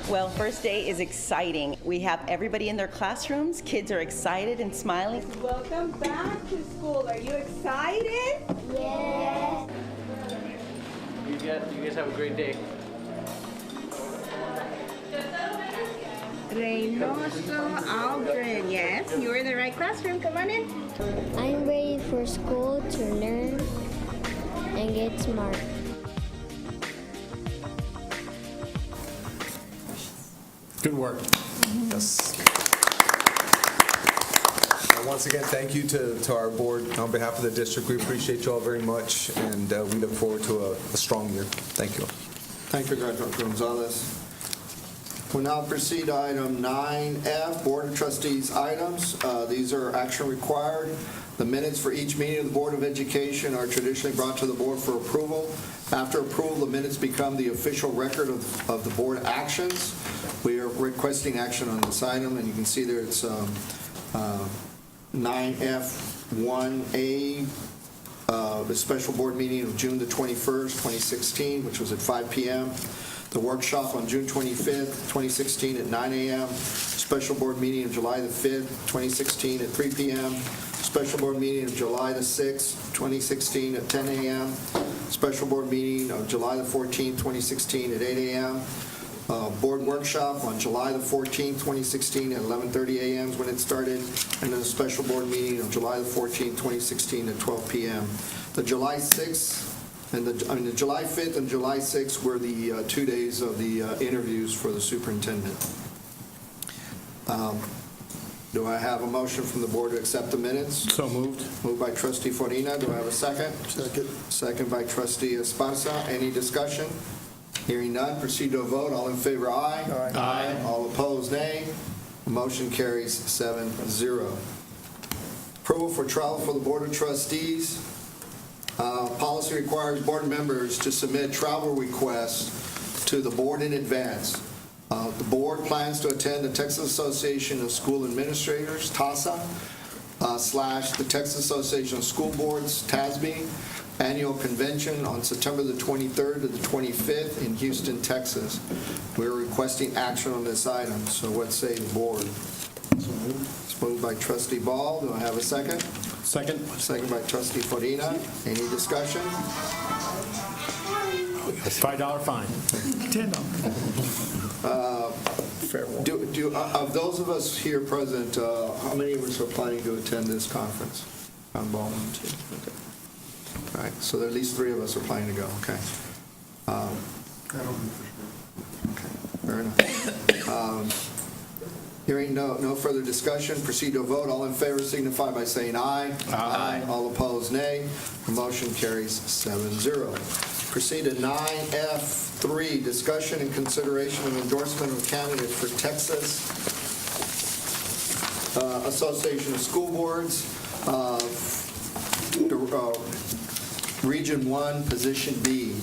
Well, first day is exciting. We have everybody in their classrooms. Kids are excited and smiling. Welcome back to school. Are you excited? Yes. You guys have a great day. Reynoso Aldrin. Yes, you're in the right classroom. Come on in. I'm ready for school to learn and get smart. Good work. Yes. Once again, thank you to our board on behalf of the district. We appreciate you all very much, and we look forward to a strong year. Thank you. Thank you, Dr. Gonzalez. We'll now proceed to item 9F, Board of Trustees items. These are action required. The minutes for each meeting of the Board of Education are traditionally brought to the board for approval. After approval, the minutes become the official record of the board actions. We are requesting action on this item, and you can see there it's 9F1A, the special board meeting of June the 21st, 2016, which was at 5 p.m. The workshop on June 25th, 2016 at 9 a.m. Special board meeting of July the 5th, 2016 at 3 p.m. Special board meeting of July the 6th, 2016 at 10 a.m. Special board meeting of July the 14th, 2016 at 8 a.m. Board workshop on July the 14th, 2016 at 11:30 a.m. is when it started, and then a special board meeting of July the 14th, 2016 at 12 p.m. The July 6th and the July 5th and July 6th were the 2 days of the interviews for the superintendent. Do I have a motion from the board to accept the minutes? So moved. Moved by trustee Farina. Do I have a second? Second. Second by trustee Esparza. Any discussion? Hearing none, proceed to a vote. All in favor, aye. Aye. All opposed, nay. Motion carries 7-0. Approval for travel for the Board of Trustees. Policy requires board members to submit travel requests to the board in advance. The board plans to attend the Texas Association of School Administrators, TASA, / the Texas Association of School Boards, TASB, annual convention on September the 23rd to the 25th in Houston, Texas. We're requesting action on this item, so what say the board? It's moved by trustee Ball. Do I have a second? Second. Second by trustee Farina. Any discussion? $5 fine. Of those of us here present, how many of us are planning to attend this conference? On ball 1, 2. Okay. All right, so at least 3 of us are planning to go, okay. Okay, fair enough. Hearing no further discussion, proceed to a vote. All in favor signify by saying aye. Aye. All opposed, nay. The motion carries 7-0. Proceed to 9F3, discussion and consideration of endorsement of candidates for Texas Association of School Boards, Region 1, Position B.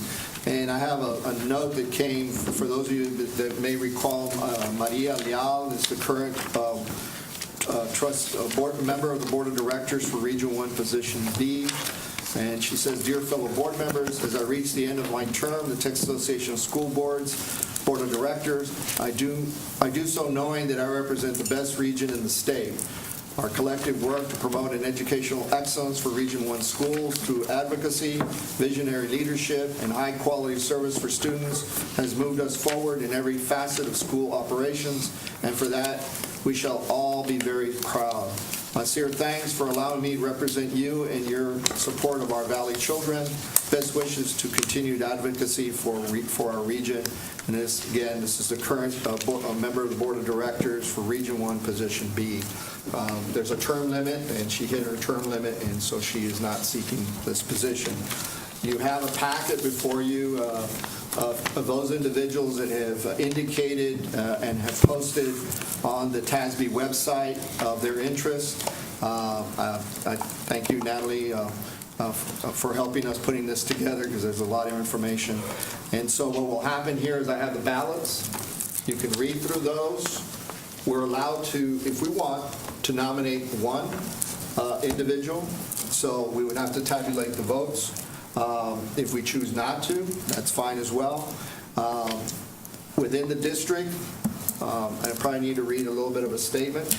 And I have a note that came, for those of you that may recall, Maria Leal is the current board member of the Board of Directors for Region 1, Position B. And she says, "Dear fellow board members, as I reach the end of my term, the Texas Association of School Boards, Board of Directors, I do so knowing that I represent the best region in the state. Our collective work to promote an educational excellence for Region 1 schools through advocacy, visionary leadership, and high-quality service for students has moved us forward in every facet of school operations, and for that, we shall all be very proud. My sincere thanks for allowing me to represent you and your support of our Valley children. Best wishes to continued advocacy for our region." And this is the current member of the Board of Directors for Region 1, Position B. There's a term limit, and she hit her term limit, and so she is not seeking this position. You have a packet before you of those individuals that have indicated and have posted on the TASB website of their interest. I thank you, Natalie, for helping us putting this together, because there's a lot of information. And so what will happen here is I have the ballots. You can read through those. We're allowed to, if we want, to nominate one individual. So we would have to tabulate the votes. If we choose not to, that's fine as well. within the district. I probably need to read a little bit of a statement.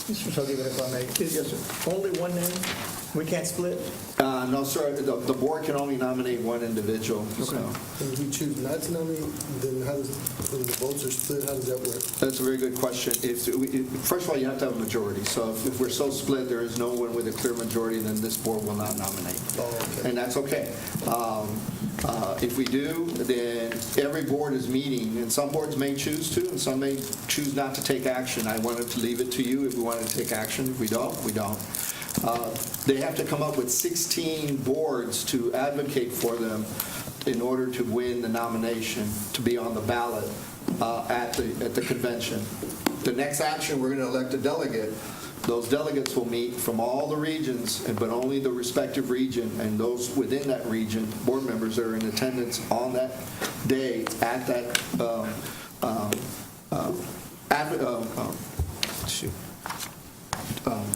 Mr. Saldívar, if I may, yes, sir. Only one name? We can't split? No, sir, the board can only nominate one individual. So. And if we choose not to nominate, then how does, when the votes are split, how does that work? That's a very good question. First of all, you have to have a majority. So if we're so split, there is no one with a clear majority, then this board will not nominate. Oh, okay. And that's okay. If we do, then every board is meeting, and some boards may choose to, and some may choose not to take action. I wanted to leave it to you if we wanted to take action. If we don't, we don't. They have to come up with 16 boards to advocate for them in order to win the nomination to be on the ballot at the convention. The next action, we're going to elect a delegate. Those delegates will meet from all the regions, but only the respective region, and those within that region, board members that are in attendance on that day at that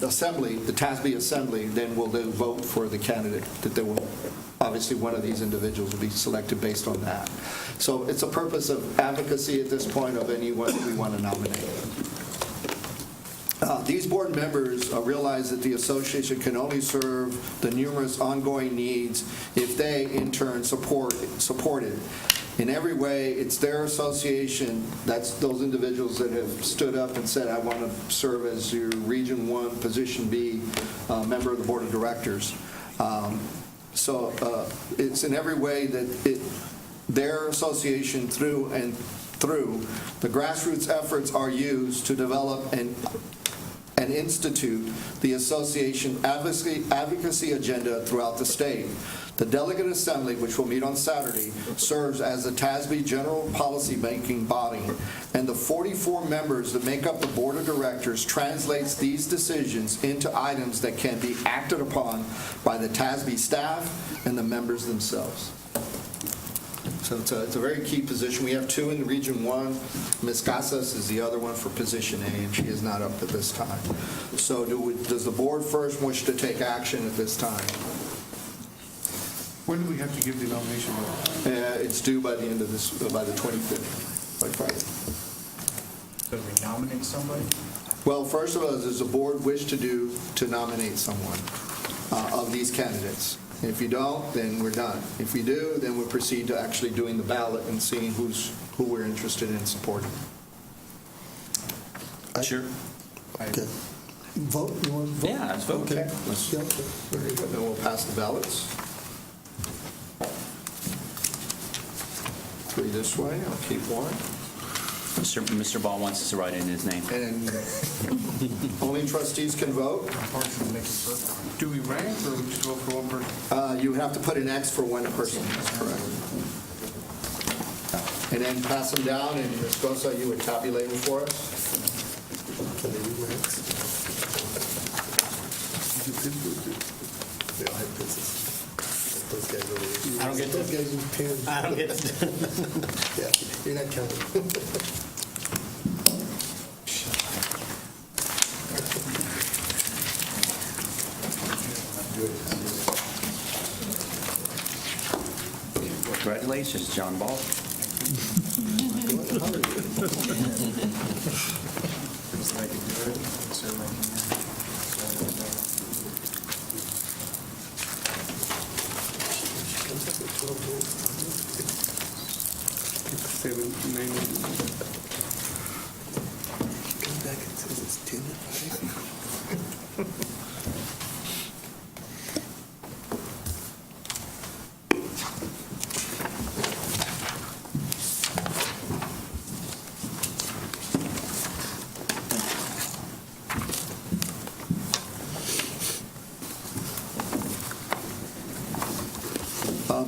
assembly, the TASB assembly, then will they vote for the candidate that they will, obviously one of these individuals will be selected based on that. So it's a purpose of advocacy at this point of anyone we want to nominate. These board members realize that the association can only serve the numerous ongoing needs if they, in turn, support it. In every way, it's their association, that's those individuals that have stood up and said, I want to serve as your Region 1, Position B member of the Board of Directors. So it's in every way that their association through the grassroots efforts are used to develop and institute the association advocacy agenda throughout the state. The Delegate Assembly, which will meet on Saturday, serves as the TASB general policy making body, and the 44 members that make up the Board of Directors translates these decisions into items that can be acted upon by the TASB staff and the members themselves. So it's a very key position. We have two in Region 1. Ms. Casas is the other one for Position A, and she is not up at this time. So does the board first wish to take action at this time? When do we have to give the nomination? It's due by the end of this, by the 25th, by Friday. So do we nominate somebody? Well, first of all, does the board wish to nominate someone of these candidates? If you don't, then we're done. If we do, then we'll proceed to actually doing the ballot and seeing who we're interested in supporting. Sure. Okay. Vote? You want to vote? Yeah, let's vote. Okay. Very good. Then we'll pass the ballots. 3 this way. I'll keep 1. Mr. Ball wants us to write in his name. And only trustees can vote. Do we rank or we just vote for one person? You have to put an X for one person. That's correct. And then pass them down, and Ms. Gosa, you would tabulate them for us. Can they read my X? Yeah, I have pencils. Those guys over here. I don't get Those guys use pens. I don't get Yeah, you're not counting. Congratulations, John Ball. Come back and says it's 10 to 5.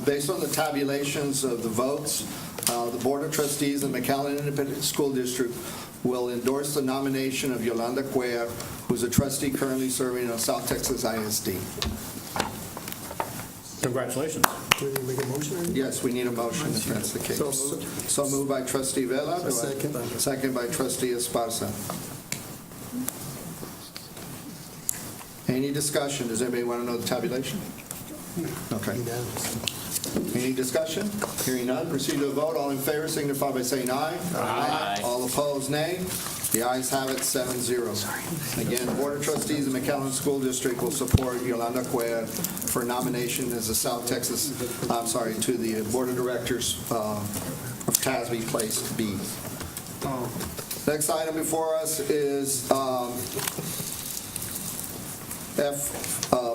Based on the tabulations of the votes, the Board of Trustees of McAllen Independent School District will endorse the nomination of Yolanda Cuellar, who's a trustee currently serving on South Texas ISD. Congratulations. Do we need to make a motion? Yes, we need a motion if that's the case. So moved by Trustee Vela. Second. Second by Trustee Esparza. Any Any discussion? Does anybody want to know the tabulation? Okay. Any discussion? Hearing none, proceed to a vote. All in favor signify by saying aye. Aye. All opposed, nay. The ayes have it, 7-0. Again, the Board of Trustees of McAllen School District will support Yolanda Cuella for nomination as the South Texas, to the Board of Directors of TASB Place B. Next item before us is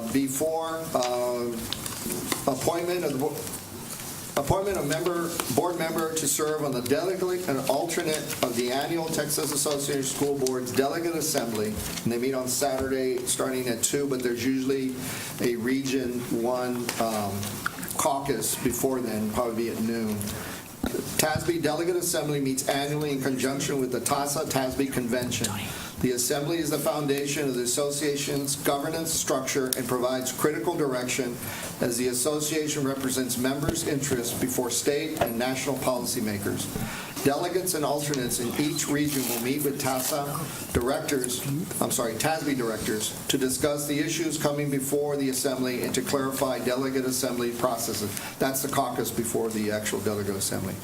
B4, appointment of board member to serve on the delegate and alternate of the annual Texas Association of School Boards Delegate Assembly. And they meet on Saturday starting at 2, but there's usually a Region 1 caucus before then, probably be at noon. TASB Delegate Assembly meets annually in conjunction with the TASB Convention. The Assembly is the foundation of the association's governance structure and provides critical direction as the association represents members' interests before state and national policymakers. Delegates and alternates in each region will meet with TASB directors to discuss the issues coming before the Assembly and to clarify delegate assembly processes. That's the caucus before the actual delegate assembly.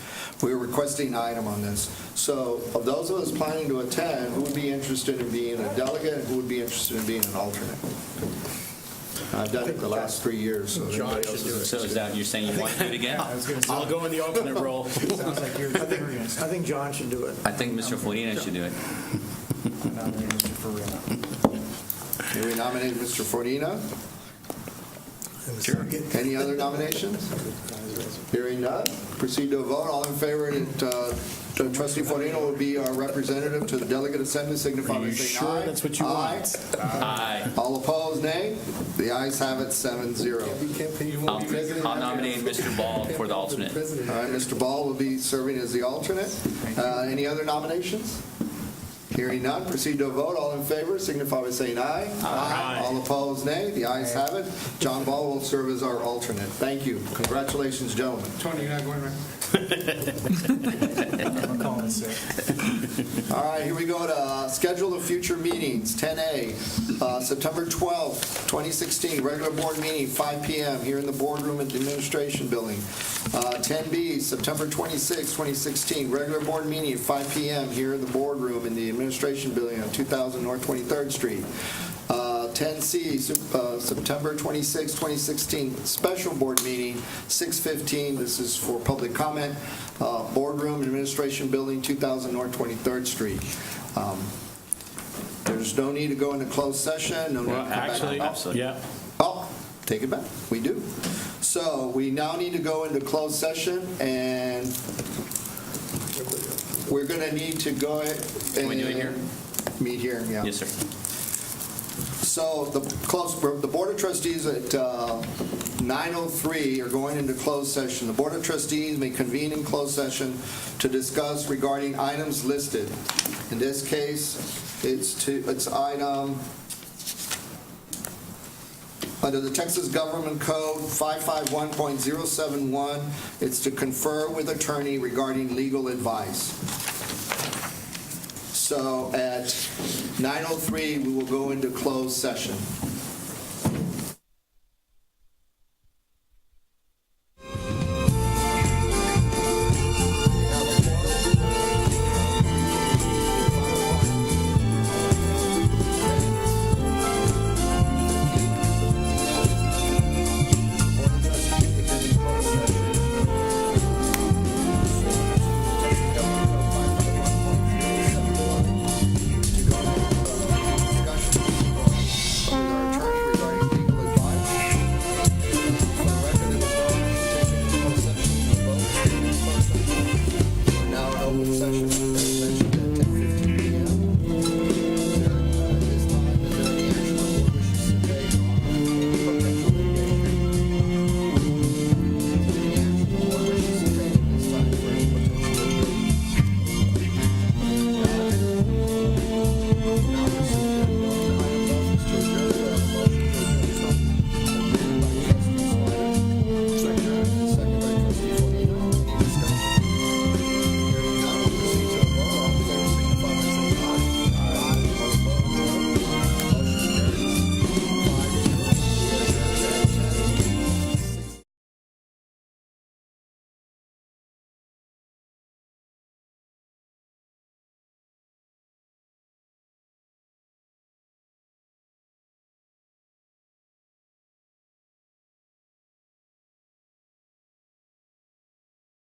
We're requesting an item on this. So of those of us planning to attend, who would be interested in being a delegate and who would be interested in being an alternate? I've done it the last 3 years. So John should do it. So is that, you're saying you want to do it again? I'll go in the alternate role. Sounds like you're experienced. I think John should do it. I think Mr. Farina should do it. Can we nominate Mr. Farina? Sure. Any other nominations? Hearing none, proceed to a vote. All in favor that Trustee Farina will be our representative to the delegate assembly, signify by saying aye. That's what you want? Aye. All opposed, nay. The ayes have it, 7-0. I'll nominate Mr. Ball for the alternate. All right, Mr. Ball will be serving as the alternate. Any other nominations? Hearing none, proceed to a vote. All in favor signify by saying aye. Aye. All opposed, nay. The ayes have it. John Ball will serve as our alternate. Thank you. Congratulations, gentlemen. Tony, you're not going right? All right, here we go to schedule of future meetings. 10A, September 12th, 2016, regular board meeting, 5 p.m. here in the boardroom at the administration building. 10B, September 26th, 2016, regular board meeting, 5 p.m. here in the boardroom in the administration building on 2000 North 23rd Street. 10C, September 26, 2016, special board meeting, 6:15. This is for public comment. Boardroom, Administration Building, 2000 North 23rd Street. There's no need to go into closed session. No need to come back. Yeah. Oh, take it back. We do. So we now need to go into closed session, and we're going to need to go ahead and Can we do it here? Meet here. Yeah. Yes, sir. So the Board of Trustees at 9:03 are going into closed session. The Board of Trustees may convene in closed session to discuss regarding items listed. In this case, it's item under the Texas Government Code 551.071. It's to confer with attorney regarding legal advice. So at 9:03, we will go into closed session.